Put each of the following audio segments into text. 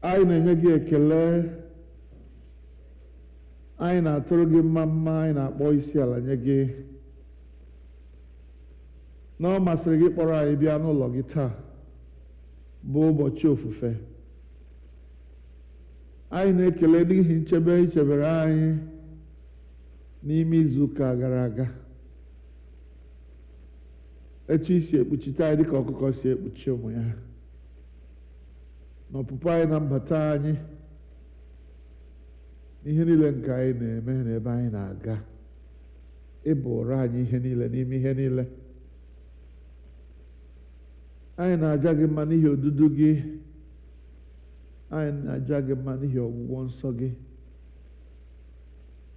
anyị na-enye gị ekele, anyị na-atụrụ gị mma mma, anyị na-akpọ isi ala nye gị na ọ masịrị gị kpọrọ anyị bịa n'ụlọ gị taa bụ ụbọchị ofufe. Anyị na-ekele n'ihi nchebe ichebere anyị n'ime izu ụka gara aga, etu isi ekpuchite anyị dịka ọkụkọ si ekpuchi ụmụ ya, n'ọpụpụ anyị na mbata anyị, n'ihe niile nke anyị na-eme n'ebe anyị na-aga, ịbụrụ anyị ihe niile n'ime ihe niile. Anyị na-aja gị mma n'ihi odudu gị, anyị na-aja gị mma n'ihi ọgwụgwọ nsọ gị.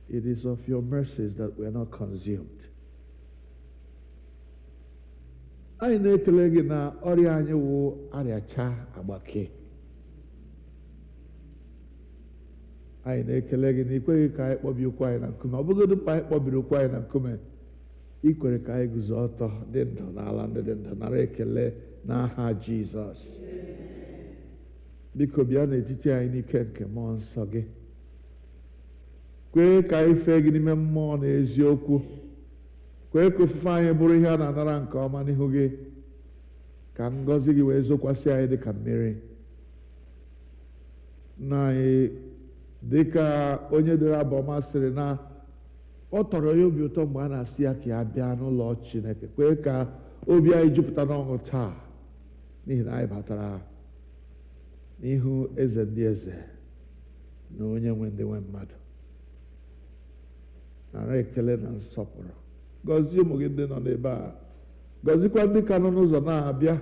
It is of your mercies that we are not consumed. Anyị na-ekele gị na ọrịa anyị wụ arịacha agbake. Anyị na-ekele gị na ikweghị ka anyị kpọbi ụkwụ anyị na nkume. Ọ bụgodị mkpa anyị kpọbiri ụkwụ anyị na nkume, ikwere ka anyị guzo ọtọ dị ndụ n'ala ndị dị ndụ. Nara ekele n'aha Jizọs. Biko bịa n'etiti anyị n'ike nke mmụọ nsọ gị. Kwee ka anyị fee gị n'ime mmụọ na eziokwu. Kwee ka ofufe anyị bụrụ ihe a na-anara nke ọma n'ihu gị, ka ngọzi gị wee zokwasị anyị dị ka mmiri. Nna anyị, dịka onye dere Abu-Ọma sịrị na ọ tọrọ ya obi ụtọ mgbe a na-asị ya ka ya bịa n'ụlọ Chineke. Kwee ka obi anyị jupụta n'ọṅụ taa, n'ihi na anyị batara n'ihu eze ndị eze na onye nwe ndị nwe mmadụ. Nara ekele na nsọpụrụ. Gọzie ụmụ gị ndị nọ n'ebe a, gọzikwa ndị ka nọ n'ụzọ na-abịa.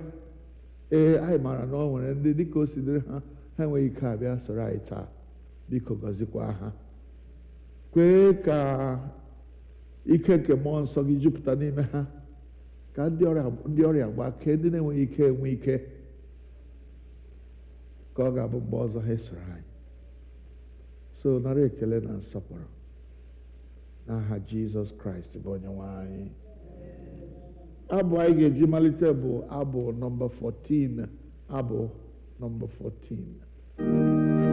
Ee, anyị maara na ọ nwere ndị dịka o si dịrị ha enweghị ike abịa soro anyị taa. Biko gọzikwa ha. Kwee ka ike nke mmụọ nsọ gị jupụta n'ime ha, ka ndị ọrịa gbakee, ndị na-enweghị ike enwe ike, ka ọ ga-abụ mgbe ọzọ ha soro anyị. So nara ekele na nsọpụrụ n'aha Jizọs Kraịst bụ onye nwe anyị. Abụ anyị ga-eji malite bụ abụ nọmba 14. Abụ nọmba 14.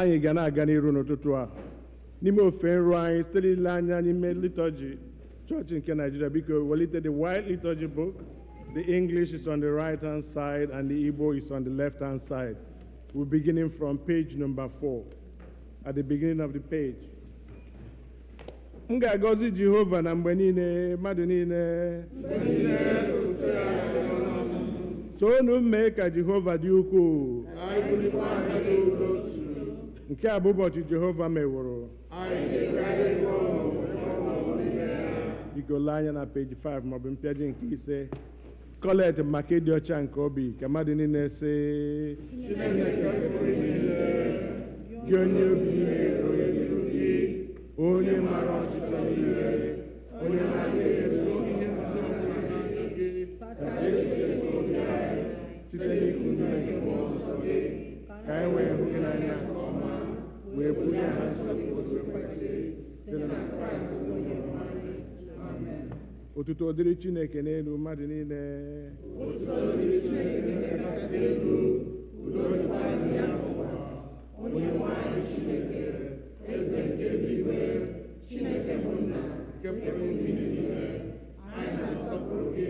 anyị ga na-aga n'iru n'ụtụtụ a n'ime ofe nru anyị site n'ile anya n'ime liturgy chọọchị nke Nigeria. Biko welite the white liturgy book. The English is on the right hand side and the Igbo is on the left hand side. We're beginning from page number 4 at the beginning of the page. M ga-agọzi Jehova na mgbe niile mmadụ niile soonu mee ka Jehova dị ukwuu. Nke a bụ ụbọchị Jehova meworo. Biko lee anya na page 5 maọbụ mpịaji nke 5. Kolekt maka ịdị ọcha nke obi ka mmadụ niile sị gị onye obi niile onye mara ọchịchọ niile onye na-adịghị ezo ihe nzuzo gị site n'obi anyị site n'ikwu nke mmụọ nsọ gị ka anyị wee hụ gị n'anya nke ọma wee bulie ha nsọpụrụ kwesịrị site na Kraịst onye nwe anyị. Amen. Otuto dịrị Chineke n'elu mmadụ niile. Otuto dịrị Chineke kachasị elu, udo dịkwara ya n'ụwa. Onye nwe anyị Chineke, eze nke eluigwe, Chineke bụ nna nke pụrụ ime niile. Anyị na-asọpụrụ gị,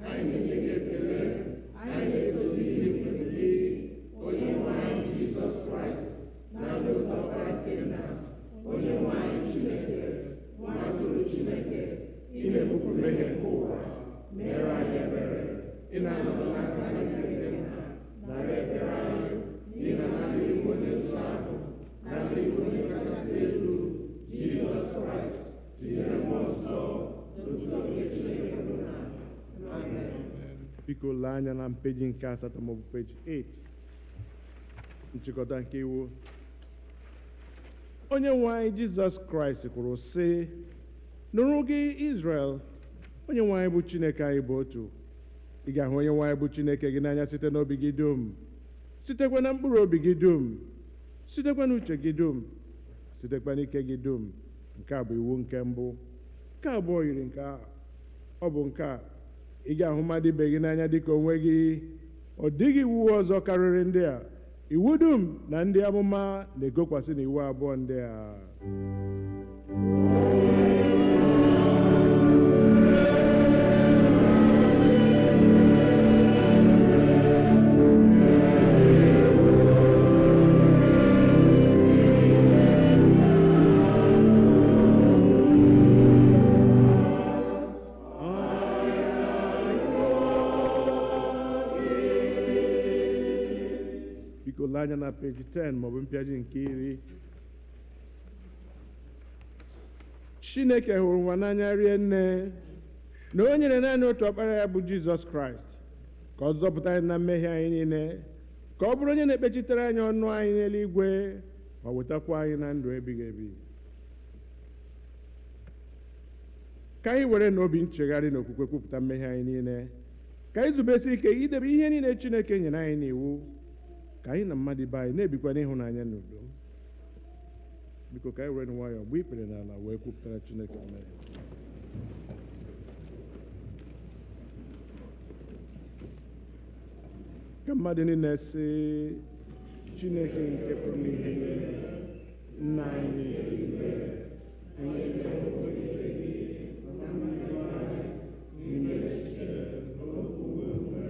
anyị na-enye gị ekele, anyị na-etoli gị ikpere gị. Onye nwe anyị Jizọs Kraịst, naanị otu ọkpara nke nna. Onye nwe anyị Chineke, nwa atụrụ Chineke, ị na-ebupụ mmehie nke ụwa, mere anyị ebere. Ị na-anọdụ n'aka anyị nke nna, nara ekpere anyị, n'ihi na naanị gị onye nsọ ahụ, naanị gị onye kachasị elu, Jizọs Kraịst, tinyere mmụọ nsọ, n'otuto nke Chineke bụ nna. Amen. Biko lee anya na mpeji nke 8 maọbụ peji 8. Nchikọta nke iwu. Onye nwe anyị Jizọs Kraịst kwuru sị, nụrụ gị Izrel, onye nwe anyị bụ Chineke anyị bụ otu. Ị ga-ahụ onye nwe anyị bụ Chineke gị n'anya site n'obi gị dum, sitekwa na mkpụrụ obi gị dum, sitekwa n'uche gị dum, sitekwa n'ike gị dum. Nke a bụ iwu nke mbụ. Nke abụọ yiri nke a. Ọ bụ nke a, ị ga-ahụ mmadụ ibe gị n'anya dịka onwe gị. Ọ dịghị iwu ọzọ karịrị ndị a. Iwu dum na ndị amụma na-egokwasị n'iwu abụọ ndị a. Anya na page 10 maọbụ mpịaji nke 10. Chineke hụrụ ụwa n'anya rie nne na o nyere naanị otu ọkpara ya bụ Jizọs Kraịst ka ọ zọpụta anyị na mmehie anyị niile, ka ọ bụrụ onye na-ekpechitere anyị ọnụ anyị n'eluigwe ma wetakwa anyị na ndụ ebighị ebi. Ka anyị were n'obi nchegharị na okwukwe kwupụta mmehie anyị niile, ka anyị zubesi ike idebe ihe niile Chineke nyere anyị n'iwu, ka anyị na mmadụ ibe anyị na-ebikwa n'ịhụnanya n'udo. Biko ka anyị were nwayọọ gba ikpere n'ala wee kwupụtara Chineke mmehie. Ka mmadụ niile sị, Chineke nke pụrụ n'ihe niile, nna anyị n'eluigwe, onye na-ahụ ihe gị na mmadụ anyị n'ime echiche okwu omume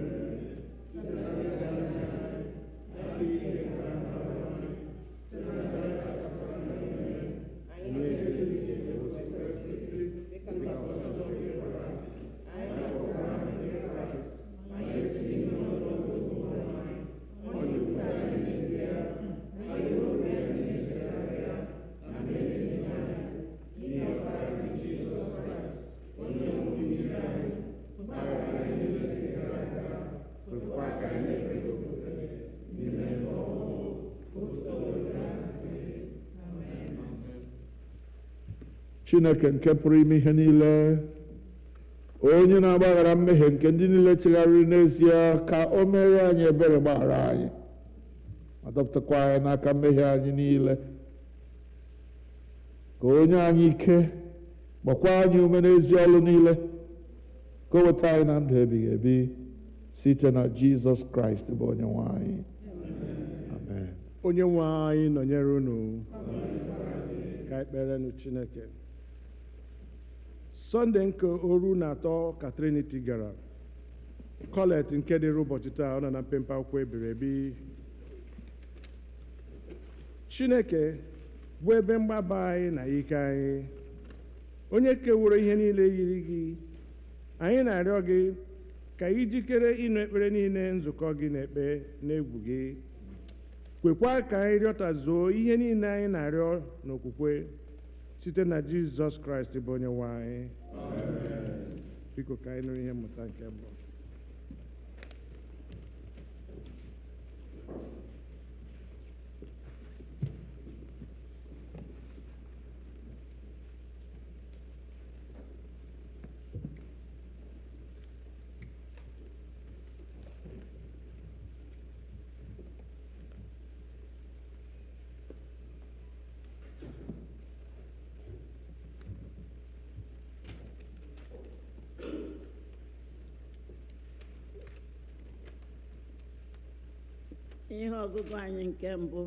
Chineke nke pụrụ ime ihe niile, onye na-agbaghara mmehie nke ndị niile chegharịrị n'ezie, ka o mere anyị ebere gbaghara anyị ma dọpụtakwa anyị n'aka mmehie anyị niile, ka onye anyị ike gbakwa anyị ume n'ezi ọlụ niile, ka o weta anyị na ndụ ebighị ebi site na Jizọs Kraịst bụ onye nwe anyị. Amen. Onye nwe anyị nọnyere unu ka anyị kperenụ Chineke. Sọnde nke oru na atọ ka Trinity gara, Kolekt nke dịrị ụbọchị taa ọ nọ na mpempe akwụkwọ ebiri ebi. Chineke bụ ebe mgbaba anyị na ike anyị, onye keworo ihe niile yiri gị, anyị na-arịọ gị ka ị jikere ịnụ ekpere niile nzukọ gị na-ekpe n'egwu gị. Kwekwa ka anyị rịọtazuo ihe niile anyị na-arịọ n'okwukwe site na Jizọs Kraịst bụ onye nwe anyị. Biko ka anyị nụrụ ihe mmụta nke mbụ. Ihe ọgụgụ anyị nke mbụ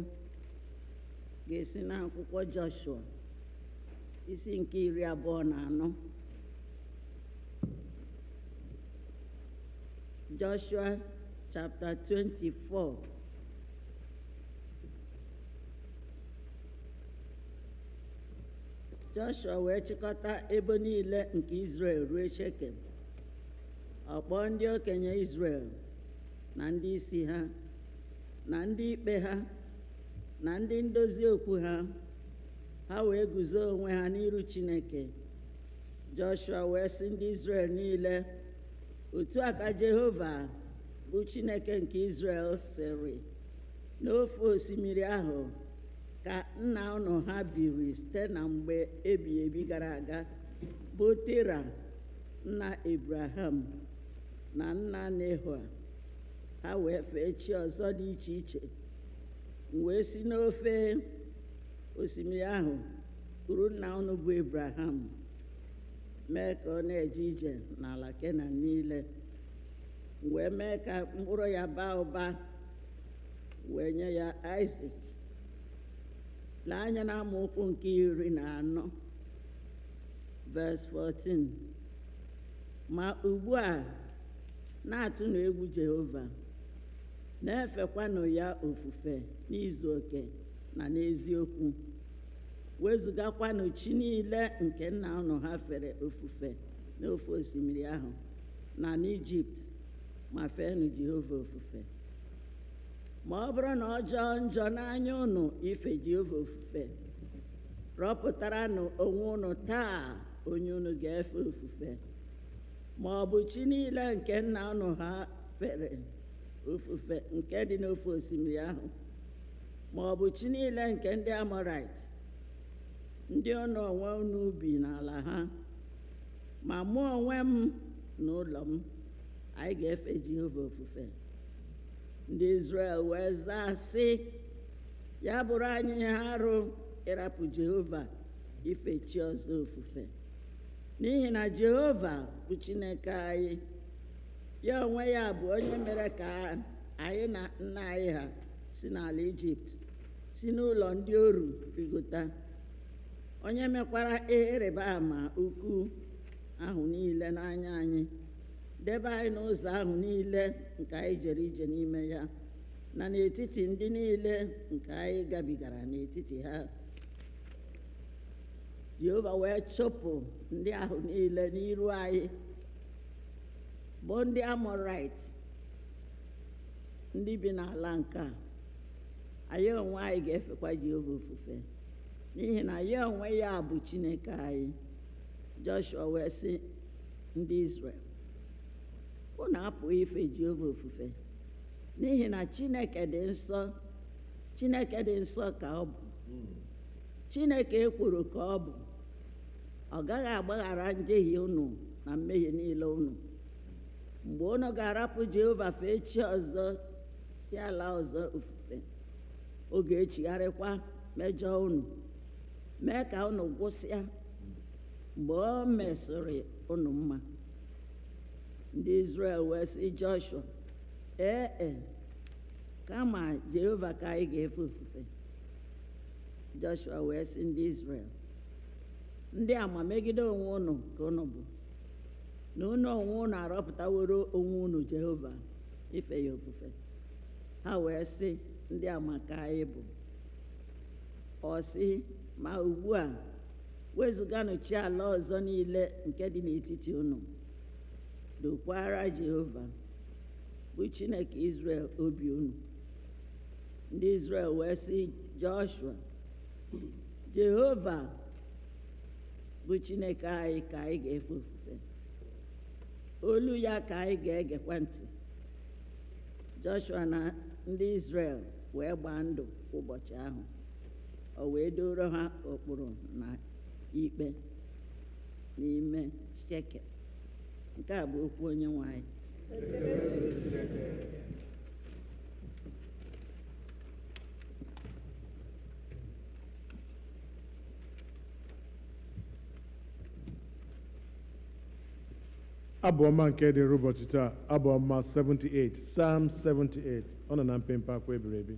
ga-esi n'akwụkwọ Joshua isi nke 24. Joshua chapter 24. Joshua wee chịkọta ebo niile nke Izrel ruo Shekem. Ọ kpọọ ndị okenye Izrel na ndị isi ha na ndị ikpe ha na ndị ndozi okwu ha, ha wee guzo onwe ha n'iru Chineke. Joshua wee sị ndị Izrel niile, otu a ka Jehova bụ Chineke nke Izrel sịrị, n'ofe osimiri ahụ ka nna unu ha biri site na mgbe ebighị ebi gara aga, bụ Tera nna Abraham na nna Nehua. Ha wee fee chi ọzọ dị iche iche, wee si n'ofe osimiri ahụ kuru nna unu bụ Abraham, mee ka ọ na-eje ije n'ala Kenan niile, wee mee ka mkpụrụ ya baa ụba, wee nye ya Isaac. Lee anya na amaokwu nke 14, verse 14. Ma ugbu a na-atụnụ egwu Jehova, na-efekwanụ ya ofufe n'izu oke na n'eziokwu. Wezugakwanụ chi niile nke nna unu ha fere ofufe n'ofe osimiri ahụ na n'Ijipt, ma feenụ Jehova ofufe. Ma ọ bụrụ na ọ jọọ njọ n'anya unu ife Jehova ofufe, rọpụtaranụ onwe unu taa onye unu ga-efe ofufe, ma ọ bụ chi niile nke nna unu ha fere ofufe nke dị n'ofe osimiri ahụ, ma ọ bụ chi niile nke ndị Amọrait, ndị unu onwe unu bi n'ala ha. Ma mụ onwe m na ụlọ m, anyị ga-efe Jehova ofufe. Ndị Izrel wee zaa sị, ya bụrụ anyị ihe arụ ịrapụ Jehova ife chi ọzọ ofufe, n'ihi na Jehova bụ Chineke anyị, ya onwe ya bụ onye mere ka anyị na nna anyị ha si n'ala Ijipt, si n'ụlọ ndị oru rigota, onye mekwara ihe ịrịba ama ukwu ahụ niile n'anya anyị, debe anyị n'ụzọ ahụ niile nke anyị jere ije n'ime ya, na n'etiti ndị niile nke anyị gabigara n'etiti ha. Jehova wee chụpụ ndị ahụ niile n'iru anyị, bụ ndị Amọrait, ndị bi n'ala nke a. Anyị onwe anyị ga-efekwa Jehova ofufe, n'ihi na ya onwe ya bụ Chineke anyị. Joshua wee sị ndị Izrel, unu apụghị ife Jehova ofufe, n'ihi na Chineke dị nsọ. Chineke dị nsọ ka ọ bụ. Chineke ekworo ka ọ bụ. Ọ gaghị agbaghara njehie unu na mmehie niile unu. Mgbe unu ga-arapụ Jehova fee chi ọzọ, chi ala ọzọ ofufe, ọ ga-echigharịkwa mejọ unu, mee ka unu gwụsịa mgbe o mesịrị unu mma. Ndị Izrel wee sị Joshua, kama Jehova ka anyị ga-efe ofufe. Joshua wee sị ndị Izrel, ndị ama megide onwe unu ka unu bụ, na unu onwe unu arọpụtaworo onwe unu Jehova ife ya ofufe. Ha wee sị ndị ama ka anyị bụ. Ọ sị, ma ugbu a wezụganụ chi ala ọzọ niile nke dị n'etiti unu, dokwara Jehova bụ Chineke Izrel obi unu. Ndị Izrel wee sị Joshua, Jehova bụ Chineke anyị ka anyị ga-efe ofufe, olu ya ka anyị ga-egekwa ntị. Joshua na ndị Izrel wee gbaa ndụ ụbọchị ahụ. O wee doro ha ụkpụrụ na ikpe n'ime Shekem. Nke a bụ okwu Onyenwe anyị. Abu-Ọma nke dịrị ụbọchị taa, Abu-Ọma 78, Psalm 78, ọ nọ na mpempe akwa ebiri ebi.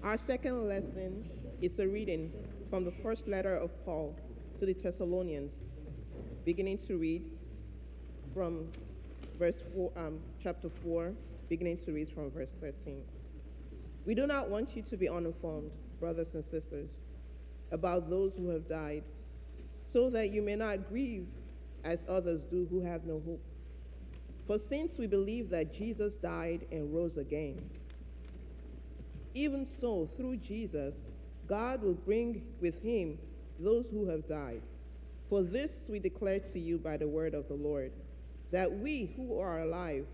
Our second lesson is a reading from the first letter of Paul to the Thessalonians, beginning to read from chapter 4, beginning to read from verse 13. We do not want you to be uninformed, brothers and sisters, about those who have died, so that you may not grieve as others do who have no hope. For since we believe that Jesus died and rose again, even so, through Jesus, God will bring with him those who have died. For this we declare to you by the word of the Lord, that we who are alive,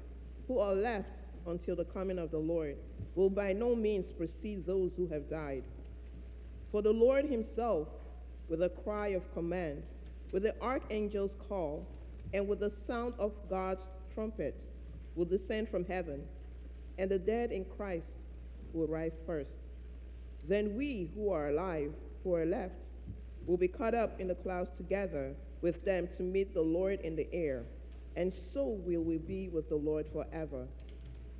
who are left until the coming of the Lord, will by no means precede those who have died. For the Lord himself, with a cry of command, with the archangel's call, and with the sound of God's trumpet, will descend from heaven, and the dead in Christ will rise first. Then we who are alive, who are left, will be caught up in the clouds together with them to meet the Lord in the air, and so will we be with the Lord forever.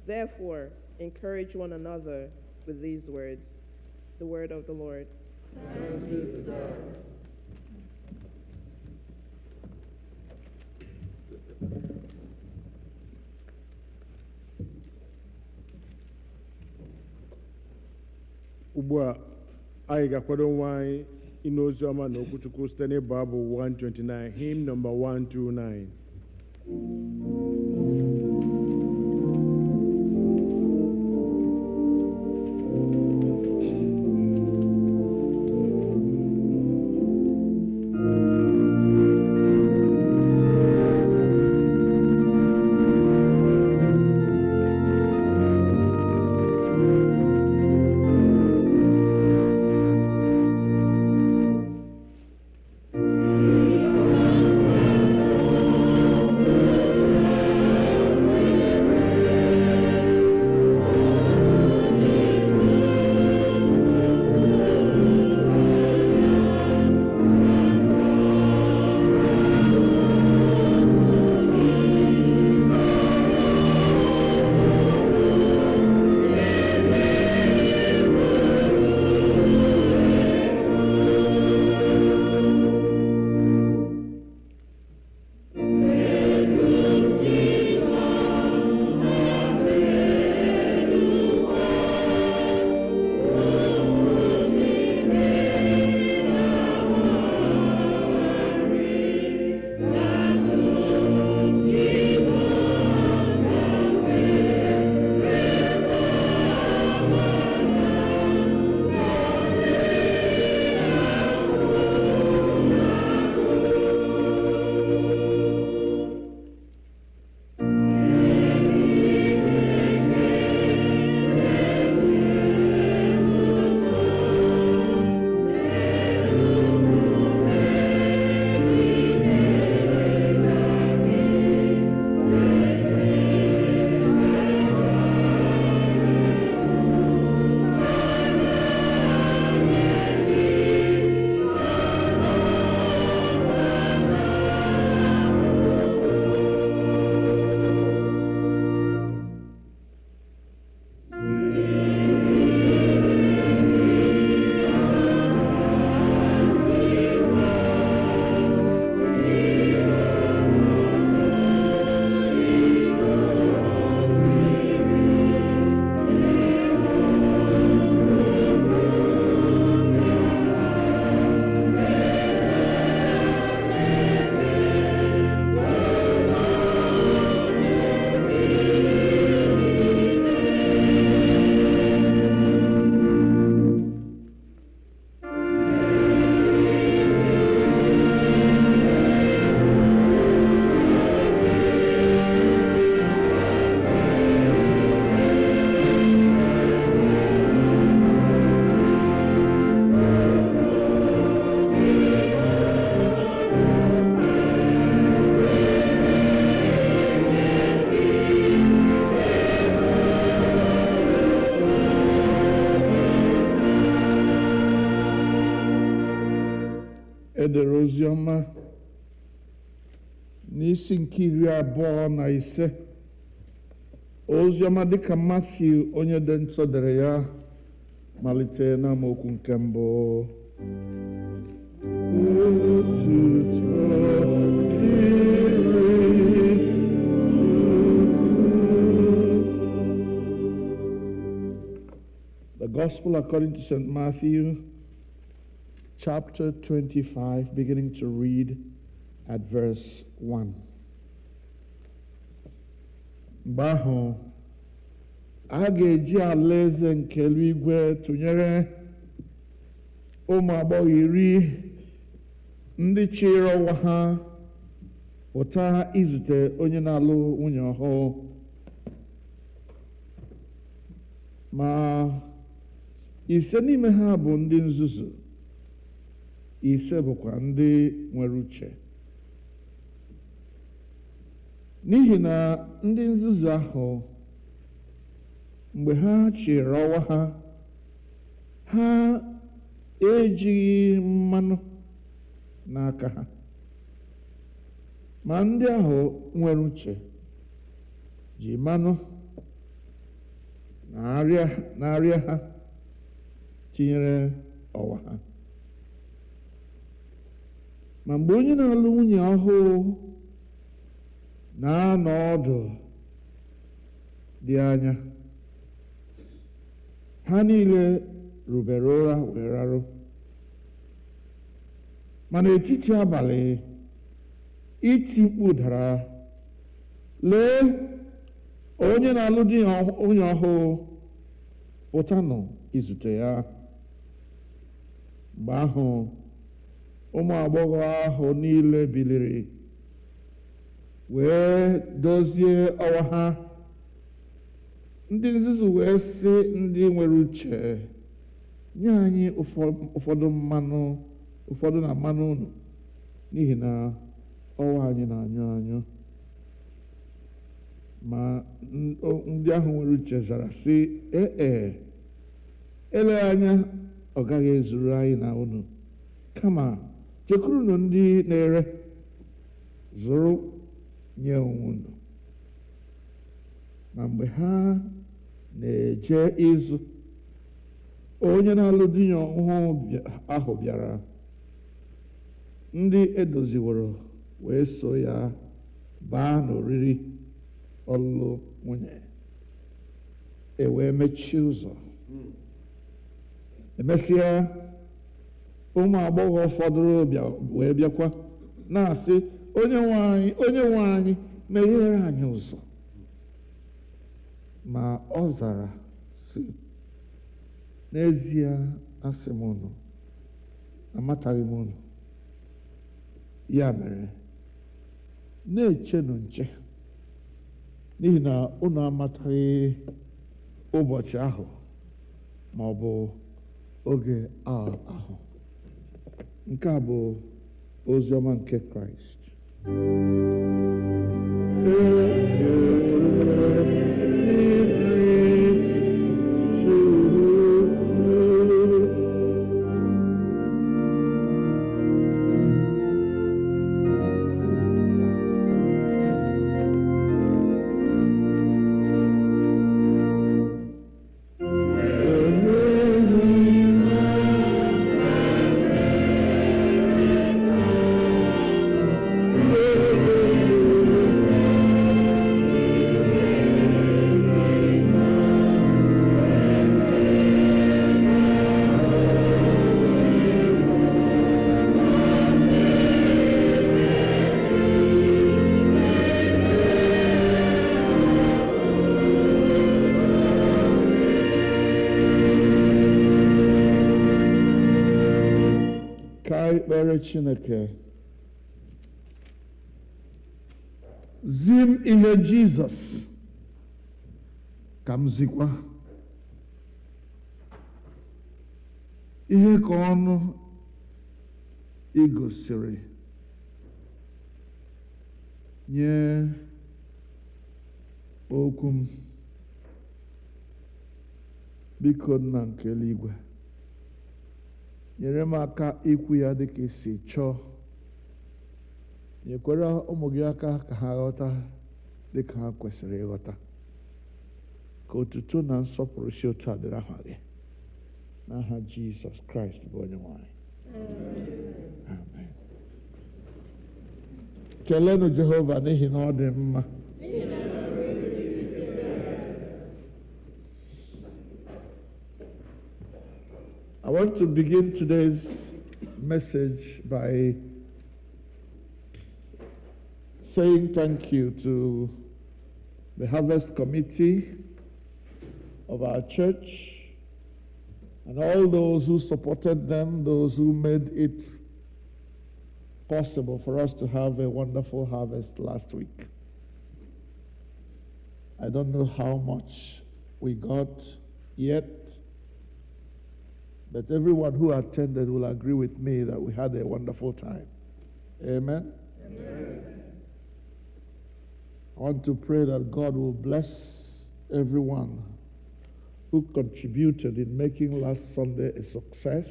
Therefore, encourage one another with these words. The word of the Lord. Thanks be to God. Ugbu a anyị ga-akwado nwa anyị ịnụ ozi ọma na okwuchukwu site n'ịbụ abụ 129, hymn number 129. edere oziọma n'isi nke 25 oziọma dịka Matthew onye dị nsọ dere ya malite n'amaokwu nke 1. The Gospel according to St. Matthew, chapter 25, beginning to read at verse 1. Mgbe ahụ, a ga-eji alaeze nke eluigwe tụnyere ụmụ agbọghọ 10 ndị chịrị ọwa ha pụta izute onye na-alụ nwunye ọhụụ. Ma 5 n'ime ha bụ ndị nzuzu, 5 bụkwa ndị nwere uche. N'ihi na ndị nzuzu ahụ, mgbe ha chịrị ọwa ha, ha ejighị mmanụ n'aka ha. Ma ndị ahụ nwere uche ji mmanụ n'arịa ha tinyere ọwa ha. Ma mgbe onye na-alụ nwunye ọhụụ na-anọ ọdụ dị anya, ha niile rubere ụra were arụ. Ma n'etiti abalị, iti mkpu dara, lee, onye na-alụ di nwunye ọhụụ pụtanụ izute ya. Mgbe ahụ, ụmụ agbọghọ ahụ niile biliri wee dozie ọwa ha. Ndị nzuzu wee sị ndị nwere uche, nye anyị ụfọdụ na mmanụ unu, n'ihi na ọwa anyị na-anyụ anyụ. Ma ndị ahụ nwere uche zara sị, eleghị anya ọ gaghị ezuru anyị na unu, kama jekwurunu ndị na-ere zụrụ nye onwe unu. Ma mgbe ha na-eje ịzụ, onye na-alụ di ọhụụ ahụ bịara. Ndị edoziworo wee so ya baa n'oriri ọlụlụ nwunye, wee mechie ụzọ. Emesịa, ụmụ agbọghọ fọdụrụ wee bịakwa na-asị, onye nwe anyị, meghere anyị ụzọ. Ma ọ zara sị, n'ezie asị m unu, amataghị m unu. Ya mere, na-echenụ nche, n'ihi na unu amataghị ụbọchị ahụ ma ọ bụ oge ahụ. Nke a bụ ozi ọma nke Kraịst. Ekpere Chineke. Zi m ihe Jizọs ka m zikwa ihe ka ọnụ igosiri nye okwu m. Biko Nna nke eluigwe, nyere m aka ikwu ya dị ka isi chọọ. Nyekwara ụmụ gị aka ka ha ghọta dị ka ha kwesịrị ịghọta. Ka otuto na nsọpụrụ si otu a dịrị aha gị, n'aha Jizọs Kraịst bụ onye nwe anyị. Amen. Kelenu Jehovah n'ihi na ọ dị mma. I want to begin today's message by saying thank you to the Harvest Committee of our church and all those who supported them, those who made it possible for us to have a wonderful harvest last week. I don't know how much we got yet, but everyone who attended will agree with me that we had a wonderful time. Amen? Amen. I want to pray that God will bless everyone who contributed in making last Sunday a success,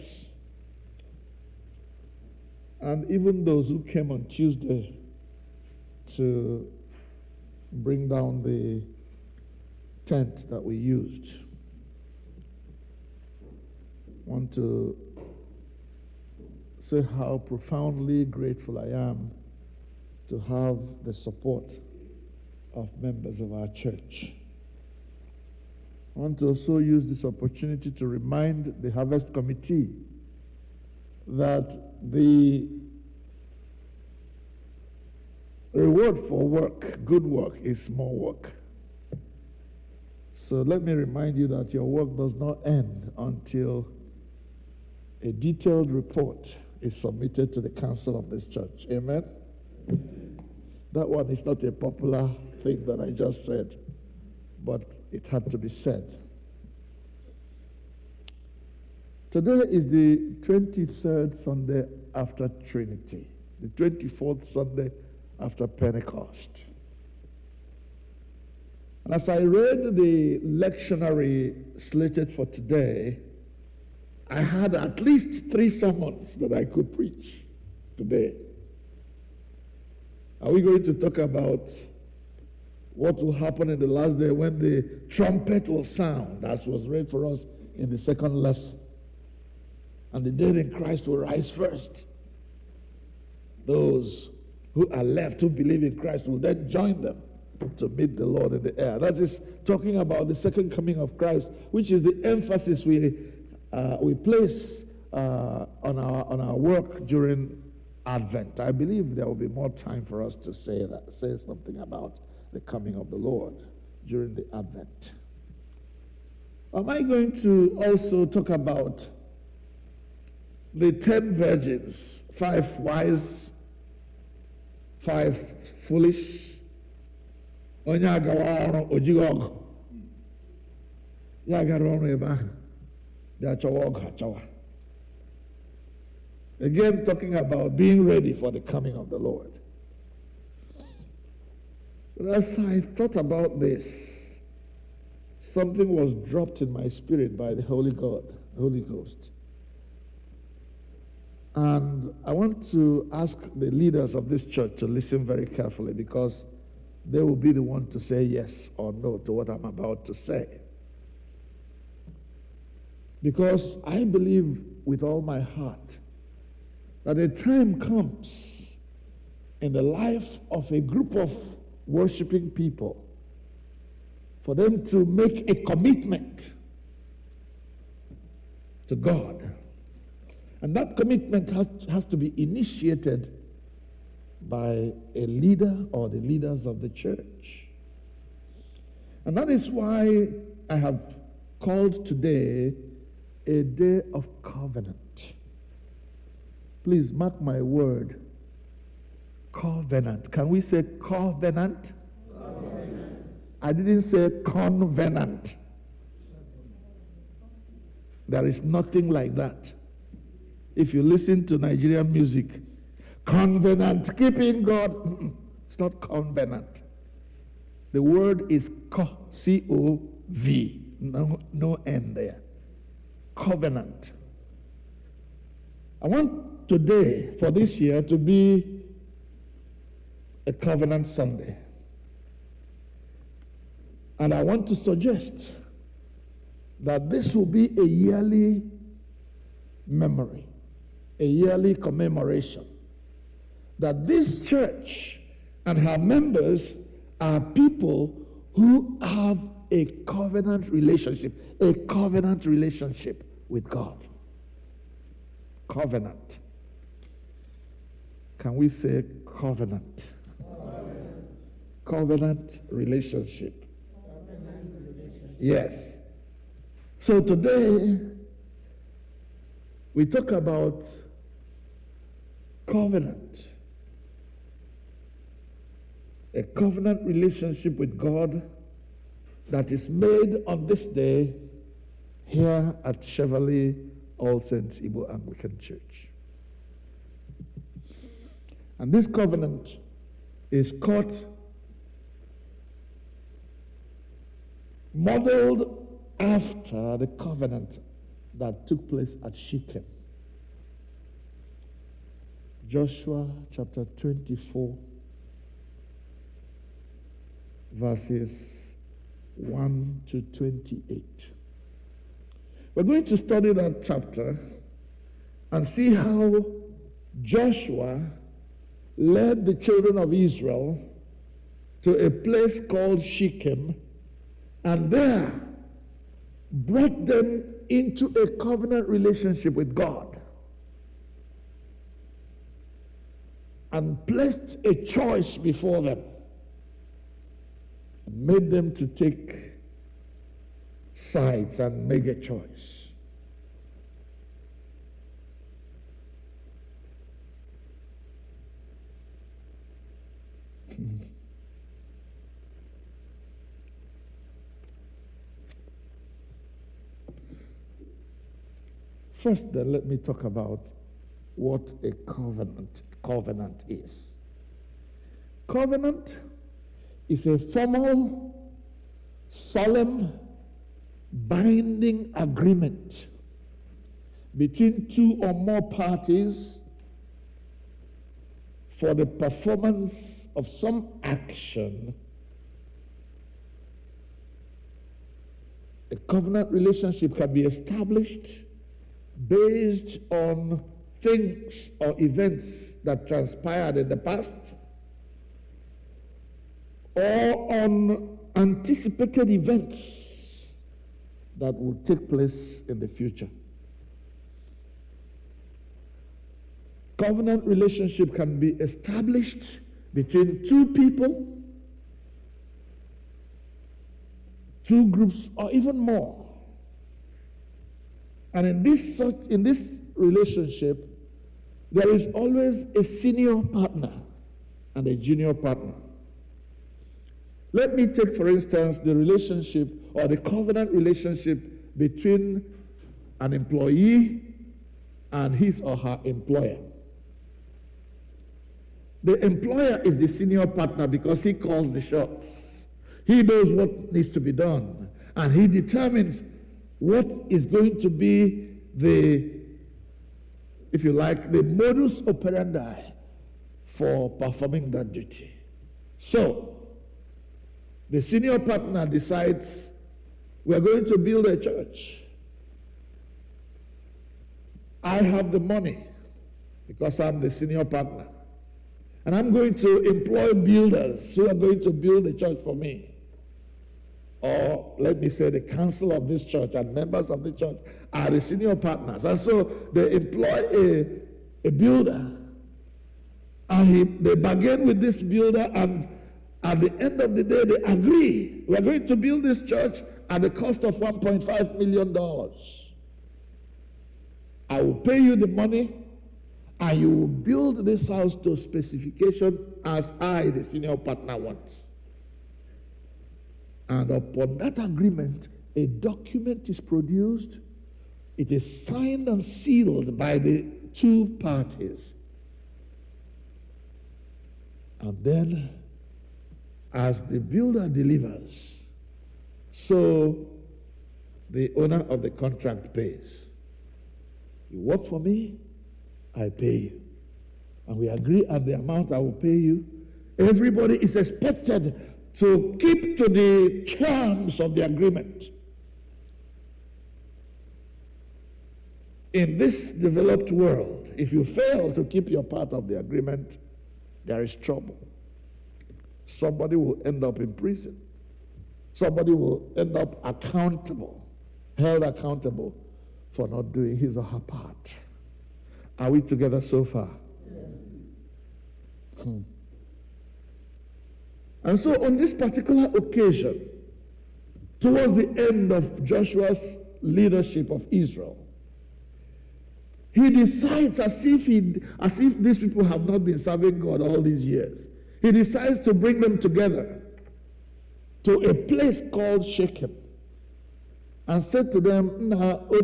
and even those who came on Tuesday to bring down the tent that we used. I want to say how profoundly grateful I am to have the support of members of our church. I want to also use this opportunity to remind the Harvest Committee that the reward for work, good work, is more work. So let me remind you that your work does not end until a detailed report is submitted to the council of this church. Amen? That one is not a popular thing that I just said, but it had to be said. Today is the 23rd Sunday after Trinity, the 24th Sunday after Pentecost. And as I read the lectionary slated for today, I had at least 3 sermons that I could preach today. Are we going to talk about what will happen in the last day when the trumpet will sound, as was read for us in the second lesson? And the dead in Christ will rise first. Those who are left, who believe in Christ, will then join them to meet the Lord in the air. That is talking about the second coming of Christ, which is the emphasis we place on our work during Advent. I believe there will be more time for us to say something about the coming of the Lord during the Advent. Am I going to also talk about the 10 virgins, 5 wise, 5 foolish? Onye agawa ọrụ ojighị ọgụ. Ya gara ọrụ ebe ahụ. Bịa chọwa ọgụ achọwa. Again, talking about being ready for the coming of the Lord. But as I thought about this, something was dropped in my spirit by the Holy Ghost. And I want to ask the leaders of this church to listen very carefully, because they will be the one to say yes or no to what I'm about to say. Because I believe with all my heart that a time comes in the life of a group of worshiping people for them to make a commitment to God. And that commitment has to be initiated by a leader or the leaders of the church. And that is why I have called today a day of covenant. Please mark my word, covenant. Can we say covenant? Covenant. I didn't say convenant. There is nothing like that. If you listen to Nigerian music, covenant, keeping God. It's not covenant. The word is C-O-V. No N there. Covenant. I want today, for this year, to be a covenant Sunday. And I want to suggest that this will be a yearly memory. a yearly commemoration, that this church and her members are people who have a covenant relationship with God. Covenant. Can we say covenant? Covenant relationship. Yes. So today, we talk about covenant. A covenant relationship with God that is made on this day here at Chevrolet All Saints Igbo Anglican Church. And this covenant is modeled after the covenant that took place at Shechem. Joshua chapter 24, verses 1 to 28. We're going to study that chapter and see how Joshua led the children of Israel to a place called Shechem, and there brought them into a covenant relationship with God and placed a choice before them and made them to take sides and make a choice. First, then, let me talk about what a covenant is. Covenant is a formal, solemn, binding agreement between two or more parties for the performance of some action. A covenant relationship can be established based on things or events that transpired in the past, or on anticipated events that will take place in the future. Covenant relationship can be established between two people, two groups, or even more. And in this relationship, there is always a senior partner and a junior partner. Let me take, for instance, the relationship or the covenant relationship between an employee and his or her employer. The employer is the senior partner because he calls the shots. He knows what needs to be done, and he determines what is going to be the, if you like, the modus operandi for performing that duty. So, the senior partner decides, we are going to build a church. I have the money because I'm the senior partner. And I'm going to employ builders who are going to build the church for me. Or let me say the council of this church and members of the church are the senior partners. And so they employ a builder. And they bargain with this builder, and at the end of the day they agree. We're going to build this church at the cost of $1.5 million. I will pay you the money, and you will build this house to specification as I, the senior partner, want. And upon that agreement, a document is produced. It is signed and sealed by the two parties. And then, as the builder delivers, so the owner of the contract pays. You work for me, I pay you. And we agree on the amount I will pay you. Everybody is expected to keep to the terms of the agreement. In this developed world, If you fail to keep your part of the agreement, there is trouble. Somebody will end up in prison. Somebody will end up held accountable for not doing his or her part. Are we together so far? Yes. And so on this particular occasion, towards the end of Joshua's leadership of Israel, he decides, as if these people have not been serving God all these years, he decides to bring them together to a place called Shechem and said to them, no, I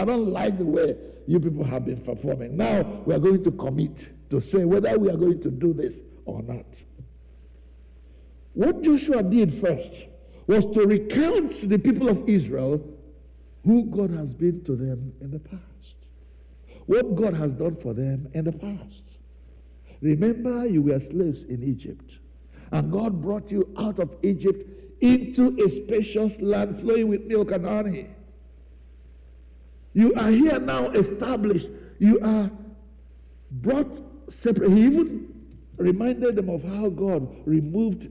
don't like the way you people have been performing. Now we are going to commit to say whether we are going to do this or not. What Joshua did first was to recount to the people of Israel who God has been to them in the past, what God has done for them in the past. Remember, you were slaves in Egypt, and God brought you out of Egypt into a spacious land flowing with milk and honey. You are here now established. You are brought separate. He even reminded them of how God removed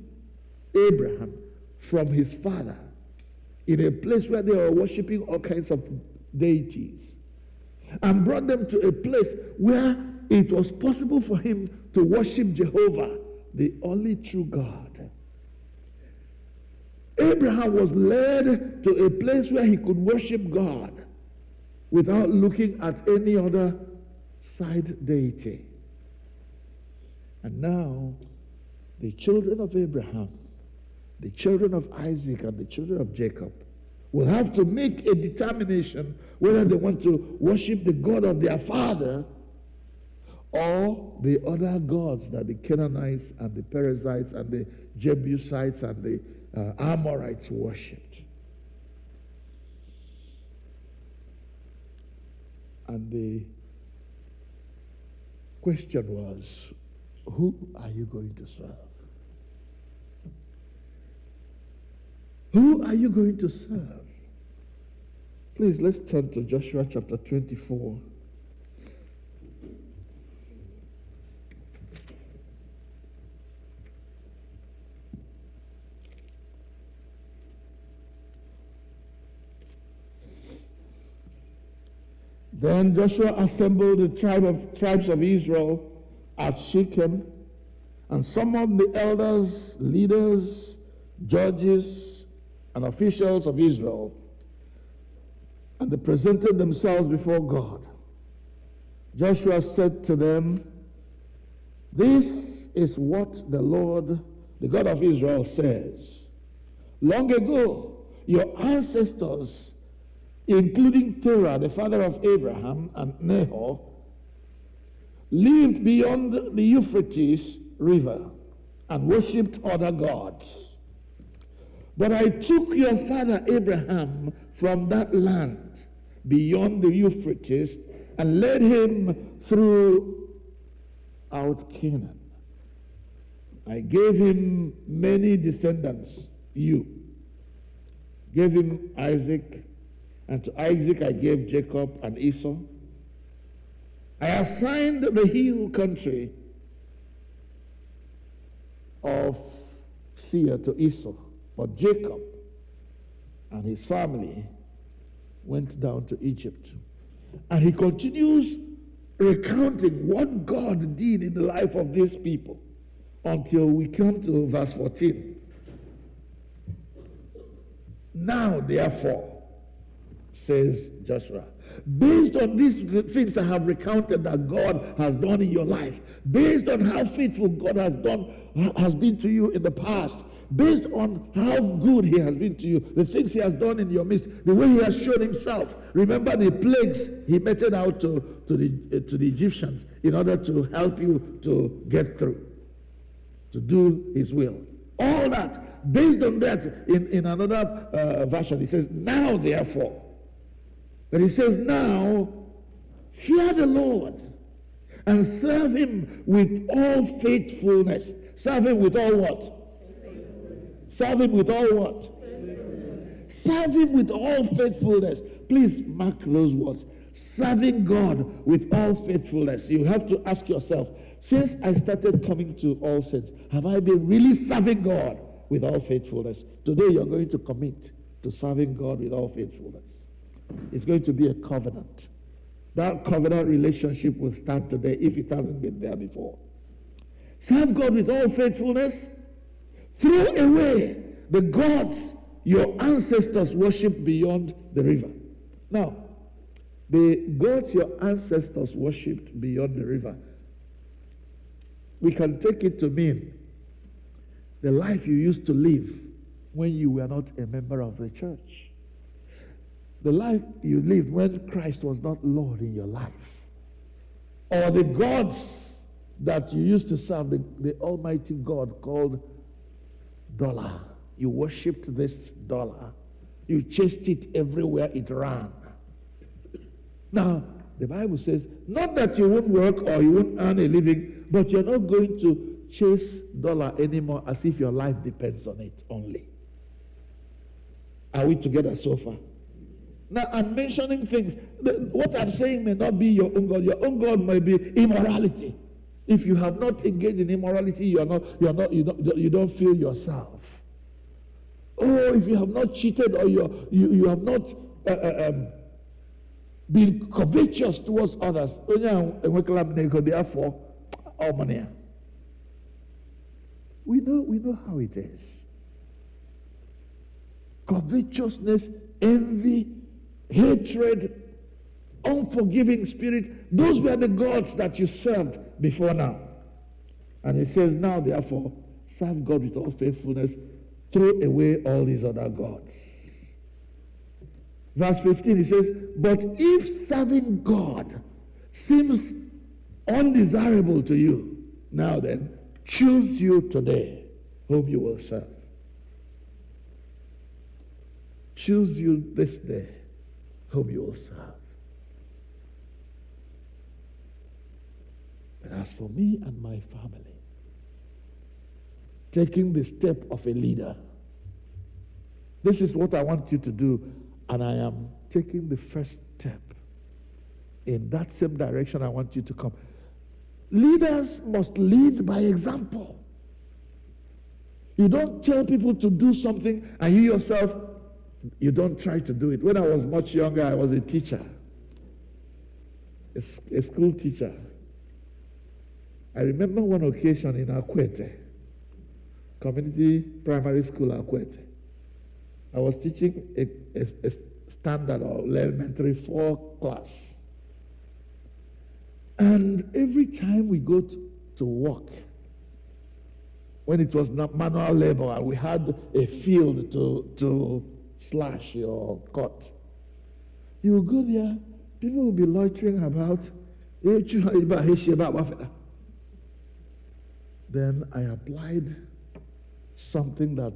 Abraham from his father in a place where they were worshiping all kinds of deities, and brought them to a place where it was possible for him to worship Jehovah, the only true God. Abraham was led to a place where he could worship God without looking at any other side deity. And now, the children of Abraham, the children of Isaac, and the children of Jacob will have to make a determination whether they want to worship the God of their father or the other gods that the Canaanites and the Perizzites and the Jebusites and the Amorites worshipped. And the question was, who are you going to serve? Who are you going to serve? Please, let's turn to Joshua chapter 24. Then Joshua assembled the tribes of Israel at Shechem and summoned the elders, leaders, judges, and officials of Israel, and they presented themselves before God. Joshua said to them, "This is what the Lord, the God of Israel, says. Long ago, your ancestors, including Terah, the father of Abraham, and Nahor, lived beyond the Euphrates River and worshipped other gods. But I took your father Abraham from that land beyond the Euphrates and led him throughout Canaan. I gave him many descendants, you. Gave him Isaac, and to Isaac I gave Jacob and Esau. I assigned the hill country of Seir to Esau, but Jacob and his family went down to Egypt." And he continues recounting what God did in the life of these people until we come to verse 14. "Now, therefore," says Joshua, "based on these things I have recounted that God has done in your life, based on how faithful God has been to you in the past, based on how good he has been to you, the things he has done in your midst, the way he has shown himself. Remember the plagues he meted out to the Egyptians in order to help you to get through, to do his will. All that, based on that, in another version, he says, now therefore. But he says, now, fear the Lord and serve him with all faithfulness. Serve him with all what? Serve him with all what? Serve him with all faithfulness. Please mark those words. Serving God with all faithfulness. You have to ask yourself, since I started coming to All Saints, have I been really serving God with all faithfulness? Today you're going to commit to serving God with all faithfulness. It's going to be a covenant. That covenant relationship will start today if it hasn't been there before. Serve God with all faithfulness. Throw away the gods your ancestors worshipped beyond the river. Now, the gods your ancestors worshipped beyond the river, we can take it to mean the life you used to live when you were not a member of the church. The life you lived when Christ was not Lord in your life. Or the gods that you used to serve, the almighty God called dollar. You worshipped this dollar. You chased it everywhere it ran. Now, the Bible says, not that you won't work or you won't earn a living, but you're not going to chase dollar anymore as if your life depends on it only. Are we together so far? Now, I'm mentioning things. What I'm saying may not be your own God. Your own God may be immorality. If you have not engaged in immorality, you don't feel yourself. Oh, if you have not cheated or you have not been covetous towards others, therefore, we know how it is. Covetousness, envy, hatred, unforgiving spirit, those were the gods that you served before now. And it says, now therefore, serve God with all faithfulness, throw away all these other gods. Verse 15, it says, but if serving God seems undesirable to you, now then, choose you today whom you will serve. Choose you this day whom you will serve. But as for me and my family, taking the step of a leader, this is what I want you to do, and I am taking the first step. In that same direction, I want you to come. Leaders must lead by example. You don't tell people to do something and you yourself, you don't try to do it. When I was much younger, I was a teacher, a school teacher. I remember one occasion in Akwete, community primary school Akwete. I was teaching a standard or elementary 4 class. And every time we go to work, when it was not manual labor and we had a field to slash or cut, you will go there, people will be loitering about. Then I applied something that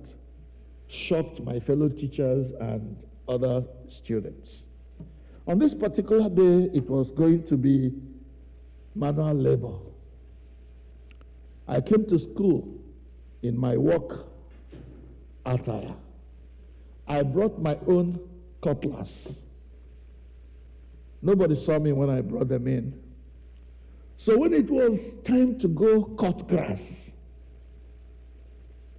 shocked my fellow teachers and other students. On this particular day, it was going to be manual labor. I came to school in my work attire. I brought my own cutlass. Nobody saw me when I brought them in. So when it was time to go cut grass,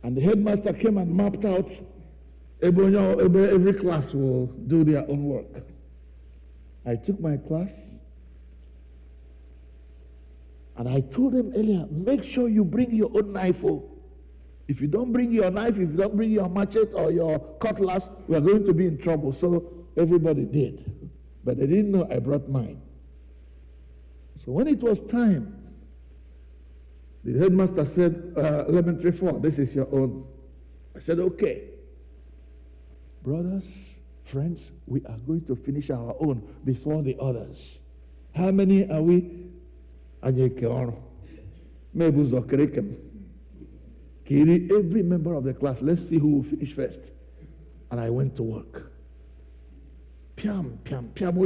and the headmaster came and mapped out, every class will do their own work. I took my class, and I told them earlier, make sure you bring your own knife. If you don't bring your knife, if you don't bring your machete or your cutlass, we are going to be in trouble. So everybody did. But they didn't know I brought mine. So when it was time, the headmaster said, elementary 4, this is your own. I said, okay. Brothers, friends, we are going to finish our own before the others. How many are we? Every member of the class, let's see who will finish first. And I went to work. Piam, piam, piam,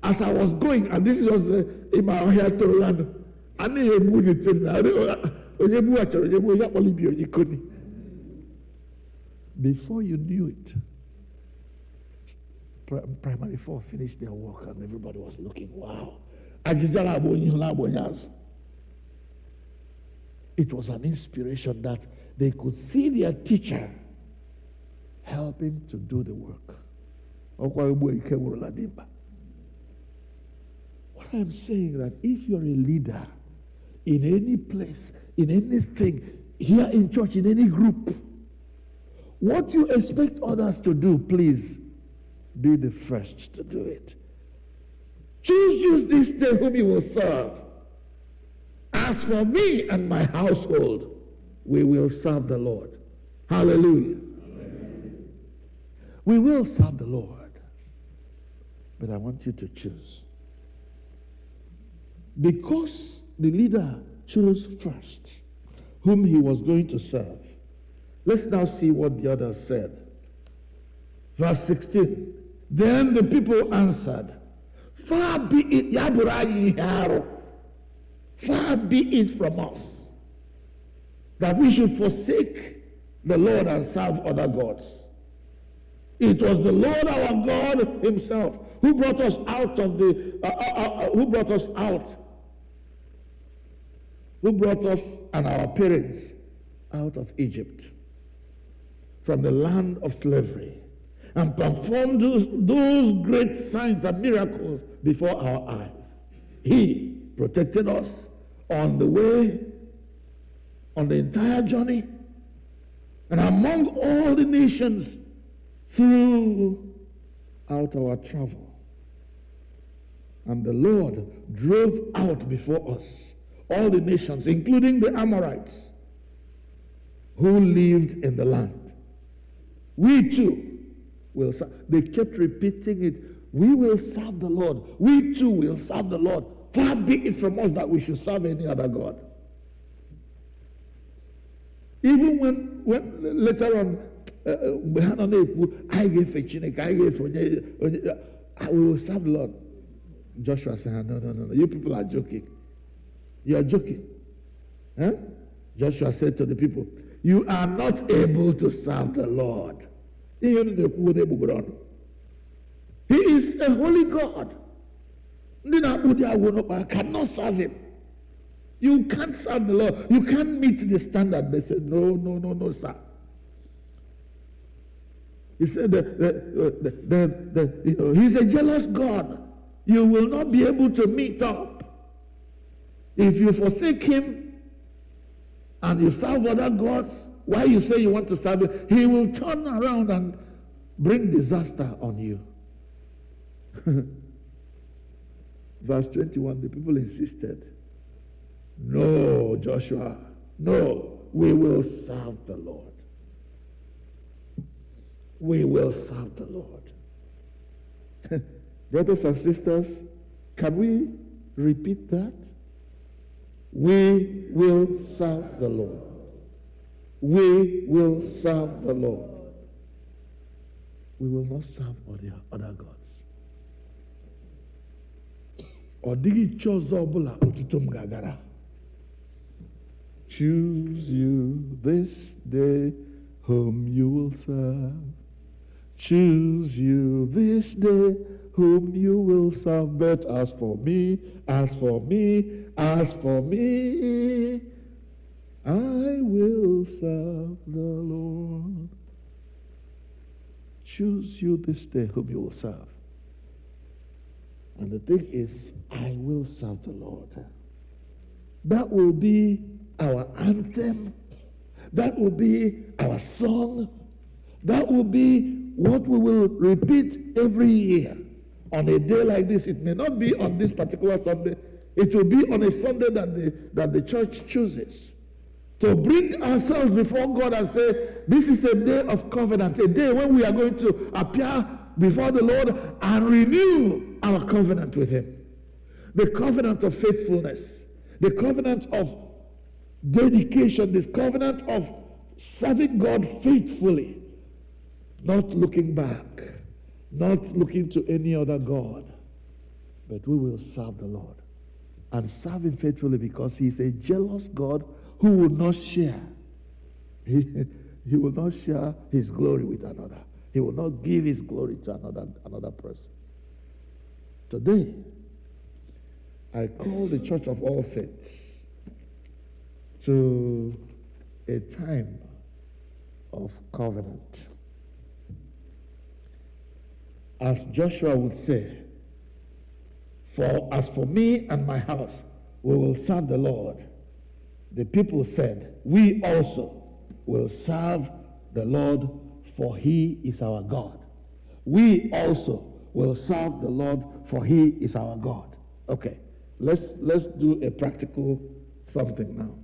as I was going, and this was in my hair to land, I Before you knew it, primary 4 finished their work and everybody was looking, wow. It was an inspiration that they could see their teacher helping to do the work. What I'm saying that if you're a leader in any place, in anything, here in church, in any group, what you expect others to do, please be the first to do it. Choose you this day whom you will serve. As for me and my household, we will serve the Lord. Hallelujah. Amen. We will serve the Lord. But I want you to choose. Because the leader chose first whom he was going to serve. Let's now see what the others said. Verse 16. Then the people answered, far be it, far be it from us that we should forsake the Lord and serve other gods. It was the Lord our God himself who brought us out of who brought us and our parents out of Egypt, from the land of slavery, and performed those great signs and miracles before our eyes. He protected us on the way, on the entire journey, and among all the nations throughout our travel. And the Lord drove out before us all the nations, including the Amorites, who lived in the land. We too will serve. They kept repeating it. We will serve the Lord. We too will serve the Lord. Far be it from us that we should serve any other God. Even when later on, I will serve the Lord. Joshua said, no. You people are joking. You are joking. Huh? Joshua said to the people, you are not able to serve the Lord. He is a holy God. Cannot serve him. You can't serve the Lord. You can't meet the standard. They said, no, sir. He said, he's a jealous God. You will not be able to meet up. If you forsake him and you serve other gods, why you say you want to serve him, he will turn around and bring disaster on you. Verse 21, the people insisted, no, Joshua, no, we will serve the Lord. We will serve the Lord. Brothers and sisters, can we repeat that? We will serve the Lord. We will serve the Lord. We will not serve other gods. Otuto Mgbaghara. Choose you this day whom you will serve. Choose you this day whom you will serve. But as for me, I will serve the Lord. Choose you this day whom you will serve. And the thing is, I will serve the Lord. That will be our anthem. That will be our song. That will be what we will repeat every year. On a day like this, it may not be on this particular Sunday. It will be on a Sunday that the church chooses. To bring ourselves before God and say, this is a day of covenant, a day when we are going to appear before the Lord and renew our covenant with him. The covenant of faithfulness, the covenant of dedication, this covenant of serving God faithfully, not looking back, not looking to any other God, but we will serve the Lord and serve him faithfully because he is a jealous God who will not share He will not share his glory with another. He will not give his glory to another person. Today, I call the Church of All Saints to a time of covenant. As Joshua would say, as for me and my house, we will serve the Lord. The people said, we also will serve the Lord, for he is our God. We also will serve the Lord, for he is our God. Okay, let's do a practical something now.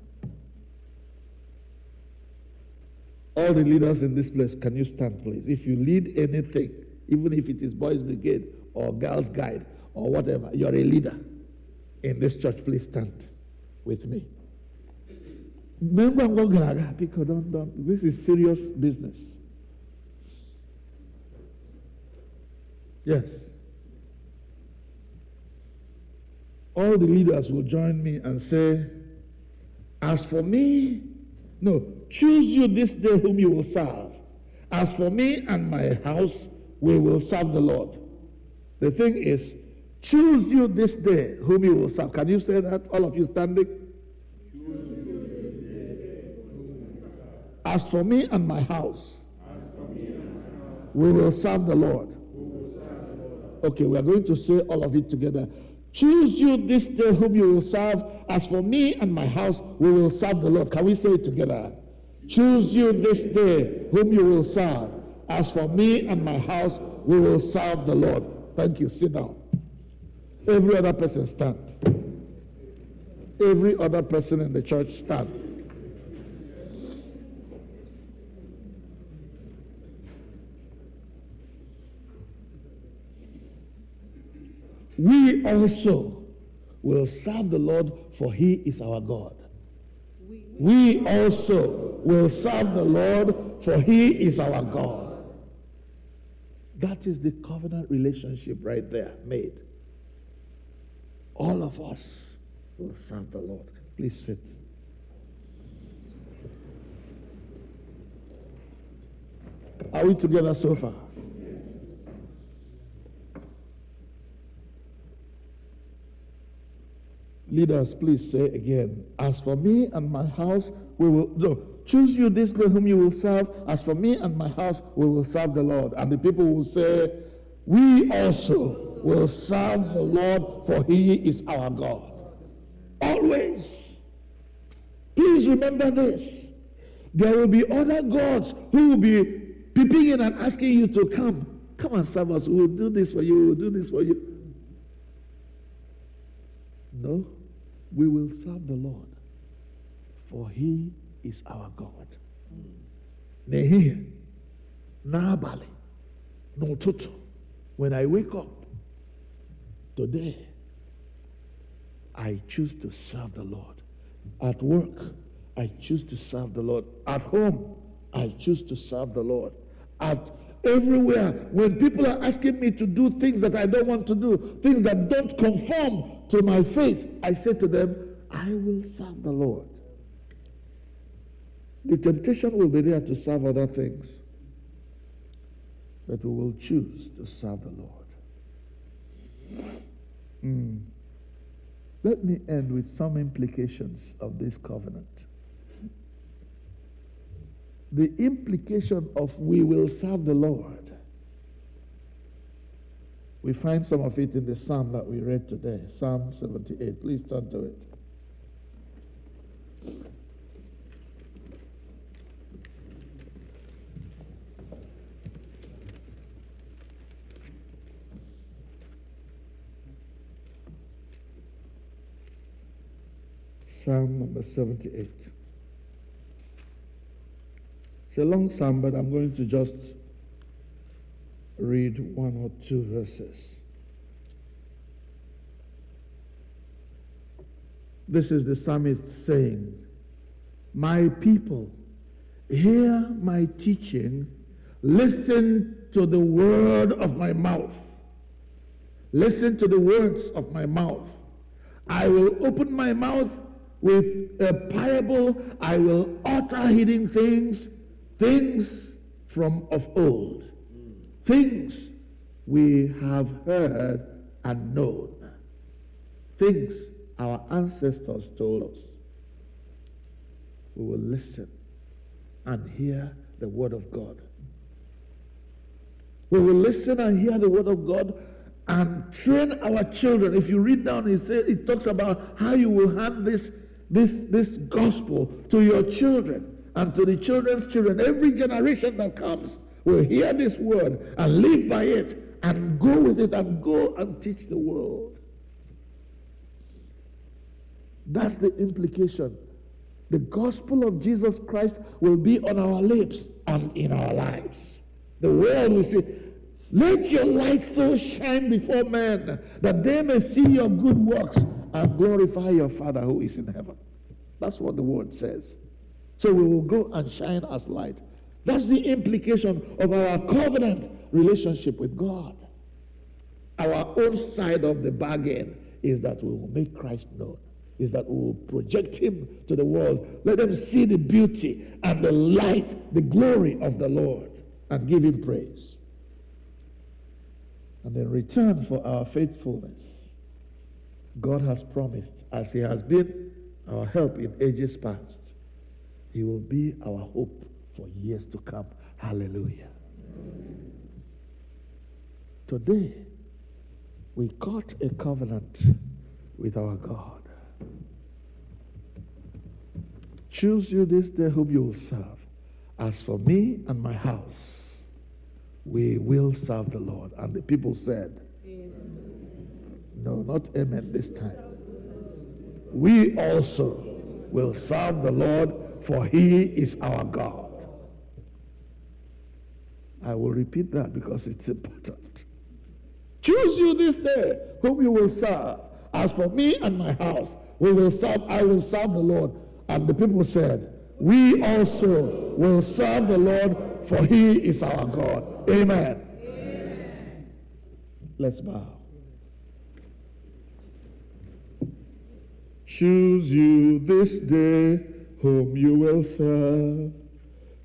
All the leaders in this place, can you stand, please? If you lead anything, even if it is Boys Brigade or Girls Guide or whatever, you're a leader in this church, please stand with me. Because this is serious business. Yes. All the leaders will join me and say, as for me, no, choose you this day whom you will serve. As for me and my house, we will serve the Lord. The thing is, choose you this day whom you will serve. Can you say that, all of you standing? As for me and my house, we will serve the Lord. Okay, we are going to say all of it together. Choose you this day whom you will serve. As for me and my house, we will serve the Lord. Can we say it together? Choose you this day whom you will serve. As for me and my house, we will serve the Lord. Thank you. Sit down. Every other person stand. Every other person in the church stand. We also will serve the Lord, for he is our God. We also will serve the Lord, for he is our God. That is the covenant relationship right there made. All of us will serve the Lord. Please sit. Are we together so far? Leaders, please say again, as for me and my house, we will, no, choose you this day whom you will serve. As for me and my house, we will serve the Lord. And the people will say, we also will serve the Lord, for he is our God. Always. Please remember this. There will be other gods who will be peeping in and asking you to come and serve us. We will do this for you, we will do this for you. No. We will serve the Lord, for he is our God. N'ehihie, n'abalị, n'ụtụtụ, when I wake up today, I choose to serve the Lord. At work, I choose to serve the Lord. At home, I choose to serve the Lord. At everywhere, when people are asking me to do things that I don't want to do, things that don't conform to my faith, I say to them, I will serve the Lord. The temptation will be there to serve other things, but we will choose to serve the Lord. Let me end with some implications of this covenant. The implication of we will serve the Lord. We find some of it in the psalm that we read today, Psalm 78. Please turn to it. Psalm number 78. It's a long psalm, but I'm going to just read one or two verses. This is the psalmist saying, my people, hear my teaching, listen to the word of my mouth. Listen to the words of my mouth. I will open my mouth with a parable. I will utter hidden things things from of old, things we have heard and known, things our ancestors told us. We will listen and hear the word of God. We will listen and hear the word of God and train our children. If you read down, it talks about how you will hand this gospel to your children and to the children's children. Every generation that comes will hear this word and live by it and go with it and go and teach the world. That's the implication. The gospel of Jesus Christ will be on our lips and in our lives. The world will say, let your light so shine before men that they may see your good works and glorify your Father who is in heaven. That's what the word says. So we will go and shine as light. That's the implication of our covenant relationship with God. Our own side of the bargain is that we will make Christ known, is that we will project him to the world. Let them see the beauty and the light, the glory of the Lord, and give him praise. And in return for our faithfulness, God has promised, as he has been our help in ages past, he will be our hope for years to come. Hallelujah. Today, we cut a covenant with our God. Choose you this day whom you will serve. As for me and my house, we will serve the Lord. And the people said, amen. No, not amen this time. We also will serve the Lord, for he is our God. I will repeat that because it's important. Choose you this day whom you will serve. As for me and my house, I will serve the Lord. And the people said, we also will serve the Lord, for he is our God. Amen. Amen. Let's bow. Choose you this day whom you will serve.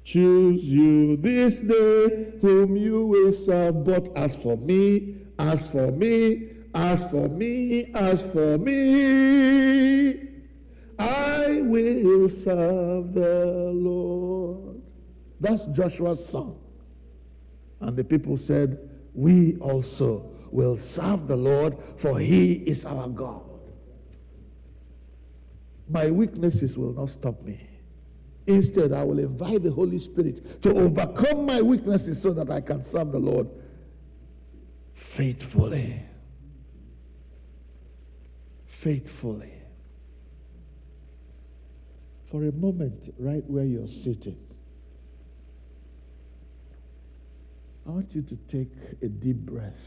Choose you this day whom you will serve. But as for me, as for me, as for me, as for me, I will serve the Lord. That's Joshua's song. And the people said, we also will serve the Lord, for he is our God. My weaknesses will not stop me. Instead, I will invite the Holy Spirit to overcome my weaknesses so that I can serve the Lord faithfully. Faithfully. For a moment, right where you're sitting, I want you to take a deep breath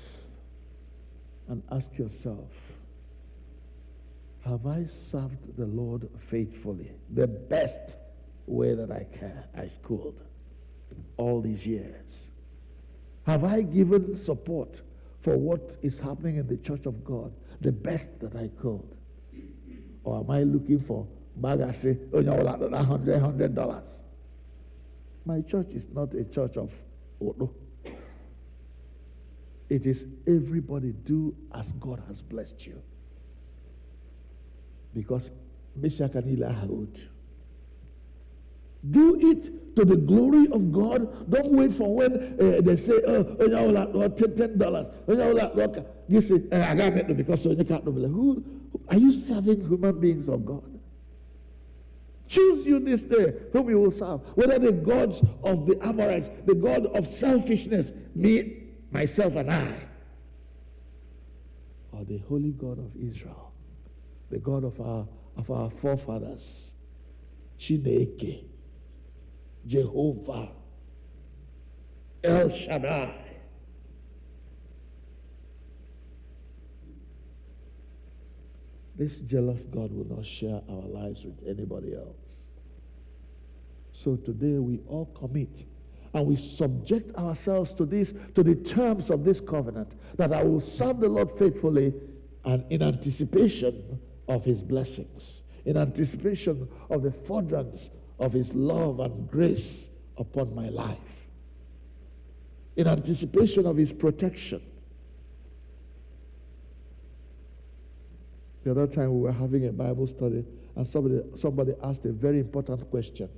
and ask yourself, have I served the Lord faithfully, the best way that I could, all these years? Have I given support for what is happening in the church of God, the best that I could? Or am I looking for Mgbaghara, $100? My church is not a church of Otuto. It is everybody do as God has blessed you. Because Chineke N'elu. Do it to the glory of God. Don't wait for when they say, $10. You say, I got it because you can't do it. Who are you serving, human beings or God? Choose you this day whom you will serve. Whether the gods of the Amorites, the God of selfishness, me, myself, and I, or the holy God of Israel, the God of our forefathers, Chineke, Jehovah, El Shaddai. This jealous God will not share our lives with anybody else. So today we all commit and we subject ourselves to this, to the terms of this covenant, that I will serve the Lord faithfully and in anticipation of his blessings, in anticipation of the furtherance of his love and grace upon my life, in anticipation of his protection. The other time we were having a Bible study, and somebody asked a very important question.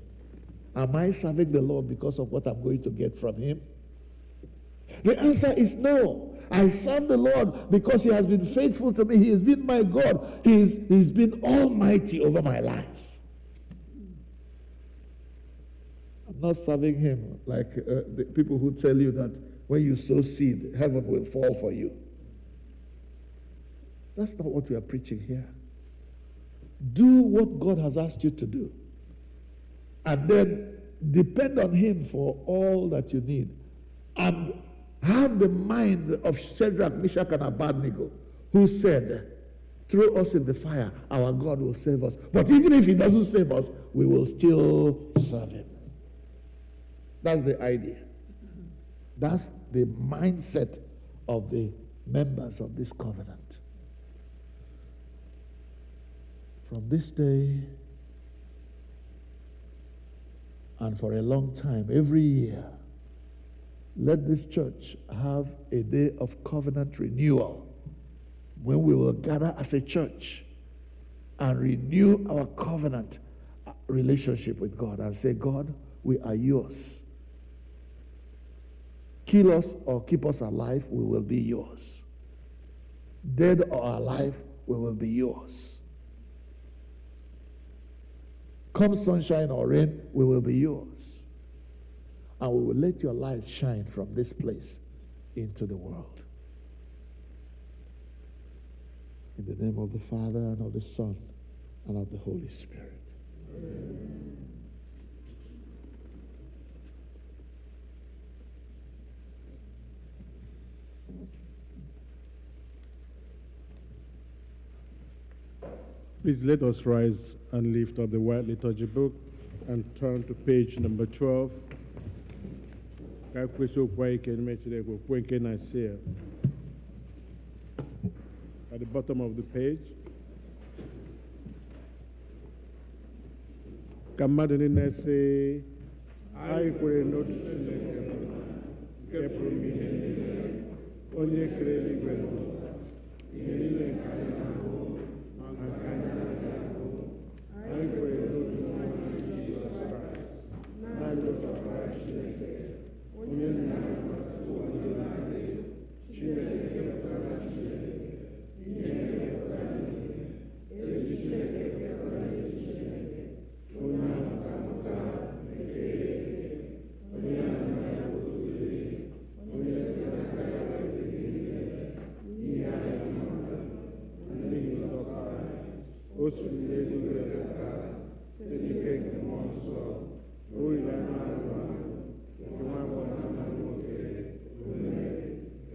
Am I serving the Lord because of what I'm going to get from him? The answer is no. I serve the Lord because he has been faithful to me. He has been my God. He's been almighty over my life. I'm not serving him like the people who tell you that when you sow seed, heaven will fall for you. That's not what we are preaching here. Do what God has asked you to do. And then depend on him for all that you need. And have the mind of Shadrach, Meshach, and Abednego, who said, throw us in the fire, our God will save us. But even if he doesn't save us, we will still serve him. That's the idea. That's the mindset of the members of this covenant. From this day, and for a long time, every year, let this church have a day of covenant renewal when we will gather as a church and renew our covenant relationship with God and say, God, we are yours. Kill us or keep us alive, we will be yours. Dead or alive, we will be yours. Come sunshine or rain, we will be yours. And we will let your light shine from this place into the world. In the name of the Father, and of the Son, and of the Holy Spirit. Amen. Please let us rise and lift up the white liturgy book and turn to page number 12. At the bottom of the page. Kamadini nese, I kwere n'otu Chineke nke pụrụ ihe niile, onye kere eluigwe n'ụwa, ihe niile nke anyị na-ahụ, ma nke anyị na-agaghị ahụ. Anyị kwere n'otu nwa Jizọs Kraịst, naanị otu Ọkpara Chineke, onye nna ya na-atụ ụwa niile adị, Chineke nke pụtara Chineke, ihe nke pụtara ihe, ezi Chineke nke pụtara ezi Chineke, onye amụta amụta nke onye anaghị abụtụle, onye si n'aka ya wee niile, ihe anyị mmadụ, n'ihi nzọpụta anyị, o si n'eluigwe leta, site n'ike nke mmụọ nsọ, o riri anụ ahụ ahụ, nke nwa agbọghọ na nwoke,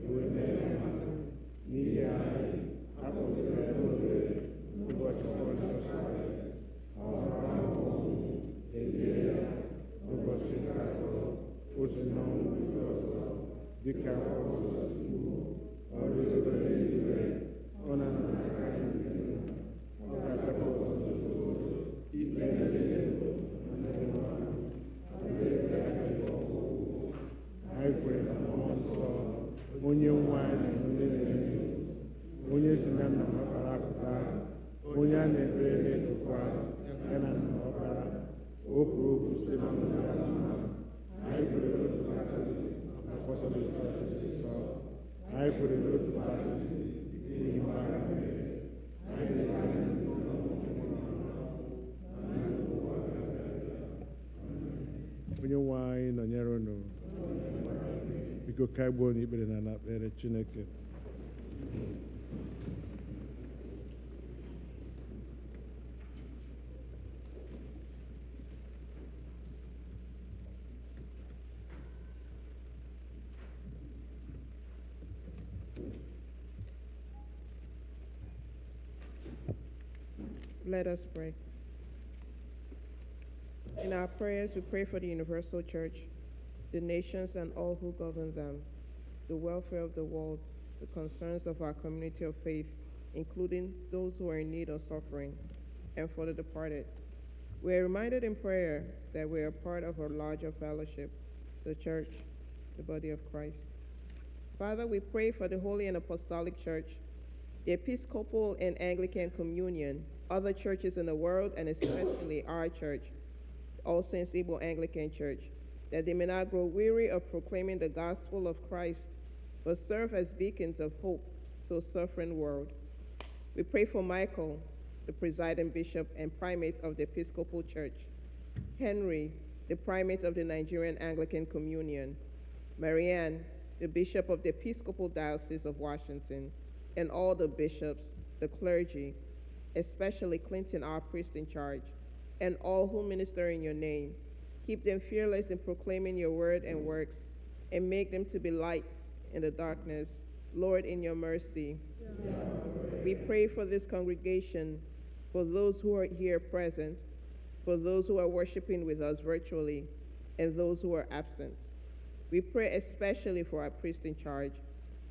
wee mee ya mmadụ, n'ihi anyị, akpọgidere ya n'obe, ụbọchị Pọntiọs Pilate, ọ hụrụ ahụhụ ọnwụ, elie ya, ụbọchị nke atọ, o si n'ọnwụ bilie ọzọ, dịka akwụkwọ nsọ si kwuo, ọ rịgoro n'eluigwe, ọ na-anọ n'aka nri nke nna, ọ ga-abịakwa ọzọ n'ozuzu, ikpe ndị ndụ na ndị nwụrụ anwụ, alaeze ya ga-abụ ọgwụgwụ. Anyị kwere na mmụọ nsọ, onye nwe anyị na onye na-enye, onye si na nna na ọkpara apụta, onye a na-ekpere na-etokwa ya na nna na ọkpara, o kwuru okwu site na ndụ ya na mma. Anyị kwere n'otu baptizim na apọstọlik chọọchị nsọ. Anyị kwere n'otu baptizim n'ihi mgbaghara mmehie. Anyị na-ekpe anya n'otu n'ọnwụ nke nwụrụ anwụ, na ndụ ụwa ga-abịa abịa. Onye nwe anyị nọnyere unu. Biko ka anyị gbuo n'ikpere na n'ekpere Chineke. Let us pray. In our prayers, we pray for the universal church, the nations and all who govern them, the welfare of the world, the concerns of our community of faith, including those who are in need or suffering, and for the departed. We are reminded in prayer that we are part of a larger fellowship, the church, the body of Christ. Father, we pray for the Holy and Apostolic Church, the Episcopal and Anglican Communion, other churches in the world, and especially our church, All Saints Igbo Anglican Church, that they may not grow weary of proclaiming the gospel of Christ, but serve as beacons of hope to a suffering world. We pray for Michael, the presiding bishop and primate of the Episcopal Church, Henry, the primate of the Nigerian Anglican Communion, Marianne, the bishop of the Episcopal Diocese of Washington, and all the bishops, the clergy, especially Clinton, our priest in charge, and all who minister in your name. Keep them fearless in proclaiming your word and works, and make them to be lights in the darkness. Lord, in your mercy, we pray for this congregation, for those who are here present, for those who are worshiping with us virtually, and those who are absent. We pray especially for our priest in charge,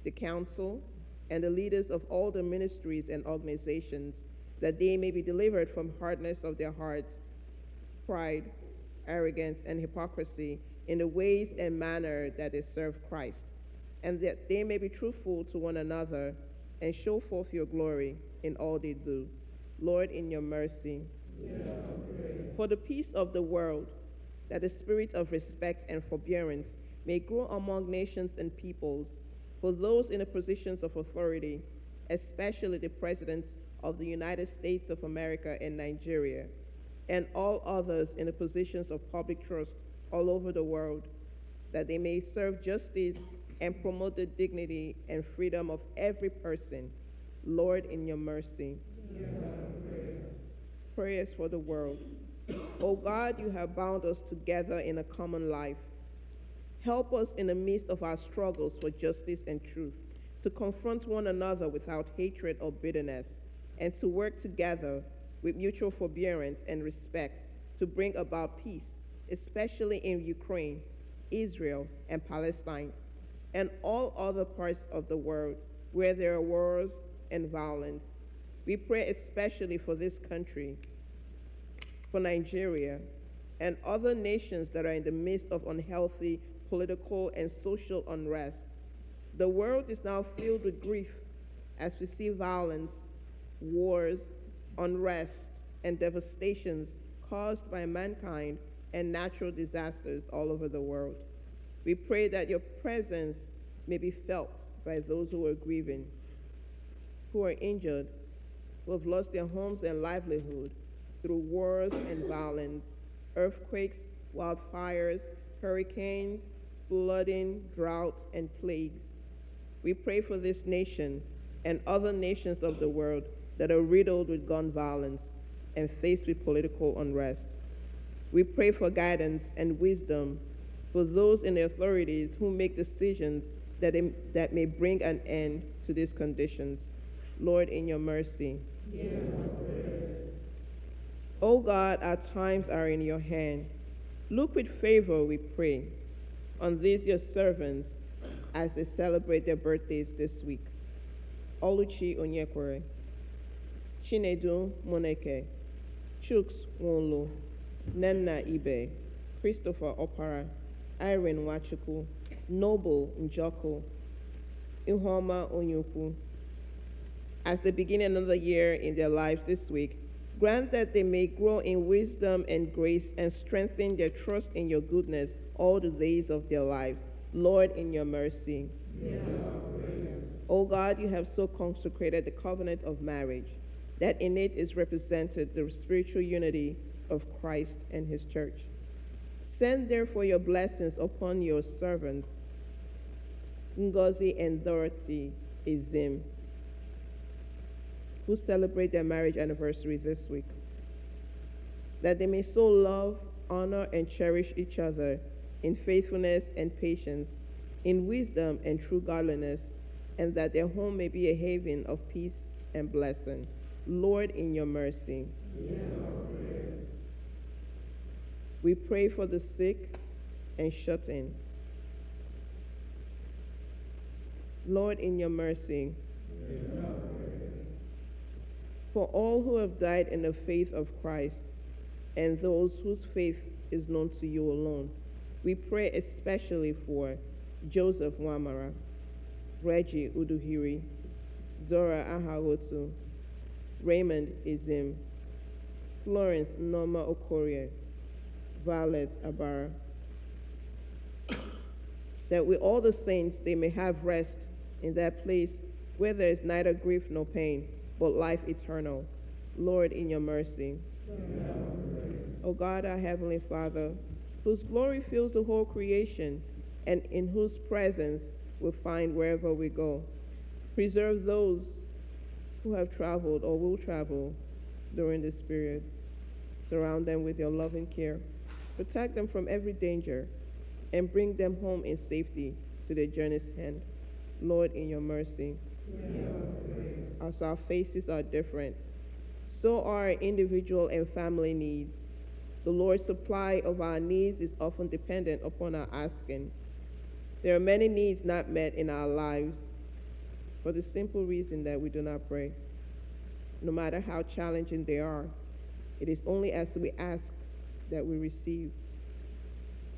the council, and the leaders of all the ministries and organizations, that they may be delivered from hardness of their hearts, pride, arrogance, and hypocrisy in the ways and manner that they serve Christ, and that they may be truthful to one another and show forth your glory in all they do. Lord, in your mercy. For the peace of the world, that the spirit of respect and forbearance may grow among nations and peoples, for those in the positions of authority, especially the presidents of the United States of America and Nigeria, and all others in the positions of public trust all over the world, that they may serve justice and promote the dignity and freedom of every person. Lord, in your mercy. Prayers for the world. O God, you have bound us together in a common life. Help us in the midst of our struggles for justice and truth, to confront one another without hatred or bitterness, and to work together with mutual forbearance and respect to bring about peace, especially in Ukraine, Israel, and Palestine, and all other parts of the world where there are wars and violence. We pray especially for this country, for Nigeria, and other nations that are in the midst of unhealthy political and social unrest. The world is now filled with grief as we see violence, wars, unrest, and devastations caused by mankind and natural disasters all over the world. We pray that your presence may be felt by those who are grieving, who are injured, who have lost their homes and livelihood through wars and violence, earthquakes, wildfires, hurricanes, flooding, droughts, and plagues. We pray for this nation and other nations of the world that are riddled with gun violence and faced with political unrest. We pray for guidance and wisdom for those in the authorities who make decisions that may bring an end to these conditions. Lord, in your mercy. O God, our times are in your hand. Look with favor, we pray, on these your servants as they celebrate their birthdays this week. Oluchi Onyekwere, Chinedu Moneke, Chuks Wonlo, Nenna Ibe, Christopher Opara, Irene Wachuku, Noble Njoko, Ihoma Onyuku. As they begin another year in their lives this week, grant that they may grow in wisdom and grace and strengthen their trust in your goodness all the days of their lives. Lord, in your mercy. O God, you have so consecrated the covenant of marriage that in it is represented the spiritual unity of Christ and his church. Send therefore your blessings upon your servants, Ngozi and Dorothy Izim, who celebrate their marriage anniversary this week, that they may so love, honor, and cherish each other in faithfulness and patience, in wisdom and true godliness, and that their home may be a haven of peace and blessing. Lord, in your mercy. We pray for the sick and shut in. Lord, in your mercy. For all who have died in the faith of Christ, and those whose faith is known to you alone. We pray especially for Joseph Wamara, Reggie Uduhiri, Dora Ahagotu, Raymond Izim, Florence Norma Okorie, Violet Abara, that with all the saints they may have rest in that place where there is neither grief nor pain, but life eternal. Lord, in your mercy. O God, our Heavenly Father, whose glory fills the whole creation, and in whose presence we find wherever we go, preserve those who have traveled or will travel during this period. Surround them with your loving care. Protect them from every danger, and bring them home in safety to their journey's end. Lord, in your mercy. As our faces are different, so are our individual and family needs. The Lord's supply of our needs is often dependent upon our asking. There are many needs not met in our lives for the simple reason that we do not pray. No matter how challenging they are, it is only as we ask that we receive.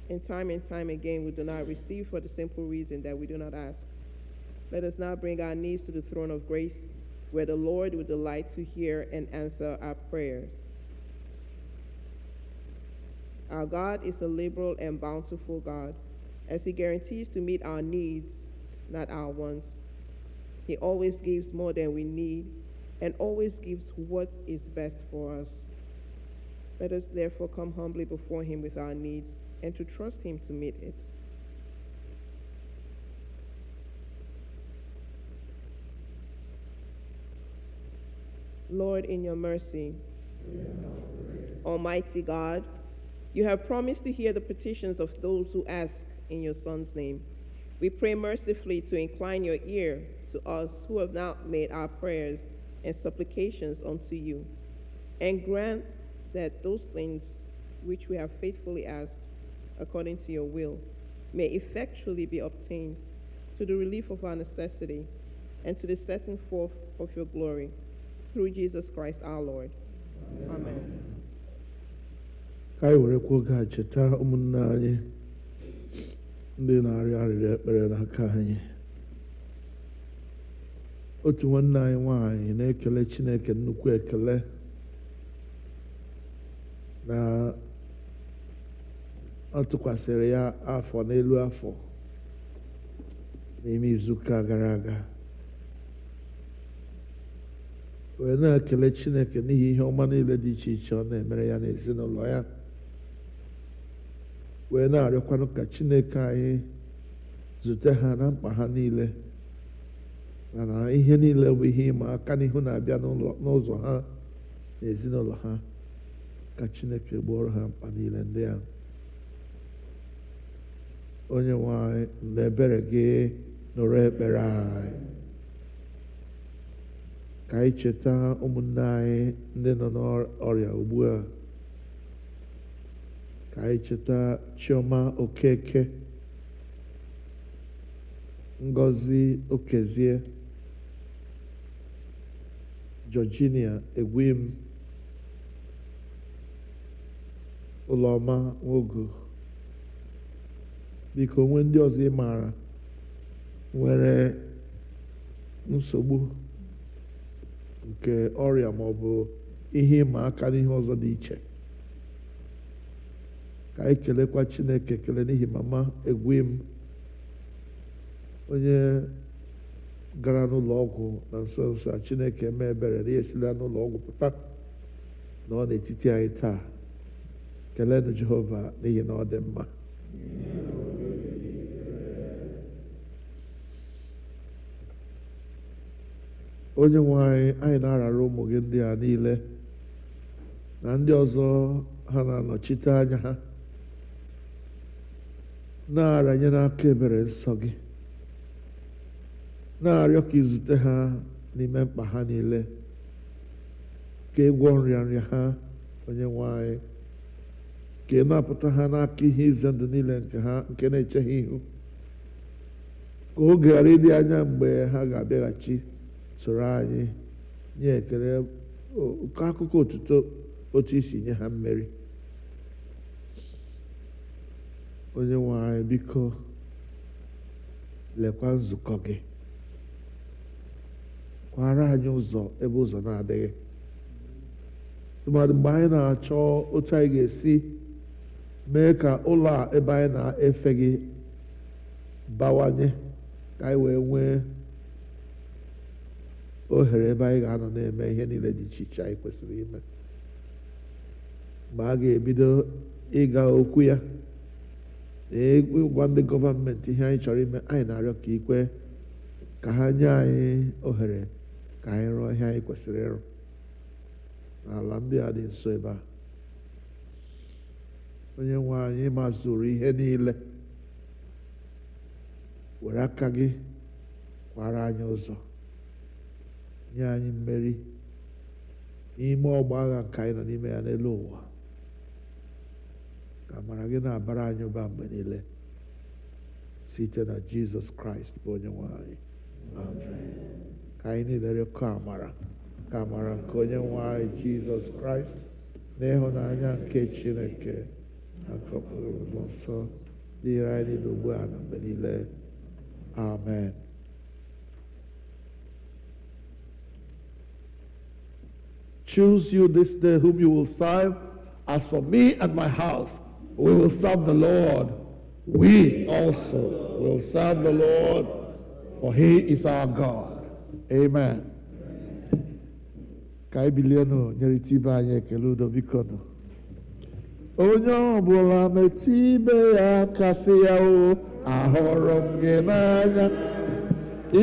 And time again, we do not receive for the simple reason that we do not ask. Let us now bring our needs to the throne of grace, where the Lord will delight to hear and answer our prayers. Our God is a liberal and bountiful God, as he guarantees to meet our needs, not our wants. He always gives more than we need, and always gives what is best for us. Let us therefore come humbly before him with our needs, and to trust him to meet it. Lord, in your mercy. Almighty God, you have promised to hear the petitions of those who ask in your Son's name. We pray mercifully to incline your ear to us who have now made our prayers and supplications unto you, and grant that those things which we have faithfully asked according to your will may effectually be obtained, to the relief of our necessity and to the setting forth of your glory, through Jesus Christ our Lord. Amen. Ka anyị werekwa oge a cheta ụmụnne anyị ndị na-arịọ arịrịọ ekpere n'aka anyị. Otu nwanne anyị nwanyị na-ekele Chineke nnukwu ekele na ọ tụkwasịrị ya afọ n'elu afọ n'ime izuụka gara aga, wee na-ekele Chineke n'ihi ihe ọma niile dị iche iche ọ na-emere ya n'ezinụlọ ya, wee na-arịọkwanụ ka Chineke anyị zute ha na mkpa ha niile, na ihe niile bụ ihe ịma aka n'ihu na-abịa n'ụzọ ha na ezinụlọ ha, ka Chineke gboro ha mkpa niile ndị ahụ. Onye nwe anyị, n'ebere gị nụrụ ekpere anyị. Ka anyị cheta ụmụnne anyị ndị nọ n'ọrịa ugbu a. Ka anyị cheta Chioma Okeke, Ngozi Okezie, Georginia Egwim, Ụlọma Nwogu. Biko onwe ndị ọzọ ị maara nwere nsogbu nke ọrịa ma ọ bụ ihe ịma aka n'ihe ọzọ dị iche, ka anyị kelekwa Chineke ekele n'ihi mama Egwim, onye gara n'ụlọ ọgwụ na nso nso a. Chineke mee ebere na ya esila n'ụlọ ọgwụ pụta na ọ n'etiti anyị taa. Kelenụ Jehova n'ihi na ọ dị mma. Onye nwe anyị, anyị na-arara ụmụ gị ndị a niile na ndị ọzọ ha na-anọchite anya ha, na-aranye n'aka ebere nsọ gị, na-arịọ ka izute ha n'ime mkpa ha niile, ka ị gwọọ nrịanrịa ha. Onye nwe anyị, ka ị napụta ha n'aka ihe ize ndụ niile nke na-eche ha ihu, ka oge ghara ịdị anya mgbe ha ga-abịaghachi soro anyị nye ekele ka akụkọ otuto otu isi nye ha mmeri onye nwe anyị biko lekwa nzukọ gị, kwara anyị ụzọ ebe ụzọ na-adịghị, tụmadụ mgbe anyị na-achọ otu anyị ga-esi mee ka ụlọ a ebe anyị na-efe gị bawanye, ka anyị wee nwee ohere ebe anyị ga-anọ na-eme ihe niile dị iche iche anyị kwesịrị ime. Mgbe a ga-ebido ịga okwu ya na ịgwa ndị gọọmenti ihe anyị chọrọ ime, anyị na-arịọ ka ikwe ka ha nye anyị ohere ka anyị rụọ ihe anyị kwesịrị ịrụ n'ala ndị a dị nso ebe a. Onye nwe anyị mazuru ihe niile, were aka gị kwara anyị ụzọ, nye anyị mmeri n'ime ọgba agha nke anyị nọ n'ime ya n'elu ụwa. Ka amara gị na-abara anyị ụba mgbe niile site na Jizọs Kraịst bụ onye nwe anyị. Amen. Ka anyị niile rịọkọ amara, ka amara nke onye nwe anyị Jizọs Kraịst na ịhụnanya nke Chineke na nkọpụrụ Mmụọ Nsọ dịrị anyị niile ugbu a na mgbe niile. Amen. Choose you this day whom you will serve. As for me and my house, we will serve the Lord. We also will serve the Lord, for he is our God. Amen. Ka anyị bilie nụ nyerịta ibe anyị ekele udo biko nụ. Onye ọbụla metụ ibe ya kasị ya o, ahụrụ m gị n'anya,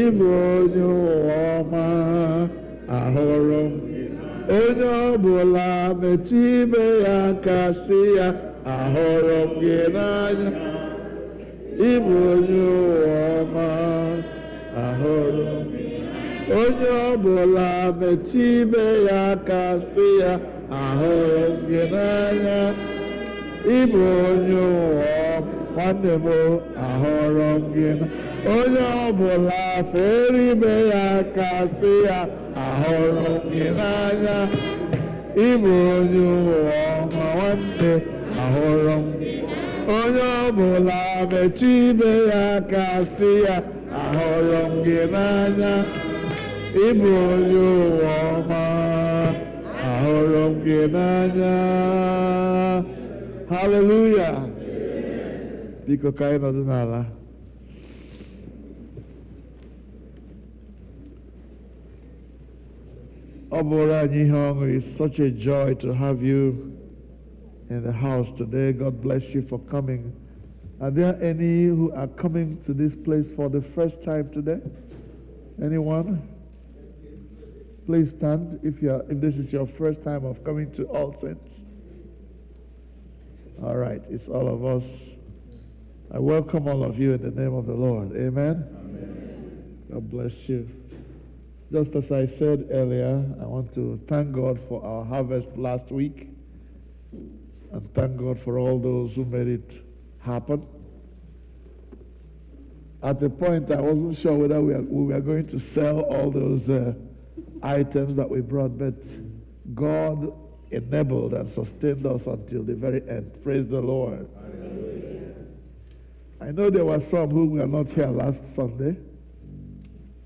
ịbụ onye ụwa ọma, ahụrụ m gị. Onye ọbụla metụ ibe ya kasị ya, ahụrụ m gị n'anya, ịbụ onye ụwa ọma, ahụrụ m gị. Onye ọbụla metụ ibe ya kasị ya, ahụrụ m gị n'anya, ịbụ onye ụwa ọma. Nwanne m, ahụrụ m gị n'anya. Onye ọbụla fere ibe ya kasị ya, ahụrụ m gị n'anya, ịbụ onye ụwa ọma. Nwanne, ahụrụ m gị. Onye ọbụla metụ ibe ya kasị ya, ahụrụ m gị n'anya, ịbụ onye ụwa ọma. Ahụrụ m gị n'anya. Hallelujah. Biko ka anyị nọdụ n'ala. It's such a joy to have you in the house today. God bless you for coming. Are there any who are coming to this place for the first time today? Anyone? Please stand if this is your first time of coming to All Saints. All right, it's all of us. I welcome all of you in the name of the Lord. Amen? Amen. God bless you. Just as I said earlier, I want to thank God for our harvest last week and thank God for all those who made it happen. At the point, I wasn't sure whether we were going to sell all those items that we brought, but God enabled and sustained us until the very end. Praise the Lord. Hallelujah. I know there were some who were not here last Sunday.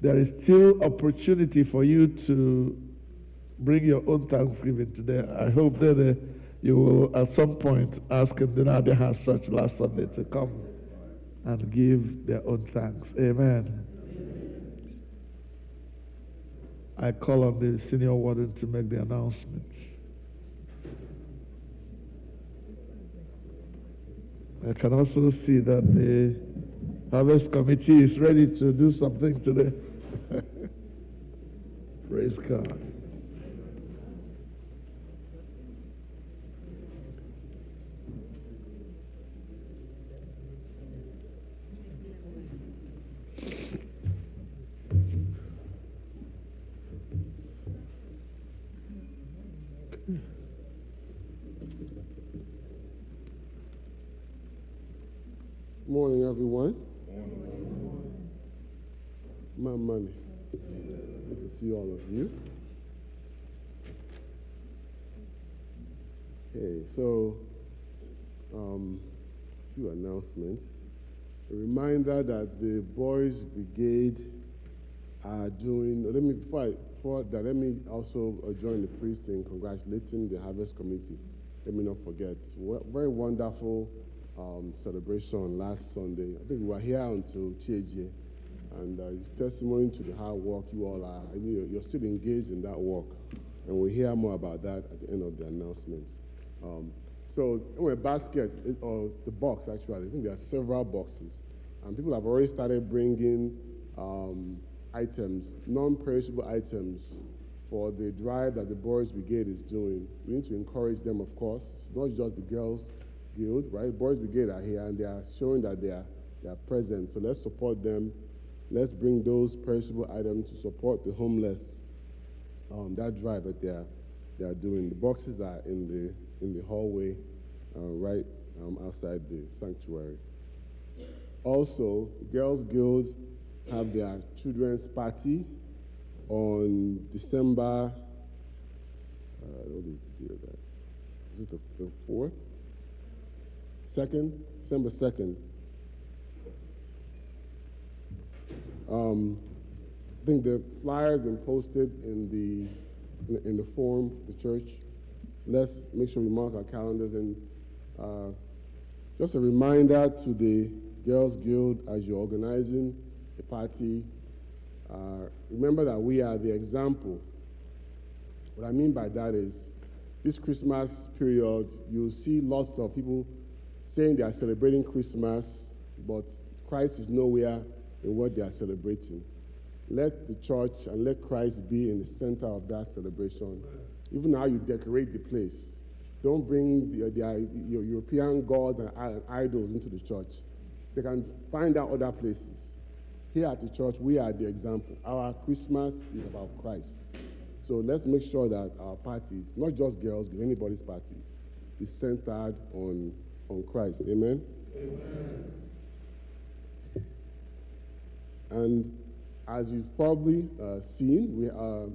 There is still opportunity for you to bring your own Thanksgiving today. I hope that you will at some point ask the Nabia House Church last Sunday to come and give their own thanks. Amen. I call on the senior warden to make the announcements. I can also see that the Harvest Committee is ready to do something today. Praise God. Morning, everyone. My money. Good to see all of you. Okay, so few announcements. A reminder that the Boys Brigade are doing, before that, let me also join the priest in congratulating the Harvest Committee. Let me not forget. Very wonderful celebration last Sunday. I think we were here until Chieje, and it's testimony to the hard work you all are. You're still engaged in that work, and we'll hear more about that at the end of the announcements. So, a basket, or it's a box actually, I think there are several boxes, and people have already started bringing items, non-perishable items, for the drive that the Boys Brigade is doing. We need to encourage them, of course. It's not just the Girls Guild, right? Boys Brigade are here, and they are showing that they are present. So let's support them. Let's bring those perishable items to support the homeless. That drive that they are doing. The boxes are in the hallway, right outside the sanctuary. Also, the Girls Guild have their children's party on December, what is the date of that? Is it the 4th? 2nd? December 2nd. I think the flyer has been posted in the forum, the church. Let's make sure we mark our calendars, and just a reminder to the Girls Guild as you're organizing a party, remember that we are the example. What I mean by that is, this Christmas period, you'll see lots of people saying they are celebrating Christmas, but Christ is nowhere in what they are celebrating. Let the church and let Christ be in the center of that celebration. Even how you decorate the place. Don't bring your European gods and idols into the church. They can find out other places. Here at the church, we are the example. Our Christmas is about Christ. So let's make sure that our parties, not just girls, but anybody's parties, is centered on Christ. Amen? Amen. And as you've probably seen,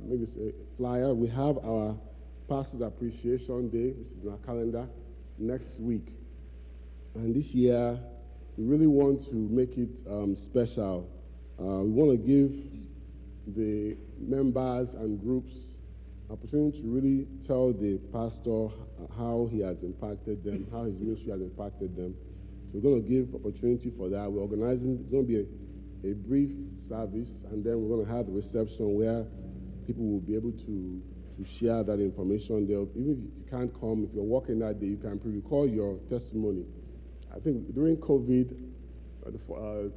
maybe it's a flyer, we have our Pastor's Appreciation Day, which is in our calendar, next week. And this year, we really want to make it special. We want to give the members and groups opportunity to really tell the pastor how he has impacted them, how his ministry has impacted them. So we're going to give opportunity for that. We're organizing, it's going to be a brief service, and then we're going to have a reception where people will be able to share that information. Even if you can't come, if you're working that day, you can pre-record your testimony. I think during COVID, I think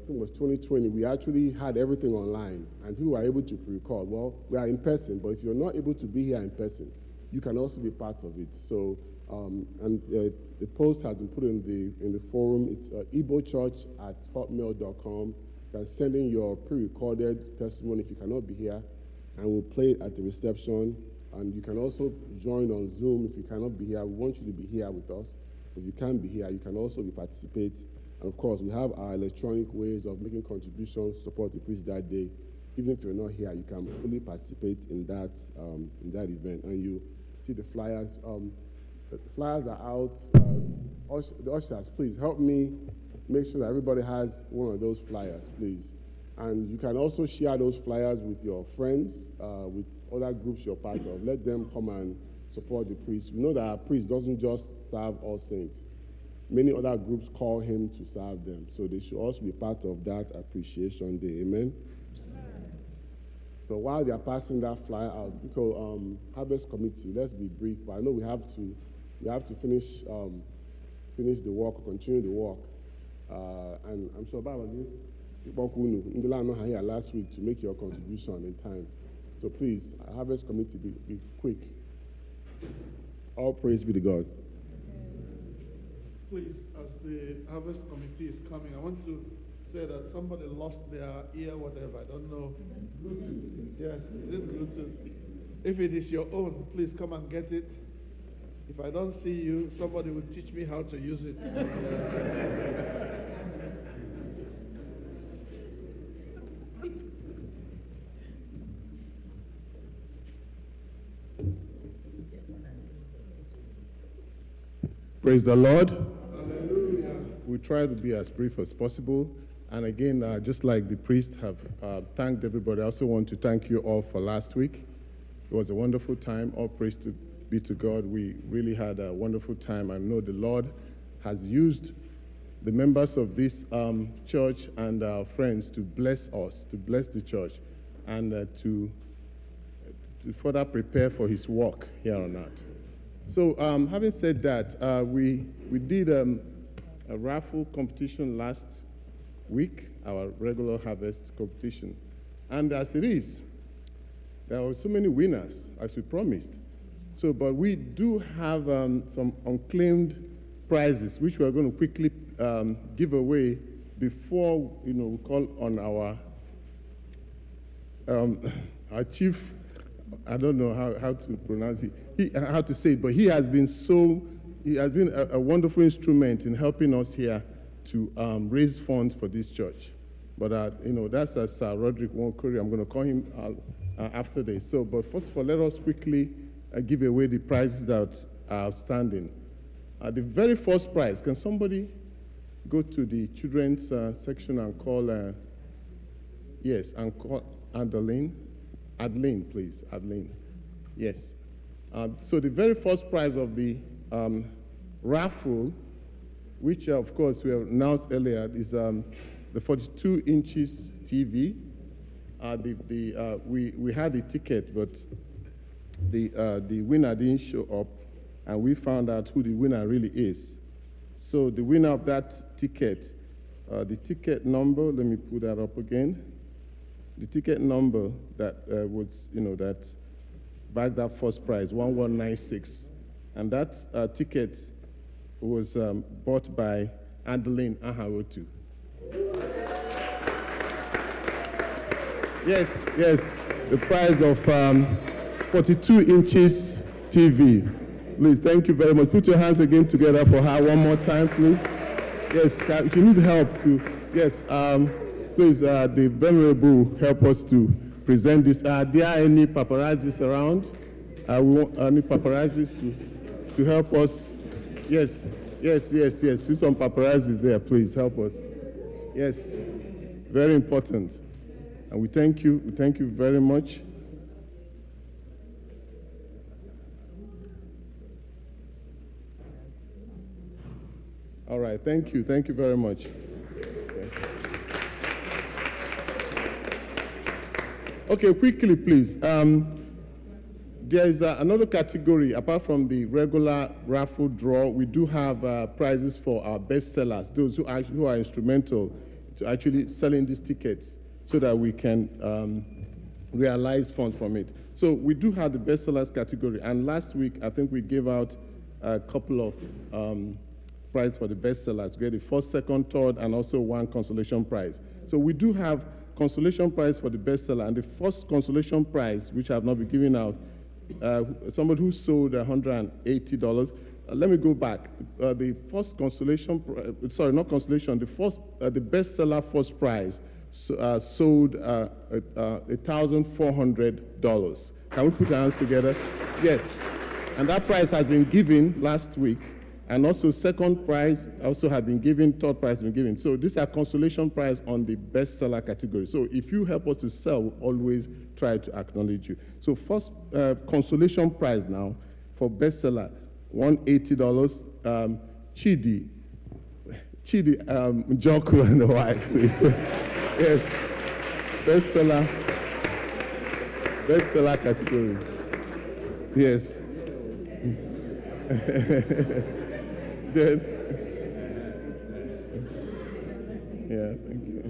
it was 2020, we actually had everything online, and people were able to pre-record. Well, we are in person, but if you're not able to be here in person, you can also be part of it. So, the post has been put in the forum. It's igbochurch@hotmail.com. You can send in your pre-recorded testimony if you cannot be here, and we'll play it at the reception. And you can also join on Zoom if you cannot be here. We want you to be here with us. If you can't be here, you can also participate. And of course, we have our electronic ways of making contributions to support the priest that day. Even if you're not here, you can fully participate in that event. And you see the flyers. The flyers are out. The ushers, please help me make sure that everybody has one of those flyers, please. And you can also share those flyers with your friends, with other groups you're part of. Let them come and support the priest. We know that our priest doesn't just serve all saints. Many other groups call him to serve them. So they should also be part of that appreciation day. Amen? So while they are passing that flyer out, because Harvest Committee, let's be brief, but I know we have to finish the work, continue the work. And I'm sure Baba, you here last week to make your contribution in time. So please, Harvest Committee, be quick. All praise be to God. Please, as the Harvest Committee is coming, I want to say that somebody lost their ear, whatever, I don't know. Yes, it is Bluetooth. If it is your own, please come and get it. If I don't see you, somebody will teach me how to use it. Praise the Lord. Hallelujah. We we try to be as brief as possible. And again, just like the priest have thanked everybody, I also want to thank you all for last week. It was a wonderful time. All praise to be to God. We really had a wonderful time. I know the Lord has used the members of this church and our friends to bless us, to bless the church, and to further prepare for his work here on earth. So having said that, we did a raffle competition last week, our regular harvest competition. And as it is, there were so many winners, as we promised. So, but we do have some unclaimed prizes, which we are going to quickly give away before, we call on our chief. I don't know how to pronounce it, how to say it, but he has been a wonderful instrument in helping us here to raise funds for this church. But, that's as Roderick Wonkori. I'm going to call him after this. So, but first of all, let us quickly give away the prizes that are outstanding. The very first prize, can somebody go to the children's section and call, and call Adeline, please, Adeline. Yes. So the very first prize of the raffle, which of course we have announced earlier, is the 42 inches TV. We had a ticket, but the winner didn't show up, and we found out who the winner really is. So the winner of that ticket, the ticket number, let me put that up again. The ticket number that was, that bagged that first prize, 1196, and that ticket was bought by Adeline Aharotu. Yes, the prize of 42 inches TV. Please, thank you very much. Put your hands again together for her one more time, please. Yes, if you need help to, yes, please, the Venerable help us to present this. Are there any paparazzis around? We want any paparazzis to help us? Yes. Do some paparazzis there, please, help us. Yes, very important. And we thank you very much. All right, thank you very much. Okay, quickly, please. There is another category, apart from the regular raffle draw. We do have prizes for our bestsellers, those who are instrumental to actually selling these tickets so that we can realize funds from it. So we do have the bestsellers category, and last week I think we gave out a couple of prizes for the bestsellers. We had the first, second, third, and also one consolation prize. So we do have consolation prize for the bestseller, and the first consolation prize, which I have not been giving out, somebody who sold $180. Let me go back. The first consolation, sorry, not consolation. The bestseller first prize sold $1,400. Can we put our hands together? Yes, and that prize has been given last week. And also second prize also have been given, third prize has been given. So these are consolation prize on the bestseller category. So if you help us to sell, we'll always try to acknowledge you. So first consolation prize now for bestseller, $180. Chidi, Joko and the wife, please. Yes, bestseller category. Yes. Good. Yeah, thank you.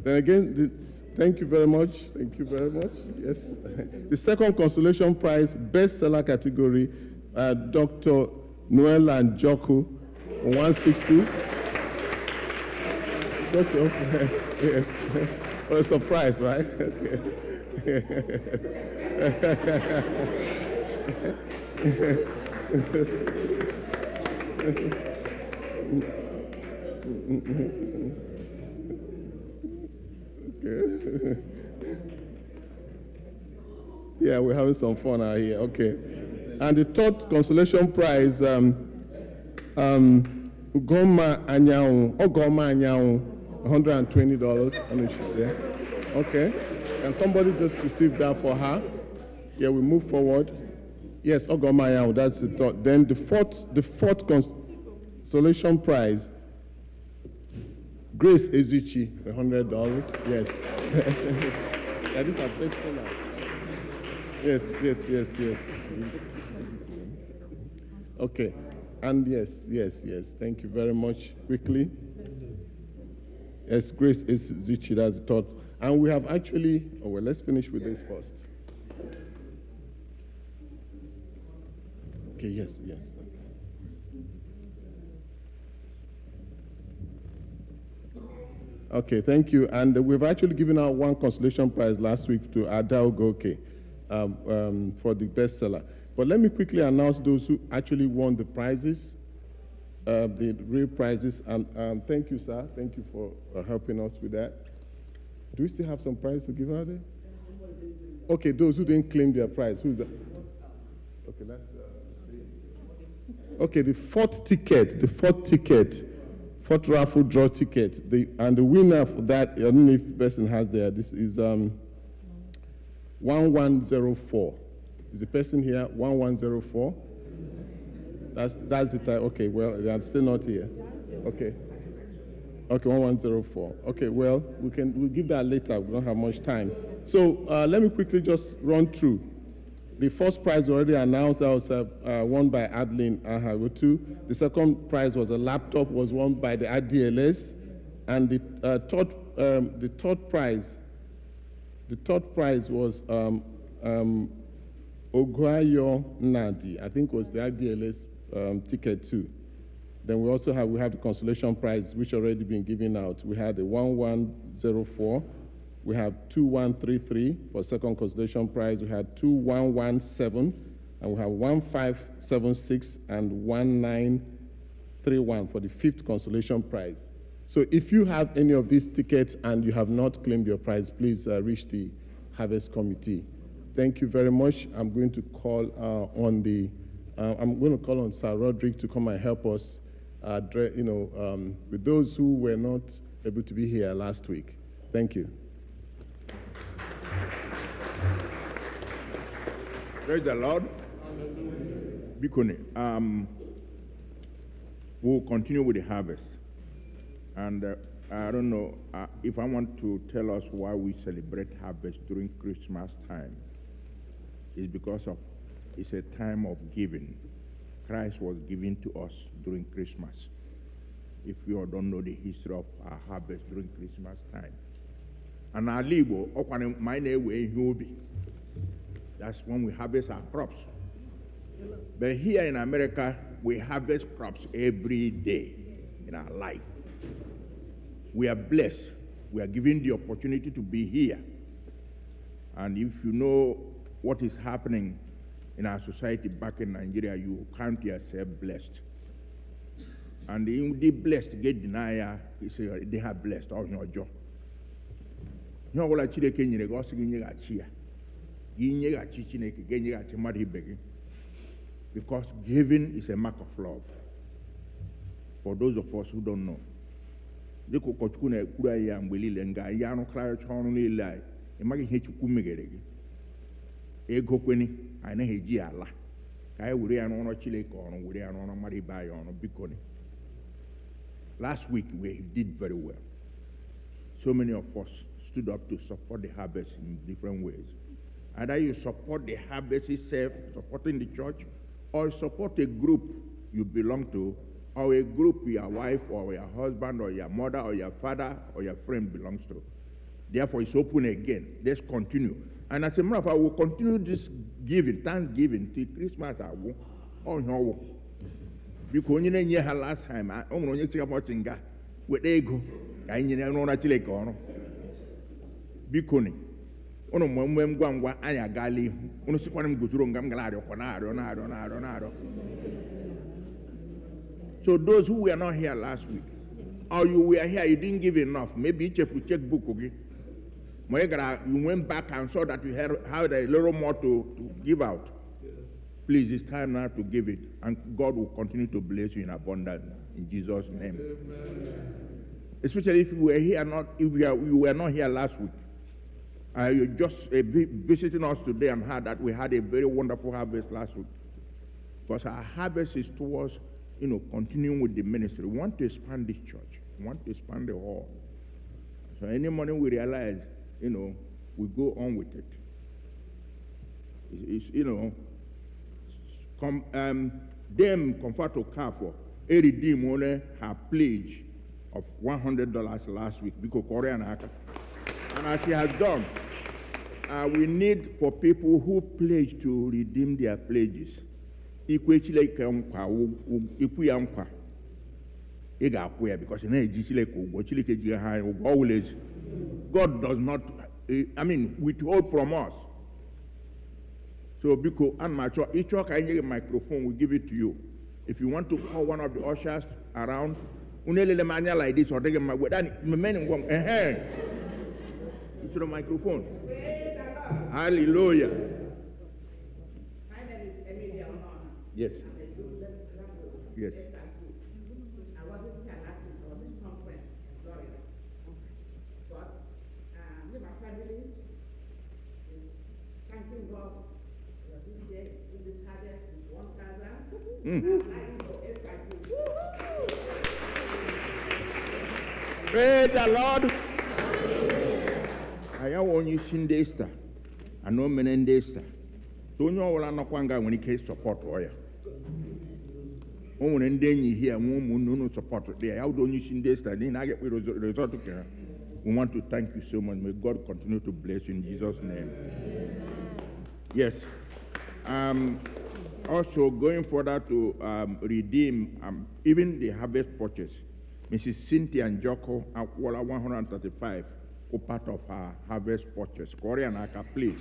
Then again, thank you very much. Thank you very much. Yes. The second consolation prize, bestseller category, Dr. Noel and Joko, 160. Yes. What a surprise, right? Okay. Yeah, we're having some fun out here. Okay. And the third consolation prize, Ugoma Anyanwu, Ogoma Anyanwu, $120. I know she's there. Okay. Can somebody just receive that for her? Yeah, we move forward. Yes, Ogoma Anyanwu, that's the third. Then the fourth consolation prize, Grace Ezichi, $100. Yes. Yeah, these are best sellers. Yes. Okay. And yes. Thank you very much. Quickly. Yes, Grace Ezichi, that's the third. And we have actually, let's finish with this first. Okay, yes. Okay, thank you. And we've actually given out one consolation prize last week to Adao Goke for the bestseller. But let me quickly announce those who actually won the prizes, the real prizes. And thank you, sir. Thank you for helping us with that. Do we still have some prize to give out there? Okay, those who didn't claim their prize. Who's that? Okay, let's see. Okay, the fourth raffle draw ticket. And the winner for that, I don't know if the person has there, this is 1104. Is the person here 1104? That's the type. Okay, well, they are still not here. Okay. Okay, 1104. Okay, well, we'll give that later. We don't have much time. So let me quickly just run through. The first prize already announced, that was won by Adeline Ahagotu. The second prize was a laptop, was won by the IDLS. And the third prize was Ogwayo Nadi, I think was the IDLS ticket too. Then we have the consolation prize, which already been given out. We had a 1104. We have 2133 for second consolation prize. We had 2117, and we have 1576 and 1931 for the fifth consolation prize. So if you have any of these tickets and you have not claimed your prize, please reach the Harvest Committee. Thank you very much. I'm going to call on Sir Roderick to come and help us, with those who were not able to be here last week. Thank you. Praise the Lord. Bikone, we'll continue with the harvest. And I don't know if I want to tell us why we celebrate harvest during Christmas time. It's because it's a time of giving. Christ was given to us during Christmas. If you all don't know the history of our harvest during Christmas time. And our Igbo, that's when we harvest our crops. But here in America, we harvest crops every day in our life. We are blessed. We are given the opportunity to be here. And if you know what is happening in our society back in Nigeria, you count yourself blessed. And the blessed get denied, they are blessed all your job. Because giving is a mark of love. For those of us who don't know. Last week we did very well. So many of us stood up to support the harvest in different ways. Either you support the harvest itself, supporting the church, or support a group you belong to, or a group your wife or your husband or your mother or your father or your friend belongs to. Therefore, it's open again. Let's continue. And as a matter of fact, we'll continue this giving, thanksgiving till Christmas. Because you know last time, I only think about Chinga with ego. I know that you go. Because ono mwemwe ngwangwa anya gali ono sikwana mguturo ngamgalari okonaro. So those who were not here last week, or you were here, you didn't give enough. Maybe each of you checkbook, okay? You went back and saw that you had a little more to give out. Please, it's time now to give it, and God will continue to bless you in abundance in Jesus' name. Amen. Especially if you were not here last week. You just visiting us today and heard that we had a very wonderful harvest last week. Because our harvest is towards, continuing with the ministry. We want to expand this church. We want to expand the hall. So any morning we realize, we go on with it. Them comfort to care for a redeem only her pledge of $100 last week because Korean and as she has done, we need for people who pledge to redeem their pledges. Because God does not, withhold from us. So, because each one can get a microphone, we give it to you. If you want to call one of the ushers around, like this, or take a microphone. It's the microphone. Hallelujah. My name is Emilia. Yes. Yes. I wasn't here last week. I was in conference in Florida. But my family is thanking God for this day, in this harvest with 1,000. Praise the Lord. I am only Sindesta. I know Menendesta. So you all are not one guy when he case support oil. When and then you hear no support there. How don't you Sindesta? Then I get result to care. We want to thank you so much. May God continue to bless you in Jesus' name. Yes. Also going further to redeem even the harvest purchase. Mrs. Cynthia and Joko Akwala 135 were part of her harvest purchase. Korean Aka, please.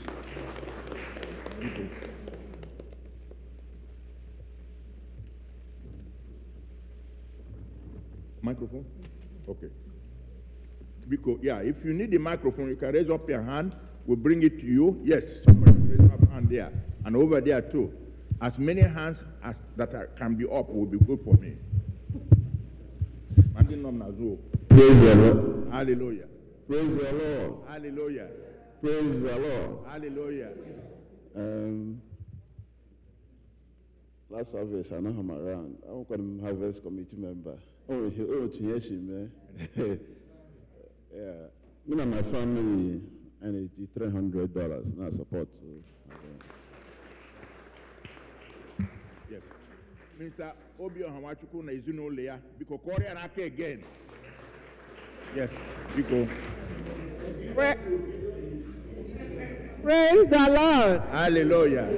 Microphone? Okay. Because, if you need the microphone, you can raise up your hand. We'll bring it to you. Yes, somebody raise up hand there. And over there too. As many hands as that can be up will be good for me. Praise the Lord. Hallelujah. Praise the Lord. Hallelujah. Praise the Lord. Hallelujah. Last harvest, I know I'm around. I'm going to harvest committee member. Oh, yes, man. Yeah. Me and my family, and it's $300 now support. Yes. Mr. Obio Hamachuku na izuno lea because Korea na again. Yes, because. Praise the Lord. Hallelujah.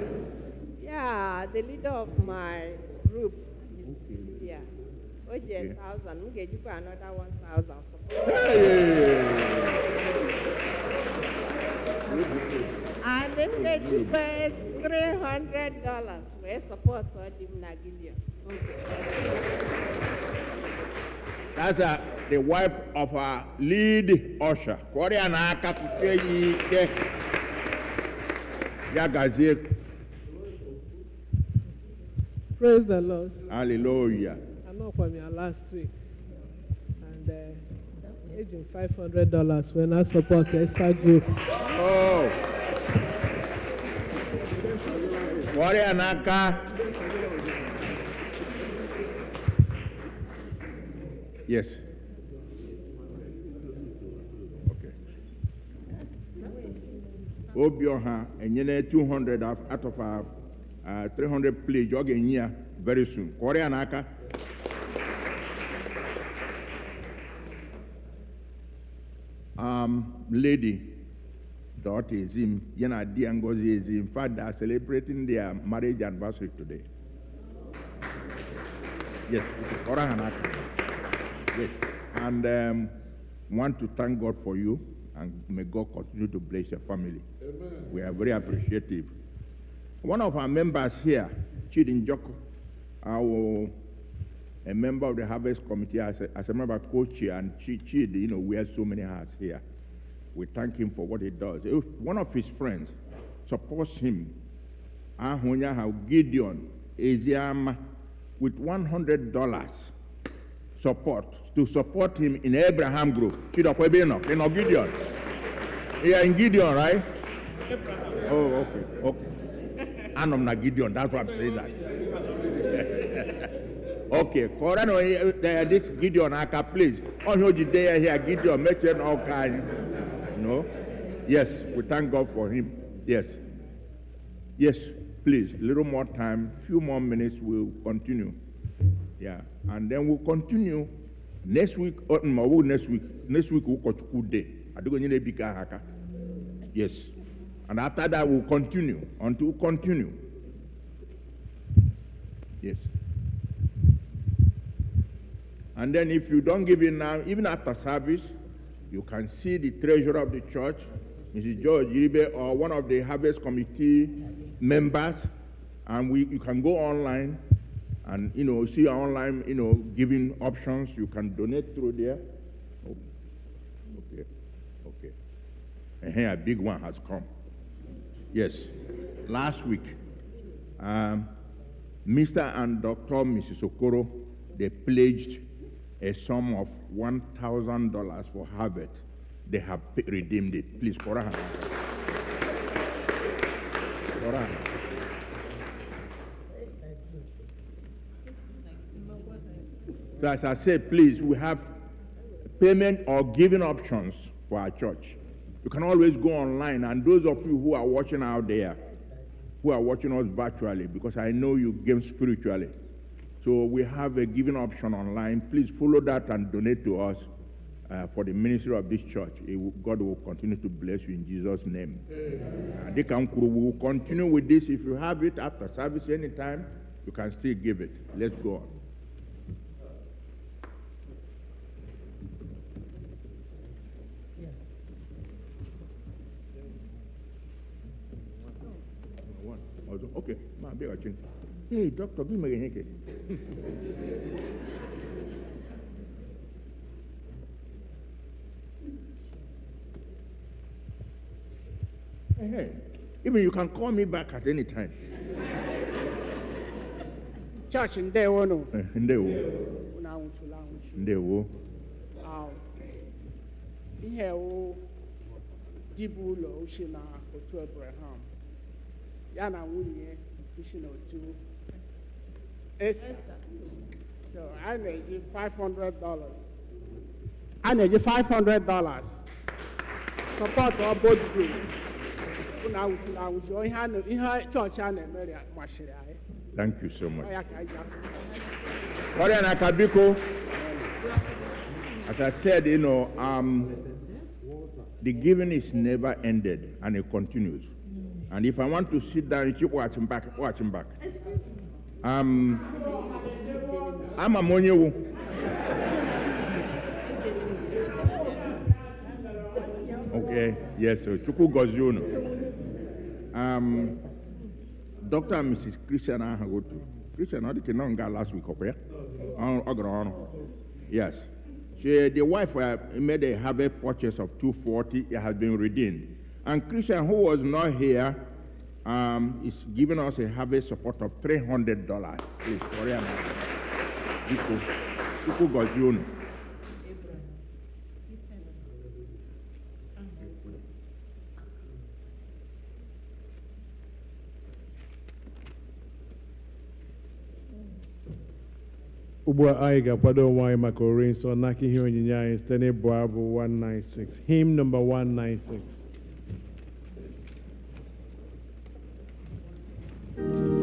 Yeah, the leader of my group is here. Okay, 1,000. We get you another 1,000. And then they give $300 for support for Jim Nagilio. That's the wife of our lead usher. Korean Aka Kucheyi Yagazi. Praise the Lord. Hallelujah. I know from here last week, and aging $500 when I support the Esther group. Oh. Korean Aka. Yes. Okay. Obioha and you 200 out of our 300 play jog in here very soon. Korean Aka. Lady, daughter is him, Yana Diangozi is in fact they are celebrating their marriage anniversary today. Yes, it's Korean Aka. Yes, and want to thank God for you, and may God continue to bless your family. Amen. We are very appreciative. One of our members here, Chidin Joko, a member of the Harvest Committee, as a member co-chair, and Chid, wears so many hats here. We thank him for what he does. If one of his friends supports him Gideon Eziama with $100 to support him in Abraham group. Gideon. Yeah, in Gideon, right? Oh, okay. I'm not Gideon, that's why I'm saying that. Okay, this Gideon, please. On your day here, Gideon, make it all kind. No? Yes, we thank God for him. Yes. Yes, please, a little more time, few more minutes, we'll continue. Yeah, and then we'll continue next week, next week we'll go day. Yes, and after that we'll continue, until we continue. Yes. And then if you don't give in now, even after service, you can see the treasurer of the church, Mrs. George Iribe, or one of the harvest committee members, and you can go online and see online giving options. You can donate through there. Oh, okay. And here a big one has come. Yes, last week, Mr. and Dr. Mrs. Okoro, they pledged a sum of $1,000 for harvest. They have redeemed it. Please, Korahan. So as I said, please, we have payment or giving options for our church. You can always go online, and those of you who are watching out there, who are watching us virtually, because I know you give spiritually. So we have a giving option online. Please follow that and donate to us for the ministry of this church. God will continue to bless you in Jesus' name. We will continue with this. If you have it after service anytime, you can still give it. Let's go on. Okay, hey, doctor, give me a hand. Hey, even you can call me back at any time. Church in there, no. Ndewo. Ihe o dibu lo ushina otu Abraham. Ya na nwunye ushina otu Esther. So I need $500. I need $500. Support all both groups. Thank you so much. As I said, the giving is never ended and it continues. And if I want to sit down, you watch him back. I'm a money. Okay, yes, so Chuku Gozuno. Dr. and Mrs. Christian Ahagotu. Christian, I didn't know last week, okay? Yes. The wife made a harvest purchase of $240. It has been redeemed. And Christian, who was not here, is giving us a harvest support of $300. Please, Korean. Chuku Gozuno. Ugbu anyị ga-akwado onwe anyị maka ori nsọ n'aka ihe onyinye anyị site n'ịbụ abụ 196, hymn number 196. Thank you.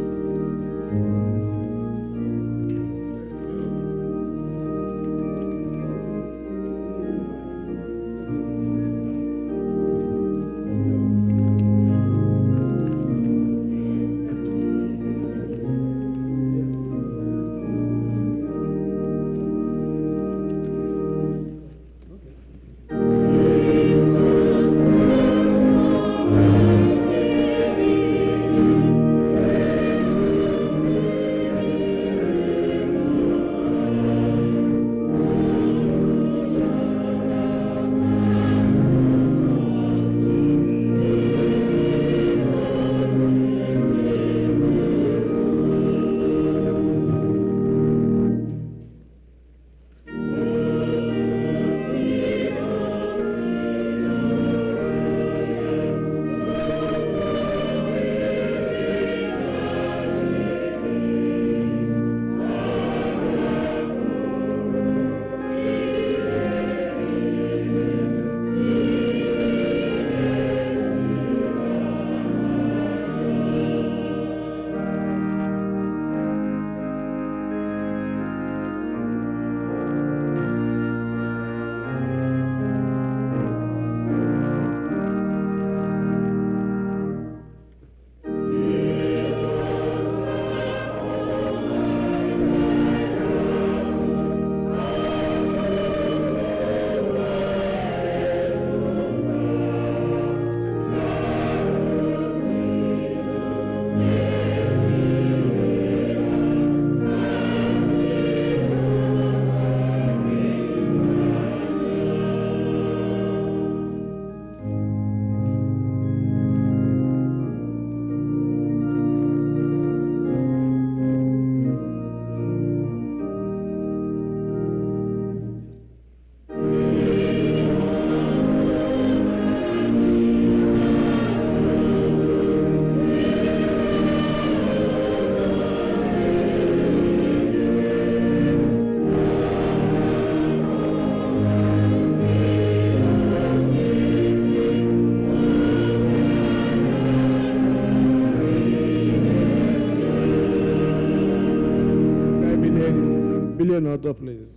bilie n'ọtọ, please.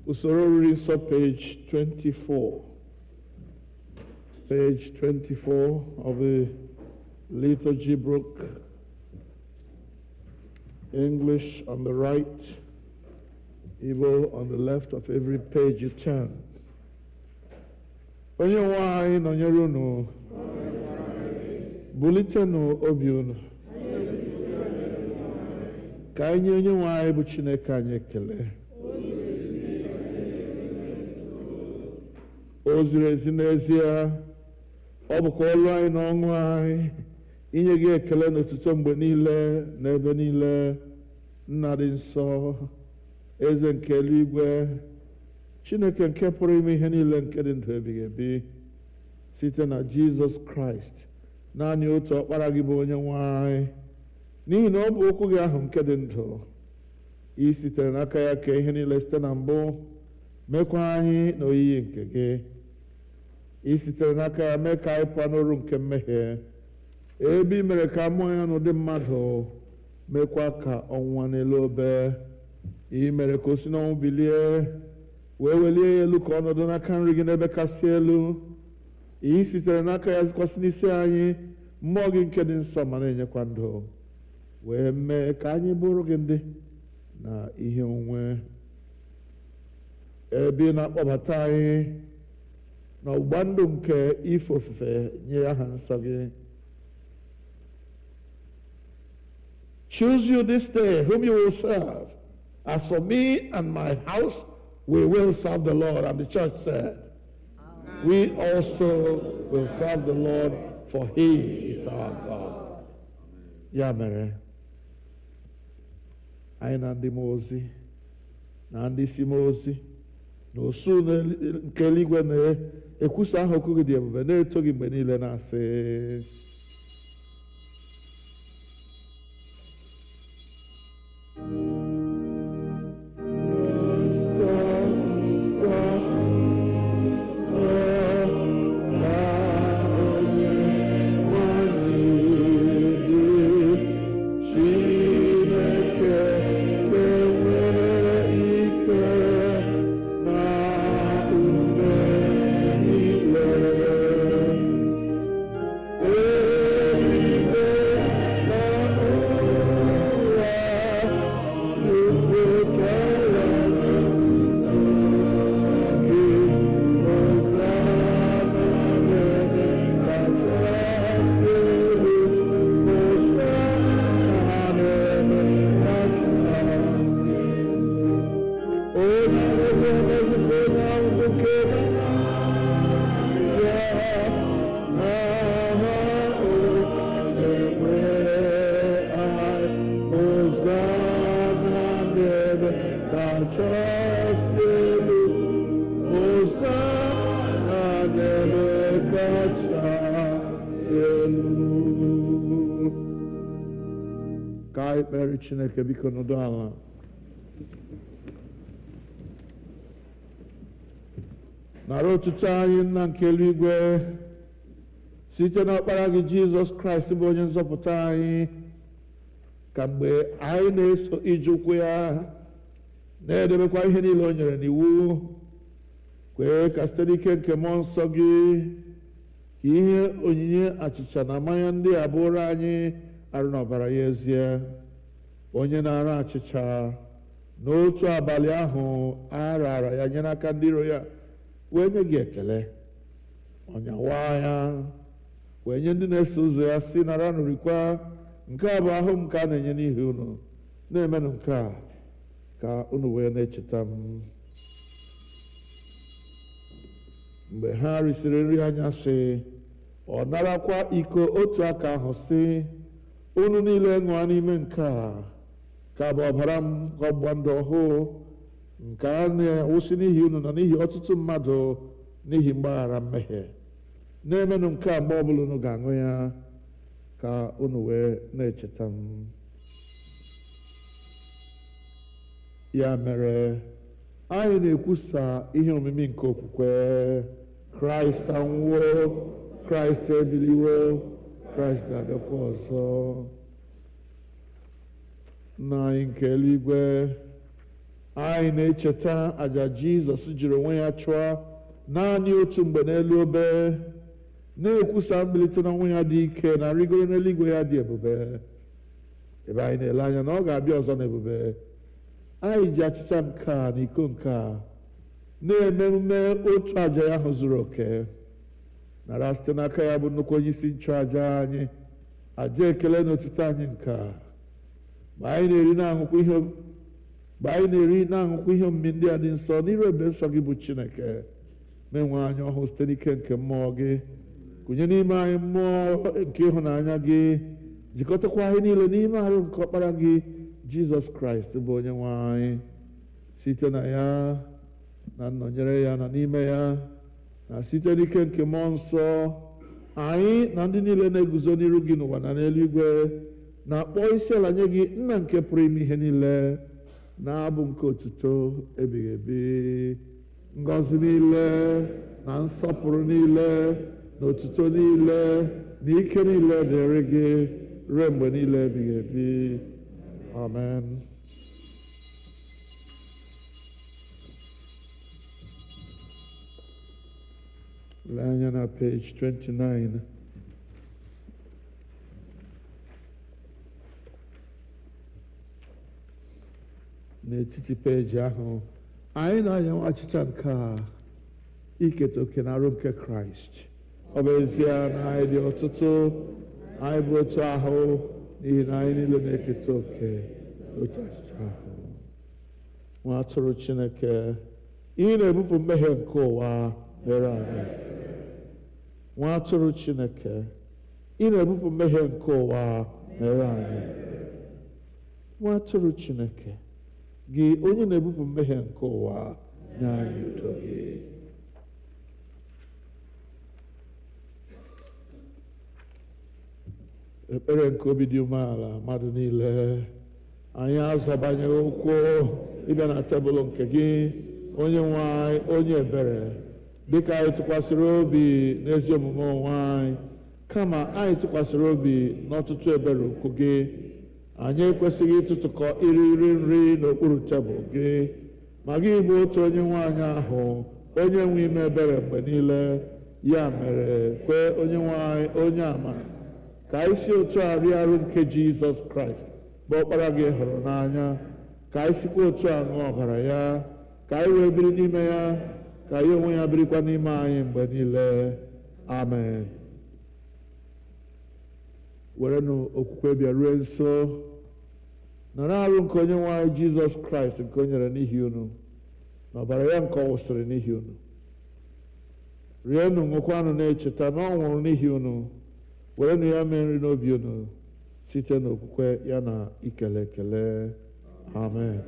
Usoro reading sub page 24. Page 24 of the liturgy book. English on the right, Igbo on the left of every page you turn. Onye nwe anyị nọnyere unu, bulitenụ obi unu. Ka anyị nye onye nwe anyị bụ Chineke anyị ekele. O ziri ezi n'ezie, ọ bụkwa ọlụ anyị na ọṅụ anyị inye gị ekele n'otuto mgbe niile na ebe niile. Nna dị nsọ, eze nke eluigwe, Chineke nke pụrụ ime ihe niile nke dị ndụ ebighị ebi, site na Jizọs Kraịst, naanị otu ọkpara gị bụ onye nwe anyị, n'ihi na ọ bụ okwu gị ahụ nke dị ndụ. I sitere n'aka ya kee ihe niile site na mbụ, mekwa anyị n'oyiyi nke gị. I sitere n'aka ya mee ka anyị pụọ n'ọrụ nke mmehie, ebe i mere ka mmụọ ya n'ụdị mmadụ, mekwa ka ọnwụnwa n'elu obe. I mere ka o si n'ọnwụ bilie, wee welie ya elu ka ọnọdụ n'aka nri gị n'ebe kasị elu. I sitere n'aka ya zikwasị n'isi anyị mmụọ gị nke dị nsọ ma na-enyekwa ndụ, wee mee ka anyị bụrụ gị ndị na ihe onwe. Ebe ị na-akpọbata anyị n'ọgbụgba ndụ nke ife ofufe nye aha nsọ gị. Choose you this day whom you will serve. As for me and my house, we will serve the Lord. And the church said, we also will serve the Lord, for he is our God. Ya mere, anyị na ndị mmụọ ozi na ndị isi mmụọ ozi na osu nke eluigwe na-ekwusa aha okwu gị dị ebube, na-eto gị mgbe niile, na-asị, ka anyị kpere Chineke. Biko nọdụ ala. Nara otuto anyị, Nna nke eluigwe, site n'ọkpara gị Jizọs Kraịst bụ onye nzọpụta anyị, ka mgbe anyị na-eso ije ụkwụ ya na-edebekwa ihe niile o nyere n'iwu, kwee ka site n'ike nke mmụọ nsọ gị ka ihe onyinye achịcha na mmanya ndị a bụrụ anyị arụ na ọbara ya ezie, onye na-ara achịcha n'otu abalị ahụ a raara ya nye n'aka ndị iro ya, wee nye gị ekele, ọnyawa ya, wee nye ndị na-eso ụzọ ya si nara nụrịkwa, nke a bụ ahụ m ka a na-enye n'ihi unu, na-emenụ nke a ka unu wee na-echeta m. Mgbe ha risịrị nri anyasị, ọ narakwa iko otu aka ahụ sị, unu niile ṅụọ n'ime nke a, ka bụ ọbara m ọgbụgba ndụ ọhụụ, nke a na-awụsị n'ihi unu na n'ihi ọtụtụ mmadụ n'ihi mgbaghara mmehie. Na-emenụ nke a mgbe ọbụla unu ga-aṅụ ya, ka unu wee na-echeta m. Ya mere, anyị na-ekwusa ihe omimi nke okwukwe. Kraịst anwụwo, Kraịst ebiliwo, Kraịst ga-abịakwa ọzọ. Nna anyị nke eluigwe, anyị na-echeta àjà Jizọs jiri onwe ya chụọ naanị otu mgbe n'elu obe, na-ekwusa mbilite n'ọnwụ ya dị ike na rigoro n'eluigwe ya dị ebube, ebe anyị na-ele anya na ọ ga-abịa ọzọ n'ebube. Anyị ji achịcha nke a na iko nke a na-eme emume otu àjà ya ahụ zuru oke, nara site n'aka ya bụ nnukwu onye isi nchụàjà anyị àjà ekele na otuto anyị nke a. Mgbe anyị na-eri na-aṅụkwa ihe omimi ndị a dị nsọ n'iru ebe nsọ gị bụ Chineke, na-enwe anya ọhụụ site n'ike nke mmụọ gị, kụnye n'ime anyị mmụọ nke ịhụnanya gị, jikọtakwa anyị niile n'ime arụ nke ọkpara gị Jizọs Kraịst bụ onye nwe anyị, site na ya na nnọnyere ya na n'ime ya na site n'ike nke mmụọ nsọ, anyị na ndị niile na-eguzo n'iru gị n'ụwa na n'eluigwe na-akpọ isi ala nye gị, Nna nke pụrụ ime ihe niile, na-abụ nke otuto ebighị ebi. Ngọzi niile na nsọpụrụ niile na otuto niile na ike niile dịrị gị ruo mgbe niile ebighị ebi. Amen. Lee anya na page 29. N'etiti peji ahụ, anyị na-anyanwụ achịcha nke a iketa oke na arụ nke Kraịst. Ọ bụ ezie na anyị dị ọtụtụ, anyị bụ otu ahụ, n'ihi na anyị niile na-eketa oke otu achịcha ahụ. Nwa atụrụ Chineke, ihe na-ebupụ mmehie nke ụwa, mere anyị. Nwa atụrụ Chineke, ị na-ebupụ mmehie nke ụwa, mere anyị. Nwa atụrụ Chineke, gị onye na-ebupụ mmehie nke ụwa, nye anyị udo gị. Ekpere nke obi dị umeala mmadụ niile, anyị azọbanyeghị ụkwụ ịbịa na tebụl nke gị, onye nwe anyị, onye ebere, dịka anyị tụkwasịrị obi n'ezi omume onwe anyị, kama anyị tụkwasịrị obi n'ọtụtụ ebere ukwu gị. Anyị ekwesịghị ịtụtụkọ iri nri n'okpuru tebụl gị, ma gị bụ otu onye nwe anyị ahụ, onye nwe ime ebere mgbe niile. Ya mere, kwee onye nwe anyị, onye ama, ka anyị si otu a rie arụ nke Jizọs Kraịst bụ ọkpara gị hụrụ n'anya, ka anyị sikwa otu a ṅụọ ọbara ya, ka anyị wee biri n'ime ya, ka ya onwe ya birikwa n'ime anyị mgbe niile. Amen. Werenụ okwukwe bịa rue nso, nara arụ nke onye nwe anyị Jizọs Kraịst nke o nyere n'ihi unu, na ọbara ya nke ọ wụsịrị n'ihi unu. Rienụ, ṅụkwanụ na-echeta na ọ nwụrụ n'ihi unu. Werenụ ya mee nri n'obi unu site n'okwukwe ya na ikele ekele. Amen.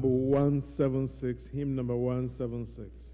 176, hymn number 176.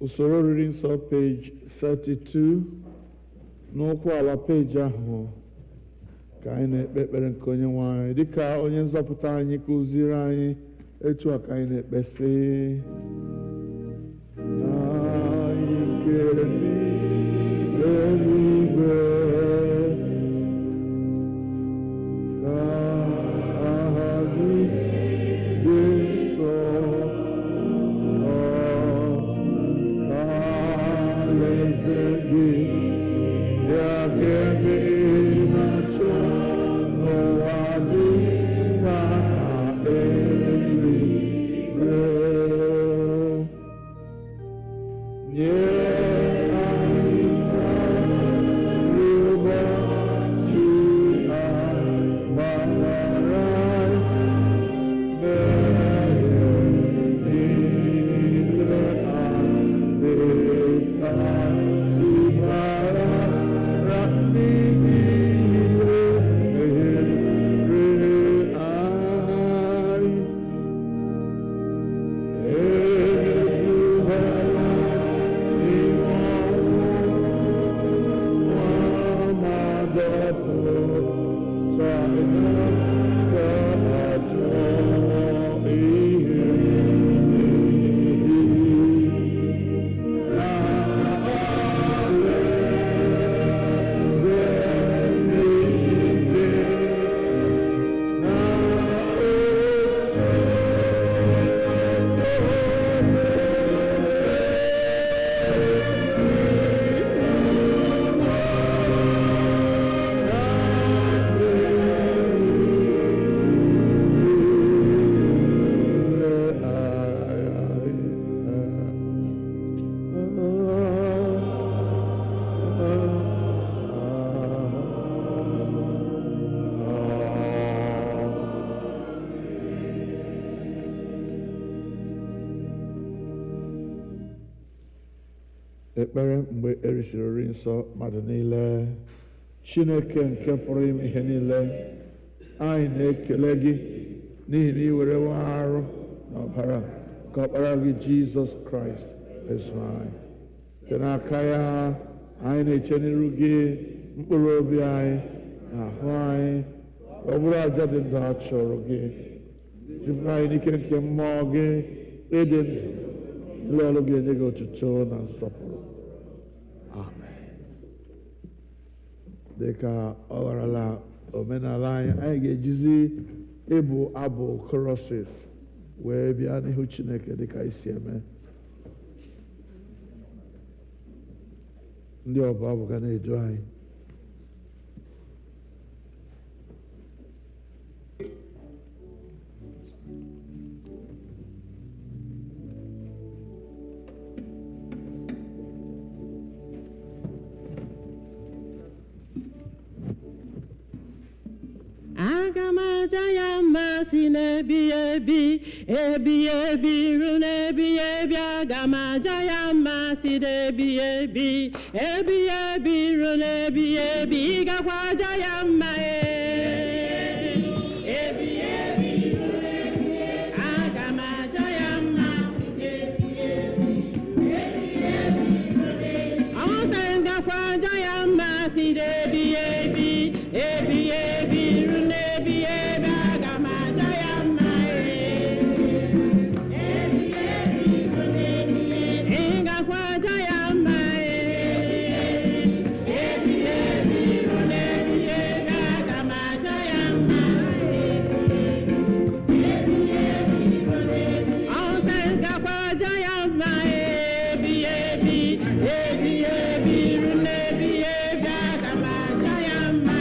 Usoro oriri nsọ page 32 n'ụkwụ ala peji ahụ ka anyị na-ekpe ekpere nke onye nwe anyị dịka onye nzọpụta anyị kụziri anyị etu a ka anyị na-ekpesị anyị nke eluigwe ka aha gị dị nsọ ka alaeze gị bịa ka ebe ị na-achọ n'ụwa dị ka eluigwe. Nye anyị taa nri ụbọchị anyị, gbaghara anyị mmehie niile anyị, dịka anyị gbaghara ndị niile mehiere anyị. Eduhela n'ime ọnwụnwa, ma dọpụta anyị n'aka ajọ ihe. Ekpere mgbe erisiri nri nsọ mmadụ niile. Chineke nke pụrụ ime ihe niile, anyị na-ekele gị n'ihi na ị werewo arụ na ọbara nke ọkpara gị Jizọs Kraịst ezu anyị. Site n'aka ya, anyị na-eche n'iru gị mkpụrụ obi anyị na ahụ anyị ka ọ bụrụ aja dị ndụ a chọrọ gị. Jupụta anyị n'ike nke mmụọ gị ịdị ndụ, ile ọrụ gị enye gị otuto na nsọpụrụ. Amen. Dịka ọ gharala omenala anyị, anyị ga-ejizi ịbụ abụ choruses wee bịa n'ihu Chineke dịka isi eme. Ndị ọbụ abụ ga na-edu anyị. Aga m aja ya mma si n'ebi ebi, ebi ebi ruo n'ebi ebi. Aga m aja ya mma si n'ebi ebi, ebi ebi ruo n'ebi ebi. Ị gakwa aja ya mma ebi ebi ruo n'ebi ebi. Aga m aja ya mma si n'ebi ebi, ebi ebi ruo n'ebi. Ọmụ sị gakwa aja ya mma si n'ebi ebi, ebi ebi ruo n'ebi ebi. Aga m aja ya mma ebi ebi ruo n'ebi ebi. Ị gakwa aja ya mma ebi ebi ruo n'ebi ebi. Aga m aja ya mma ebi ebi ruo n'ebi. All saints gakwa aja ya mma ebi ebi, ebi ebi ruo n'ebi ebi. Aga m aja ya mma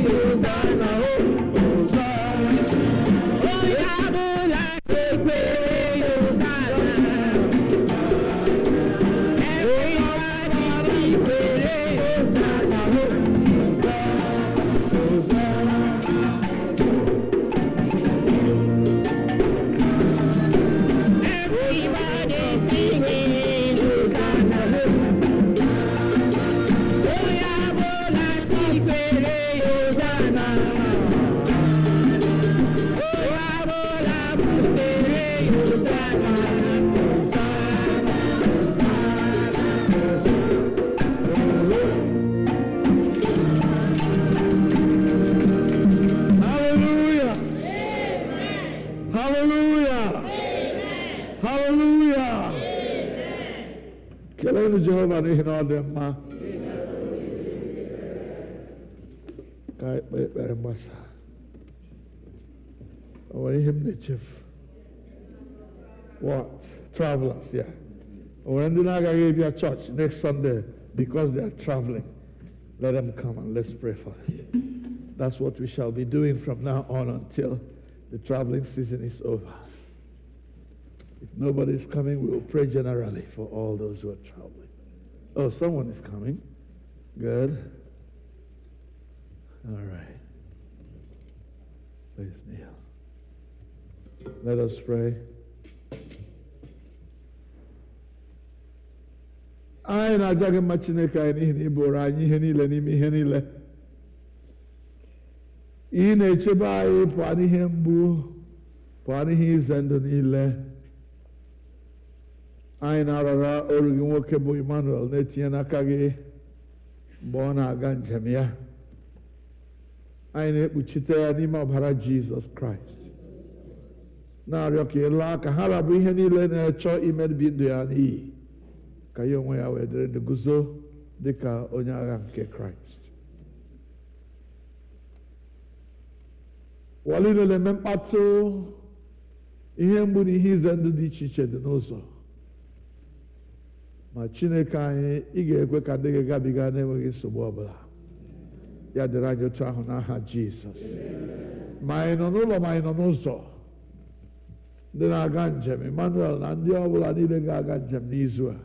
Hosanna. Kelenu Jehova n'ihi na ọ dị mma. Ka anyị kpee ekpere mgbasa. O nwere ihe m na-echefu. What? Travelers, yeah. O nwere ndị na-agaghị bịa church next Sunday because they are traveling. Let them come and let's pray for them. That's what we shall be doing from now on until the traveling season is over. If nobody is coming, we will pray generally for all those who are traveling. Oh, someone is coming. Good. All right. Please kneel. Let us pray. Anyị na-aja gị mma Chineke anyị n'ihi na ị bụrụ anyị ihe niile n'ime ihe niile. Ị na-echebe anyị pụọ n'ihe mgbu, pụọ n'ihe ize ndụ niile. Anyị na-arara oru gị nwoke bụ Emmanuel na-etinye n'aka gị mgbe ọ na-aga njem ya. Anyị na-ekpuchite ya n'ime ọbara Jizọs Kraịst. Na-arịọ ka ị laa ka ha rabụ ihe niile na-echọ imebi ndụ ya n'iyi. Ka ya onwe ya wee dịrị ndụ guzo dị ka onye agha nke Kraịst. Ụwa niile na-eme mkpatụ, ihe mgbu na ihe ize ndụ dị iche iche dị n'ụzọ. Ma Chineke anyị, ị ga-ekwe ka ndị gị gabiga na-enweghị nsogbu ọbụla. Ya dịrị anyị otu ahụ n'aha Jizọs. Ma anyị nọ n'ụlọ ma anyị nọ n'ụzọ. Ndị na-aga njem, Emmanuel na ndị ọbụla niile ga-aga njem n'izu a.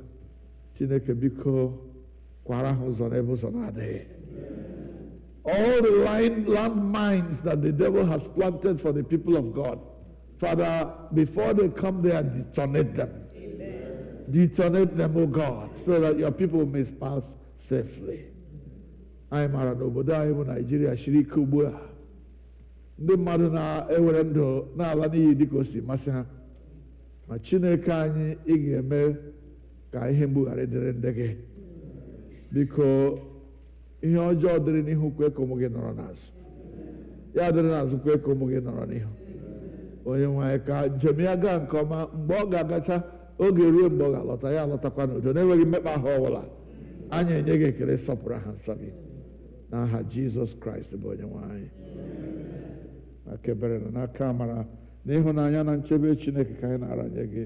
Chineke biko kwara ha ụzọ n'ebe ụzọ na-adịghị. All the landmines that the devil has planted for the people of God, Father, before they come there, detonate them. Detonate them, O God, so that your people may pass safely. Anyị mara n'obodo anyị bụ Nigeria shiri ike ugbu a. Ndị mmadụ na-ewere ndụ na-ala n'iyi dịka o si masị ha. Ma Chineke anyị, ị ga-eme ka ihe mgbu ghara ịdịrị ndị gị. Biko ihe ọjọọ dịrị n'ihu kwe ka ụmụ gị nọrọ n'azụ. Ya dịrị n'azụ kwe ka ụmụ gị nọrọ n'ihu. Onye nwe anyị ka njem ya gaa nke ọma, mgbe ọ ga-agacha oge ruo mgbe ọ ga-alọta ya alọtakwa n'udo na-enweghị mmekpa ahụ ọbụla. Anyị enye gị ekele sọpụrụ aha nsọ gị n'aha Jizọs Kraịst bụ onye nwe anyị. Aka ebere na n'aka amara na ịhụnanya na nchebe Chineke ka anyị na-aranye gị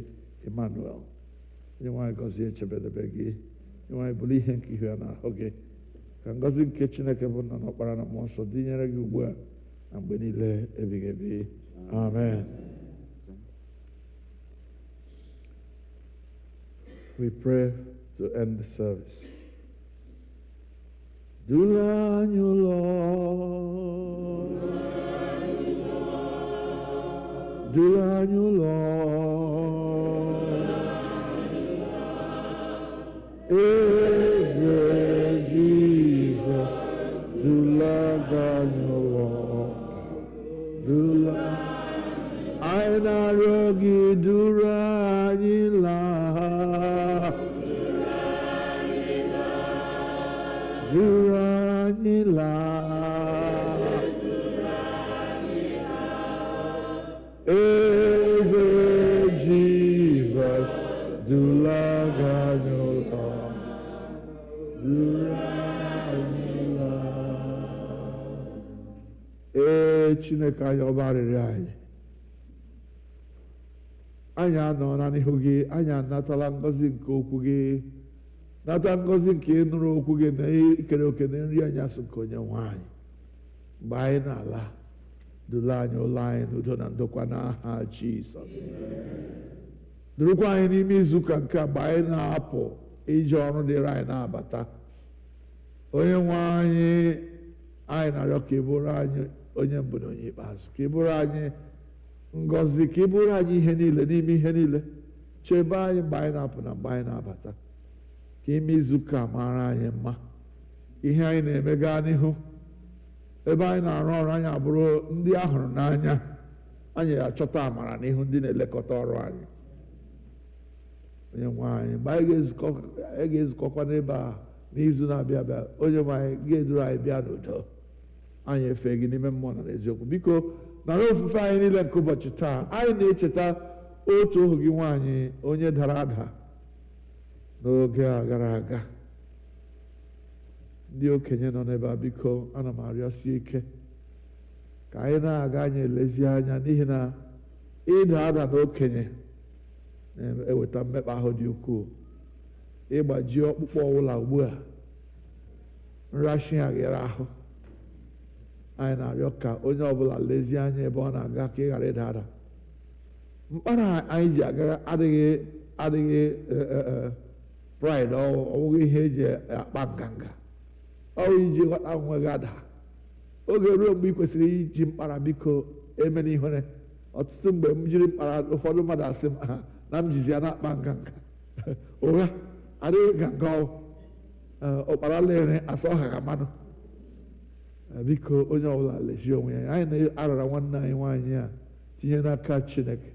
Emmanuel. Onye nwe anyị gọzie echebedebe gị. Onye nwe anyị bụrụ ihe nke ihu ya n'ahụ gị. Ka ngọzi nke Chineke bụ nna na ọkpara na mmụọ nsọ dịnyere gị ugbu a na mgbe niile ebighị ebi. Amen. We pray to end the service. Dula anyị ụlọ. Dula anyị ụlọ. Eze Jizọs, dulaga anyị ụlọ. Dula anyị na-arịọ gị duru anyị laa. Duru anyị laa. Eze Jizọs, dulaga anyị ụlọ. Duru anyị laa. Chineke anyị ọba arịrịọ anyị. Anyị anọ na n'ihu gị, anyị anatala ngọzi nke okwu gị. Nata ngọzi nke ịnụrụ okwu gị na ikere oke na nri anyasị nke onye nwe anyị. Mgbe anyị na-ala, dula anyị ụlọ anyị n'udo na ndokwa n'aha Jizọs. Durukwa anyị n'ime izuụka nke a mgbe anyị na-apụ ije ọrụ dịrị anyị na-abata. Onye nwe anyị, anyị na-arịọ ka ị bụrụ anyị onye mbụ na onye ikpeazụ. Ka ị bụrụ anyị ngọzi, ka ị bụrụ anyị ihe niile n'ime ihe niile. Chebe anyị mgbe anyị na-apụ na mgbe anyị na-abata. Ka ime izuụka mara anyị mma. Ihe anyị na-eme gaa n'ihu. ebe anyị na-arụ ọrụ anyị abụrụ ndị a hụrụ n'anya, anyị achọta amara n'ihu ndị na-elekọta ọrụ anyị. Onye nwe anyị, mgbe anyị ga-ezukọkwa n'ebe a n'izu na-abịa abịa, onye nwe anyị ga-eduru anyị bịa n'udo. Anyị efe gị n'ime mmụọ na n'eziokwu. Biko nara ofufe anyị niile nke ụbọchị taa. Anyị na-echeta otu ohu gị nwaanyị onye dara ada n'oge a gara aga. Ndị okenye nọ n'ebe a, biko ana m arịọsie ike ka anyị na-aga anyị elezi anya, n'ihi na ịda ada na okenye na-eweta mmekpa ahụ dị ukwuu. Ịgbaji ọkpụkpụ ọbụla ugbu a, nrashi agịrị ahụ. Anyị na-arịọ ka onye ọbụla lezie anya ebe ọ na-aga ka ị ghara ịda ada. Mkpara anyị ji aga adịghị pride, ọ bụghị ihe eji akpa nganga, ọ bụ iji ghọta onwe gị ada. Oge ruo mgbe ị kwesịrị iji mkpara, biko emena ihere. Ọtụtụ mgbe m jiri mkpara, ụfọdụ mmadụ asị m na m jizi ya na-akpa nganga. Ụgha, adịghị nganga ụkpara lere asa ọha ka mmanụ. Biko onye ọbụla lezie onwe ya. Anyị na-arara nwanne anyị nwaanyị a tinye n'aka Chineke,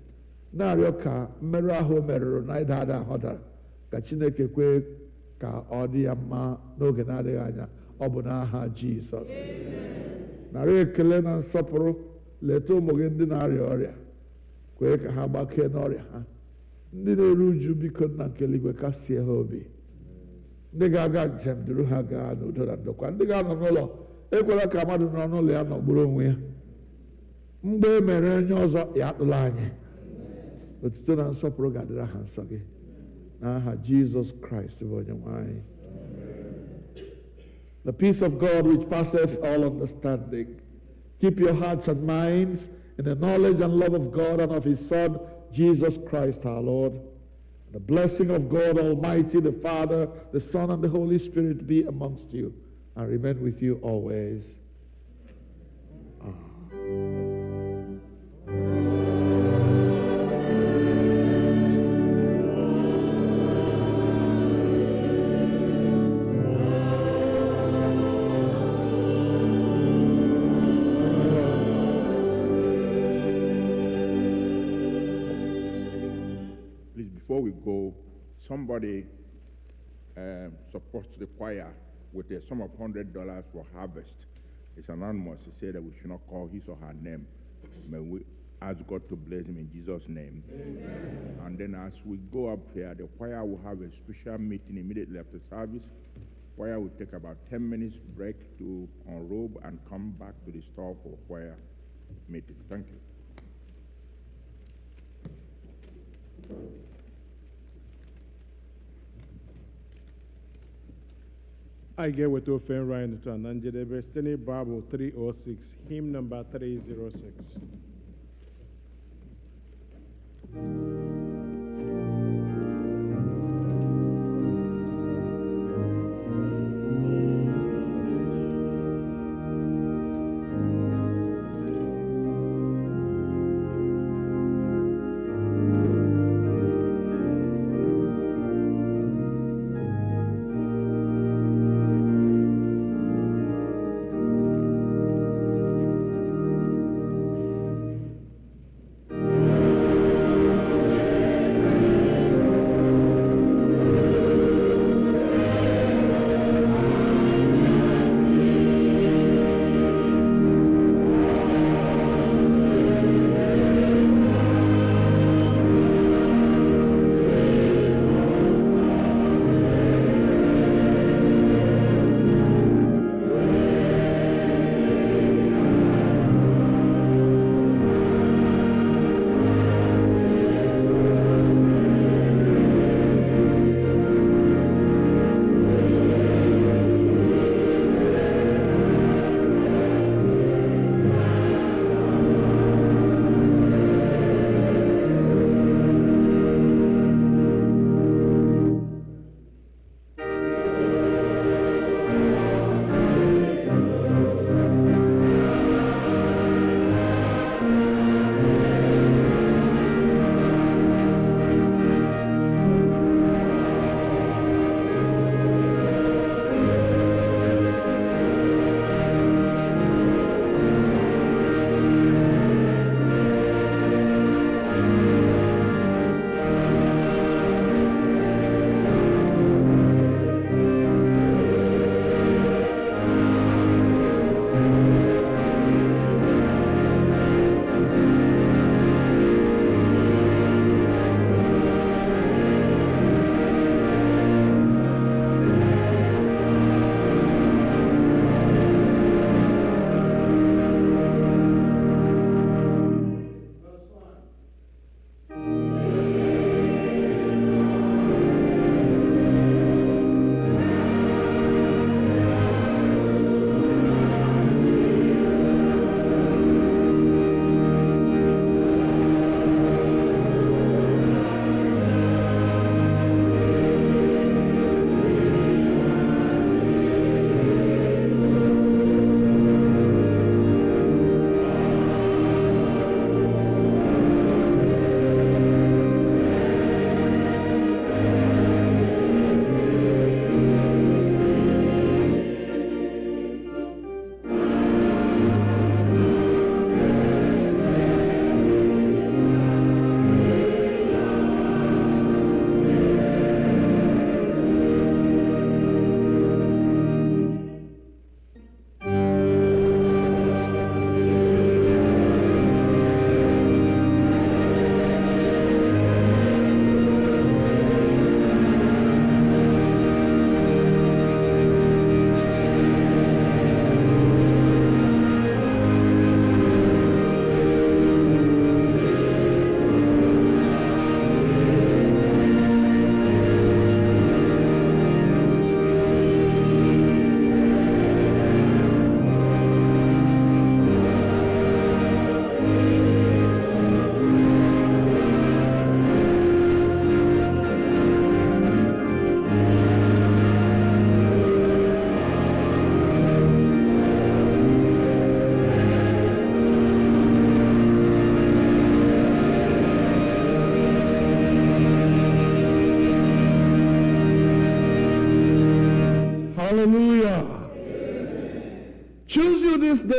na-arịọ ka mmerụ ahụ o merụrụ na ịda ada ahụ dara, ka Chineke kwee ka ọ dị ya mma n'oge na-adịghị anya. Ọ bụ n'aha Jizọs. Narị ekele na nsọpụrụ. Leta ụmụ gị ndị na-arịa ọrịa, kwee ka ha gbakee n'ọrịa ha. Ndị na-eru uju, biko nna nke eluigwe kasie ha obi. Ndị ga-aga njem, duru ha gaa n'udo na ndokwa. Ndị ga-anọ n'ụlọ, ekwela ka mmadụ nọ n'ụlọ ya nọgburu onwe ya. Mgbe e mere onye ọzọ, ya atụla anyị. Otuto na nsọpụrụ ga-adịrị ha nsọ gị, n'aha Jizọs Kraịst bụ onye nwe anyị. The peace of God which passeth all understanding, keep your hearts and minds in the knowledge and love of God and of His Son, Jesus Christ our Lord. The blessing of God Almighty, the Father, the Son, and the Holy Spirit be amongst you and remain with you always. Before we go, somebody supports the choir with a sum of $100 for harvest. It's anonymous. He said that we should not call his or her name. May we ask God to bless him in Jesus' name. Amen. And then as we go up here, the choir will have a special meeting immediately after service. Choir will take about 10 minutes break to unrobe and come back to the store for choir meeting. Thank you. I get with ofe nri anyị taa na njedebe site n'Bible 306, hymn number 306.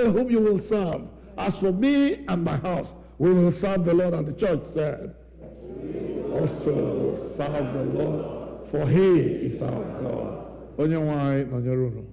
say whom you will serve. As for me and my house, we will serve the Lord. And the church said, also serve the Lord, for he is our God. Onye nwe anyị nọnyere unu.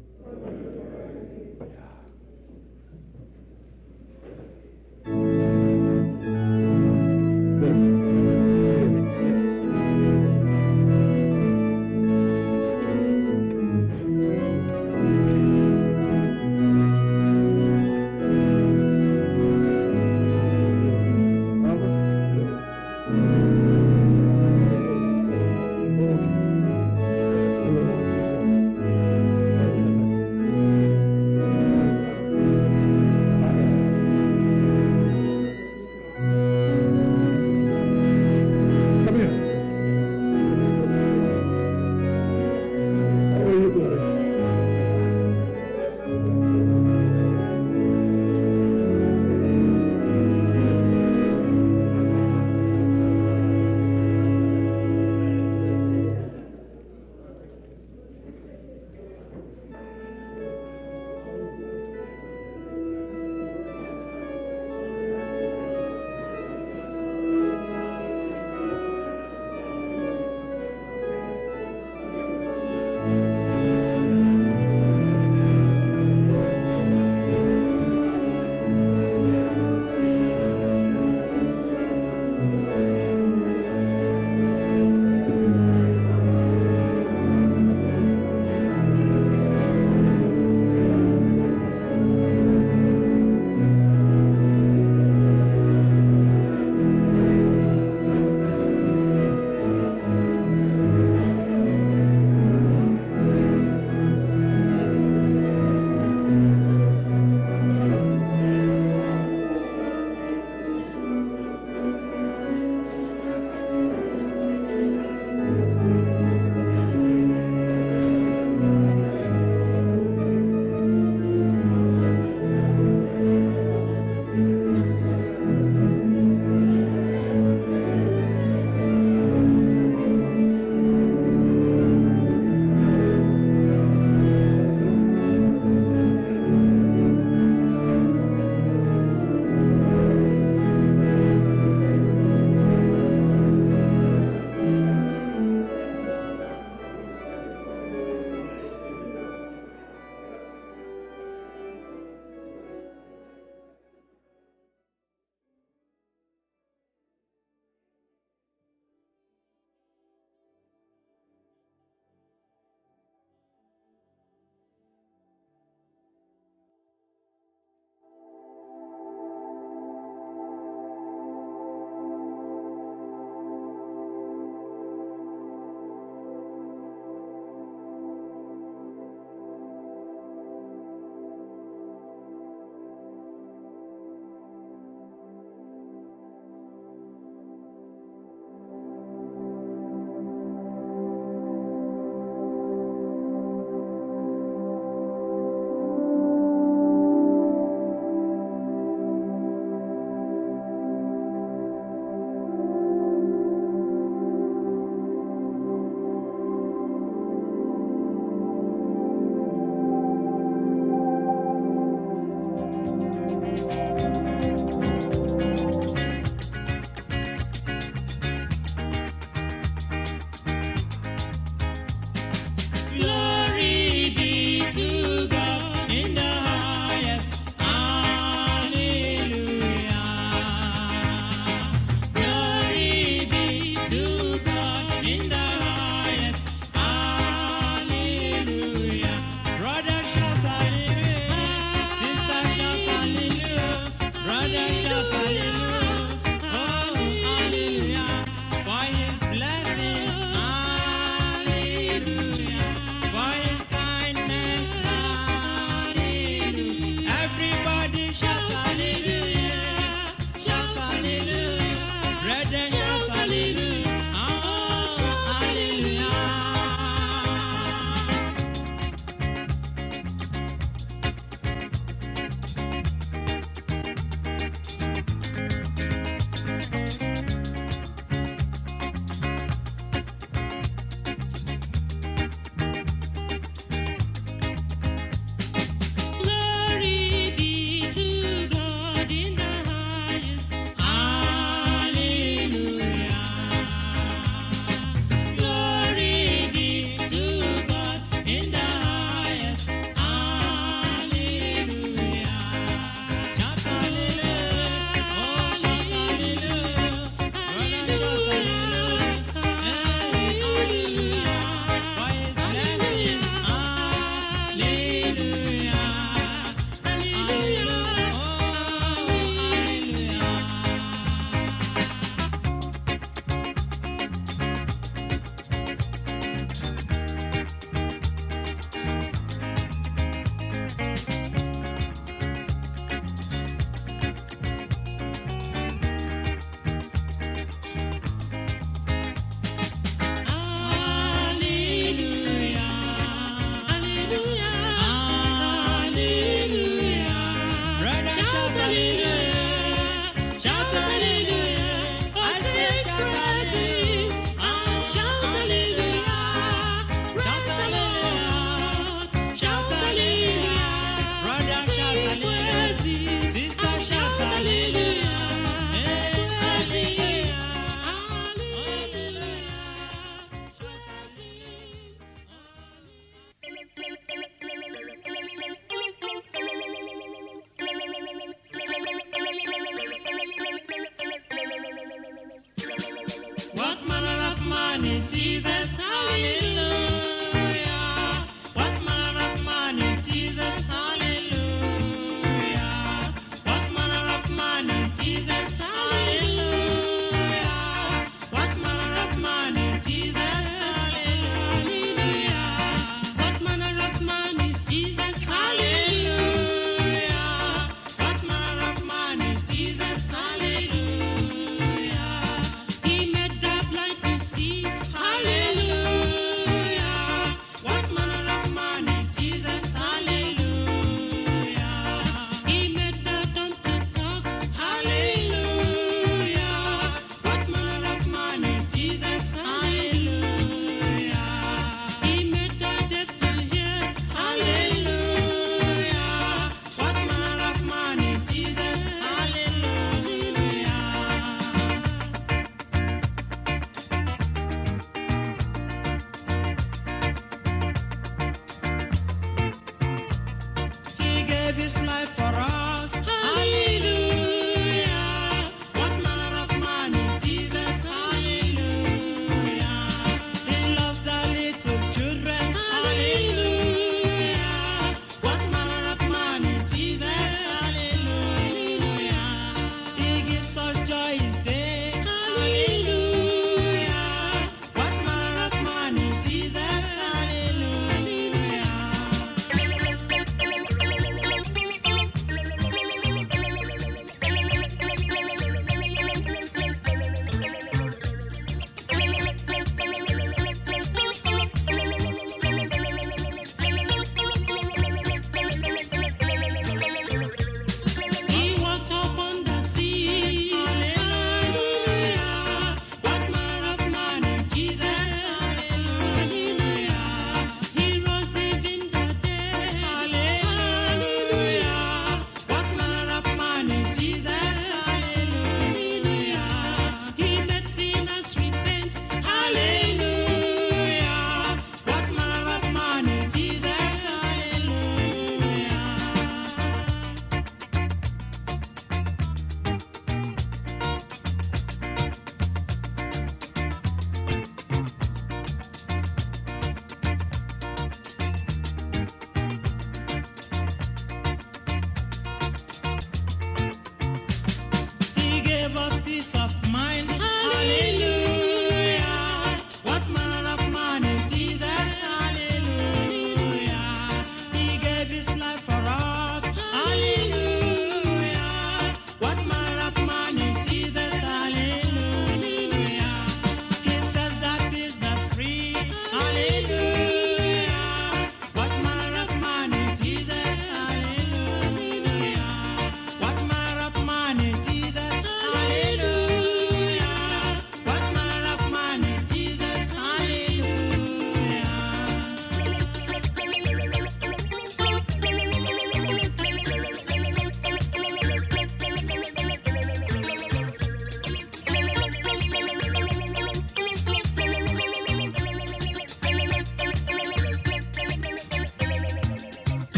Sister shout hallelujah.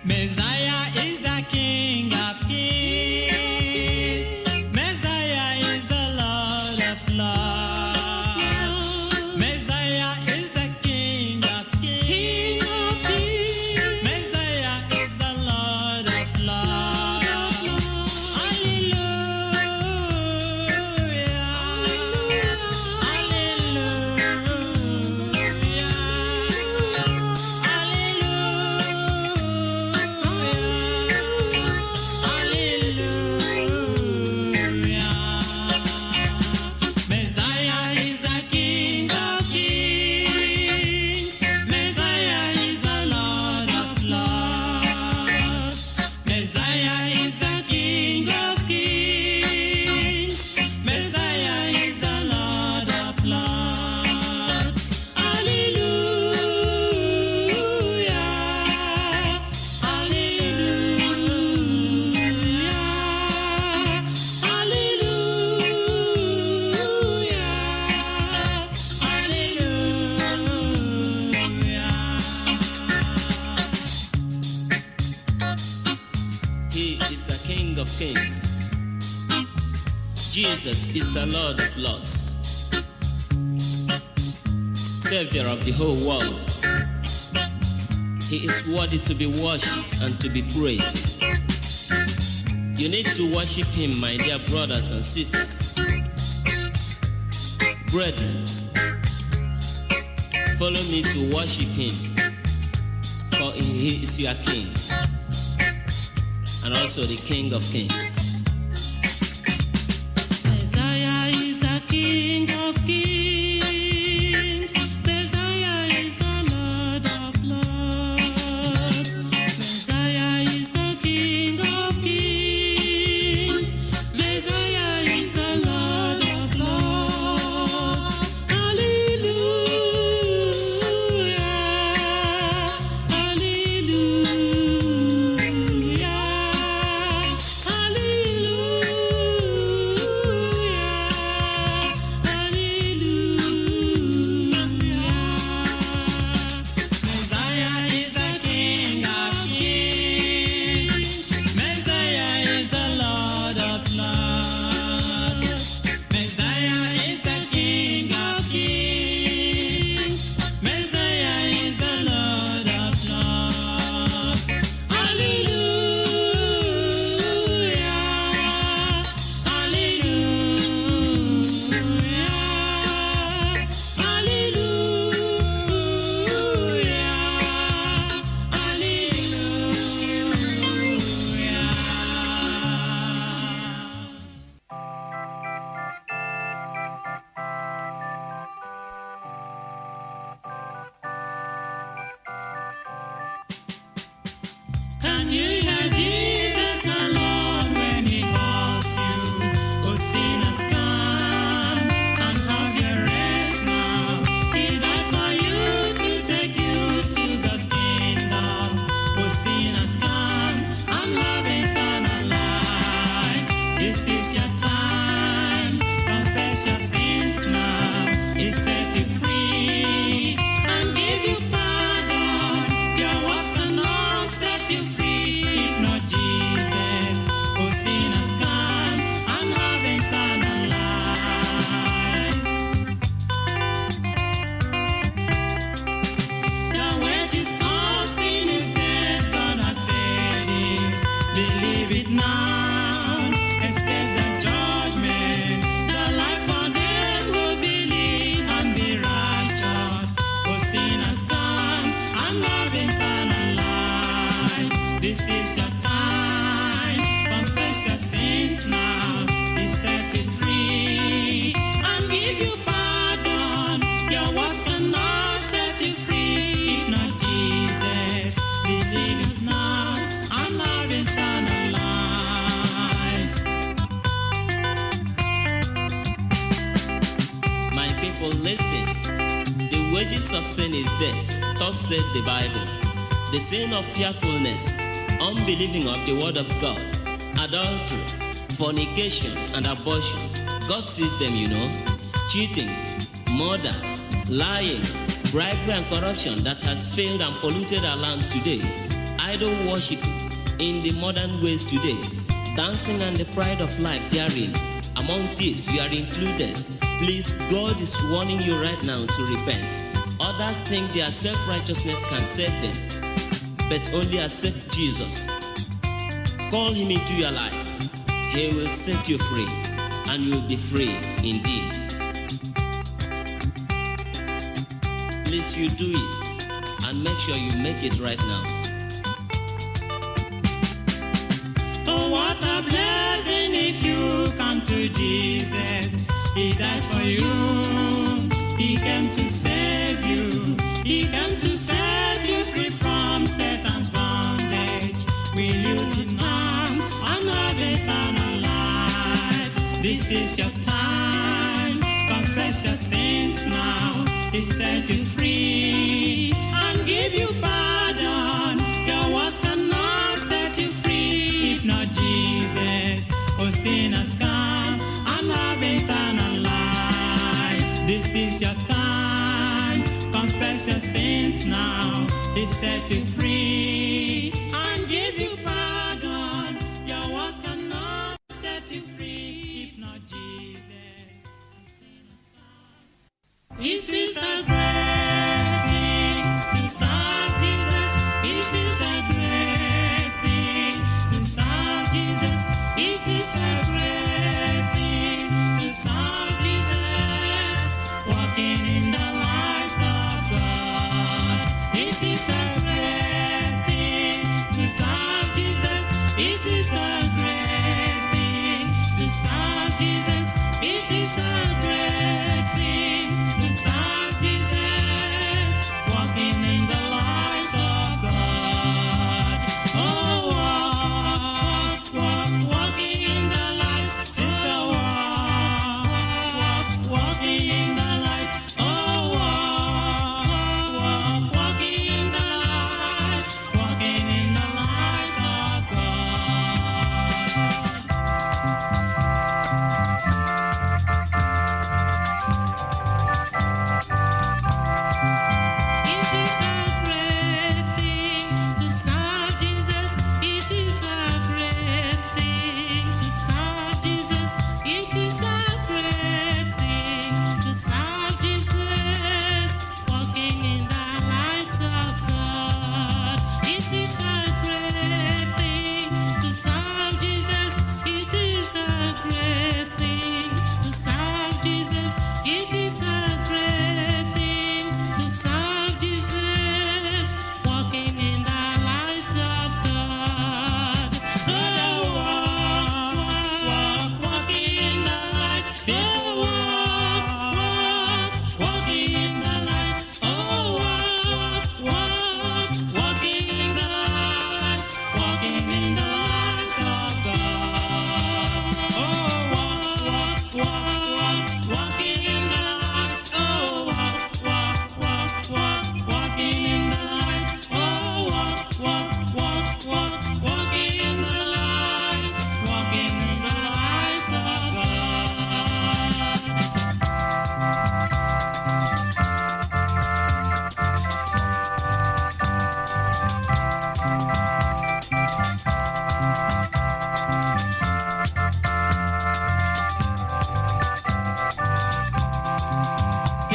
Messiah is the King of Kings. Messiah is the Lord of Lords. Messiah is the King of Kings. Messiah is the Lord of Lords. Hallelujah. Jesus is the Lord of Lords, Savior of the whole world. He is worthy to be worshipped and to be praised. You need to worship Him, my dear brothers and sisters. Brethren, follow me to worship Him, for He is your King, and also the King of Kings. King of Kings, Messiah is the Lord of Lords. Messiah is the King of Kings, Messiah is the Lord of Lords. Hallelujah, hallelujah, Can you hear Jesus alone when He calls you? Oh, sinners, come and have your rest now. He died for you to take you to God's kingdom. Oh, sinners, come and have eternal life. This is your time. Confess your sins now. He set you free and give you pardon. Your words cannot set you free. If not Jesus, oh sinners, come and have eternal life. The wages of sin is death, God has said it. Believe it now, escape the judgment. The life for them who believe and be righteous. Oh sinners, come and have eternal life. This is your time, confess your sins now. He set you free and give you pardon. Your words cannot set you free. If not Jesus, believe it now and have eternal life. My people, listen. The wages of sin is death, thus said the Bible. The sin of fearfulness, unbelieving of the word of God, adultery, fornication, and abortion. God sees them, you know. Cheating, murder, lying, bribery, and corruption that has failed and polluted our land today. I idol worship in the modern ways today, dancing and the pride of life therein. Among thieves, you are included. Please, God is warning you right now to repent. Others think their self-righteousness can save them, but only accept Jesus. Call him into your life. He will set you free, and you will be free indeed. Please, you do it, and make sure you make it right now. Oh, what a blessing if you come to Jesus. He died for you. He came to save you. He came to set you free from Satan's bondage. Will you deny and have eternal life? This is your time. Confess your sins now. He set you free and give you pardon. Your words cannot set you free if not Jesus. Oh, sinners, come and have eternal life. This is your time. Confess your sins now. He set you free and give you pardon. Your words cannot set you free if not Jesus. It is a great thing to serve Jesus. It is a great thing to serve Jesus. It is a great thing to serve Jesus. Walking in the light of God. It is a great thing to serve Jesus. It is a great thing to serve Jesus. It is a great thing to serve Jesus. Walking in the light of God. Oh, walk, walk, walking in the light. Sister, walk, walking in the light. Oh, walk, walking in the light. Walking in the light of God. It is a great thing to serve Jesus. It is a great thing to serve Jesus. It is a great thing to serve Jesus. Walking in the light of God. It is a great thing to serve Jesus. It is a great thing to serve Jesus. It is a great thing to serve Jesus. Walking in the light of God. Oh, walk, walking in the light. Oh, walking in the light. Oh, walking in the light. Walking in the light of God. Oh, walking in the light. Oh, walking in the light. Oh, walking in the light. Walking in the light of God.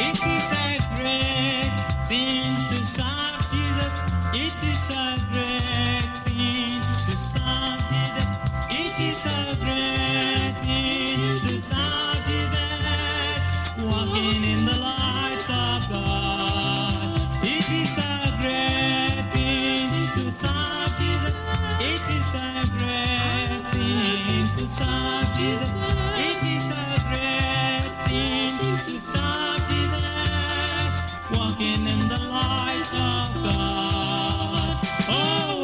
It is a great thing to serve Jesus. It is a great thing to serve Jesus. It is a great thing to serve Jesus. Walking in the light of God. It is a great thing to serve Jesus. It is a great thing to serve Jesus. It is a great thing to serve Jesus. Walking in the light of God. Oh,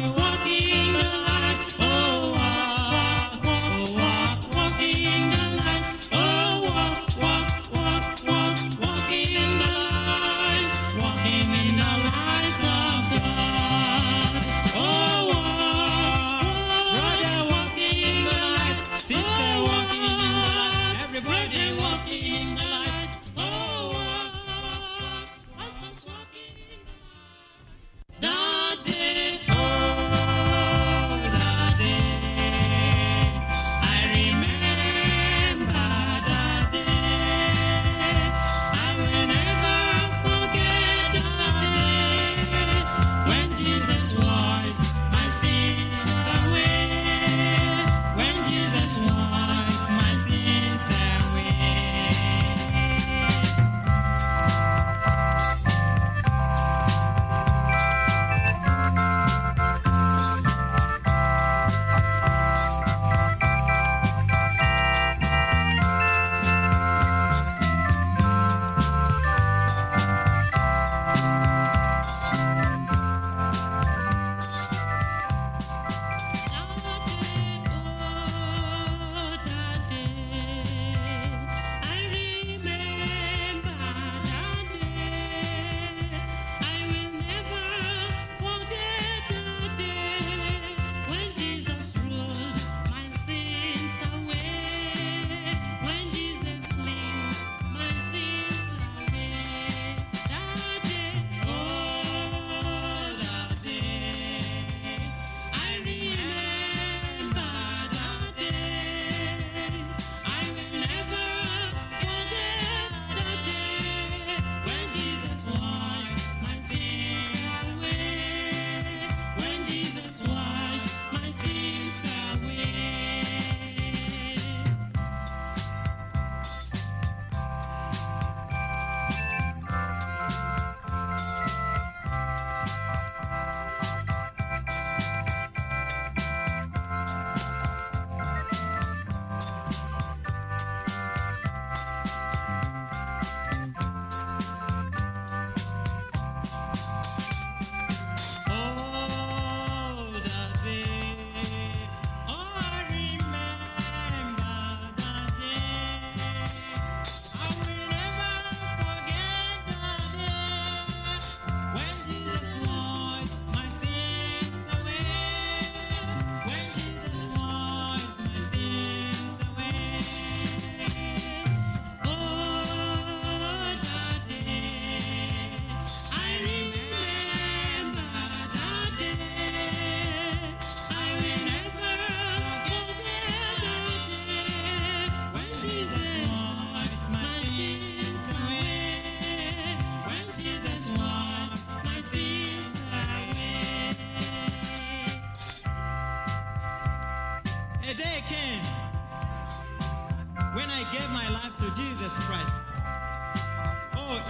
walking in the light. Oh, walking in the light. Oh, walking in the light. Walking in the light of God. Oh, brother, walking in the light. Sister, walking in the light. Everybody walking in the light. Oh,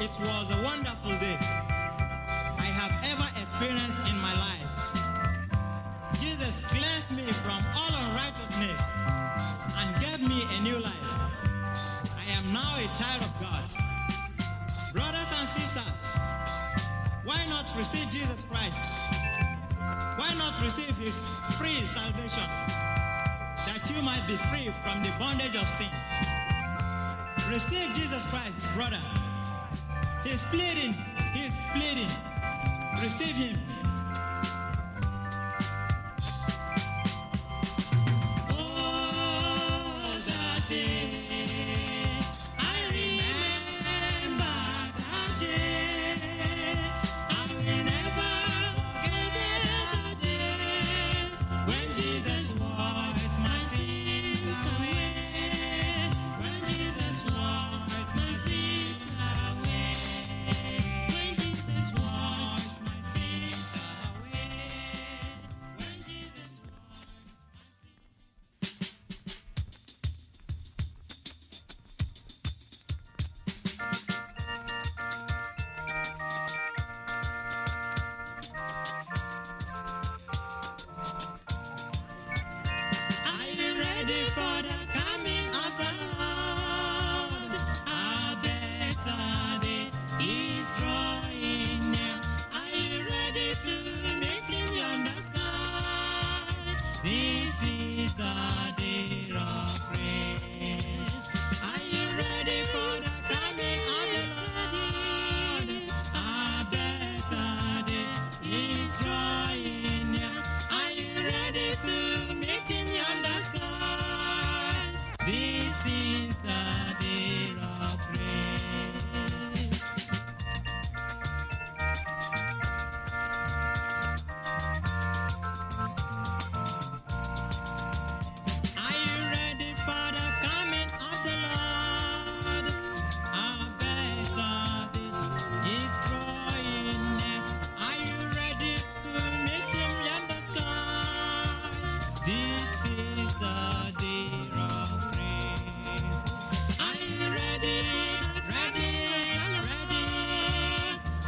it was a wonderful day I have ever experienced in my life. Jesus cleansed me from all unrighteousness and gave me a new life. I am now a child of God. Brothers and sisters, why not receive Jesus Christ? Why not receive his free salvation, that you might be free from the bondage of sin? Receive Jesus Christ, brother. He's pleading. He's pleading. Receive him. Oh, that day, I remember that day. I will never forget that day when Jesus washed my sins away. When Jesus washed my sins away. When Jesus washed my sins away. When Jesus Are you ready for the coming of the Lord? A better day is drawing near. Are you ready to meet him yonder sky? This is the day of praise. Are you ready for the coming of the Lord? A better day is drawing near. Are you ready to meet him yonder sky? This is the day of praise. Are you ready for the coming of the Lord? A better day is drawing near. Are you ready to meet him yonder sky? This is the day of praise. Are you ready? Ready? Ready?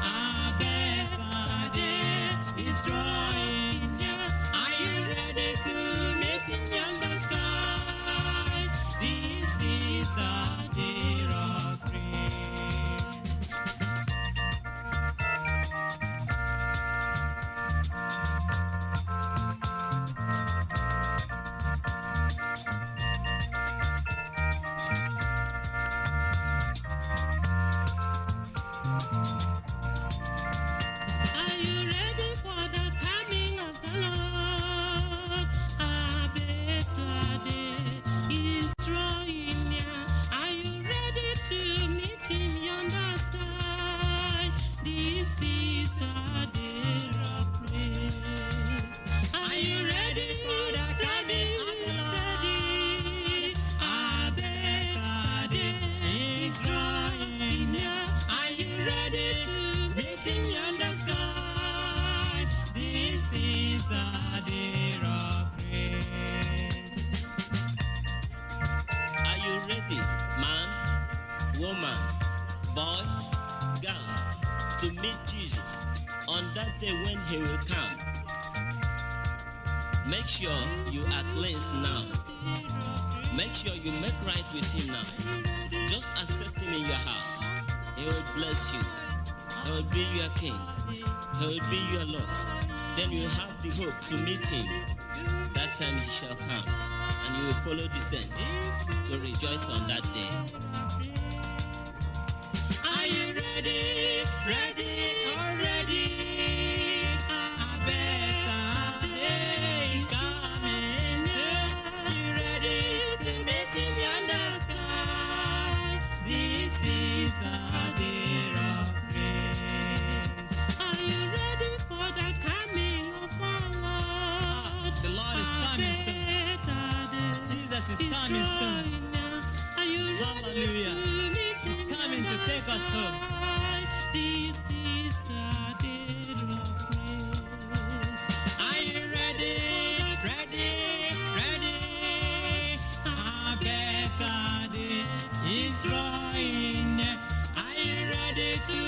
A better day is drawing near. Are you ready to meet him yonder sky? This is the day of praise. Are you ready for the coming of the Lord? A better day is drawing near. Are you ready to meet him yonder sky? This is the day of praise. Are you ready for the coming of the Lord? A better day is drawing near. Are you ready to meet him yonder sky? This is the day of praise. Are you ready, man, woman, boy, girl, to meet Jesus on that day when he will come? Make sure you are cleansed now. Make sure you make right with him now. Just accept him in your heart. He will bless you. He will be your king. He will be your Lord. Then you have the hope to meet him. That time he shall come, and you will follow the saints to rejoice on that day. Are you ready? Ready? Ready? A better day is coming soon. Are you ready to meet him yonder sky? This is the day of praise. Are you ready for the coming of our Lord? The Lord is coming soon. Jesus is coming soon. Hallelujah. He's coming to take us home. This is the day of praise. Are you ready? Ready? Ready? A better day is drawing near. Are you ready? ready to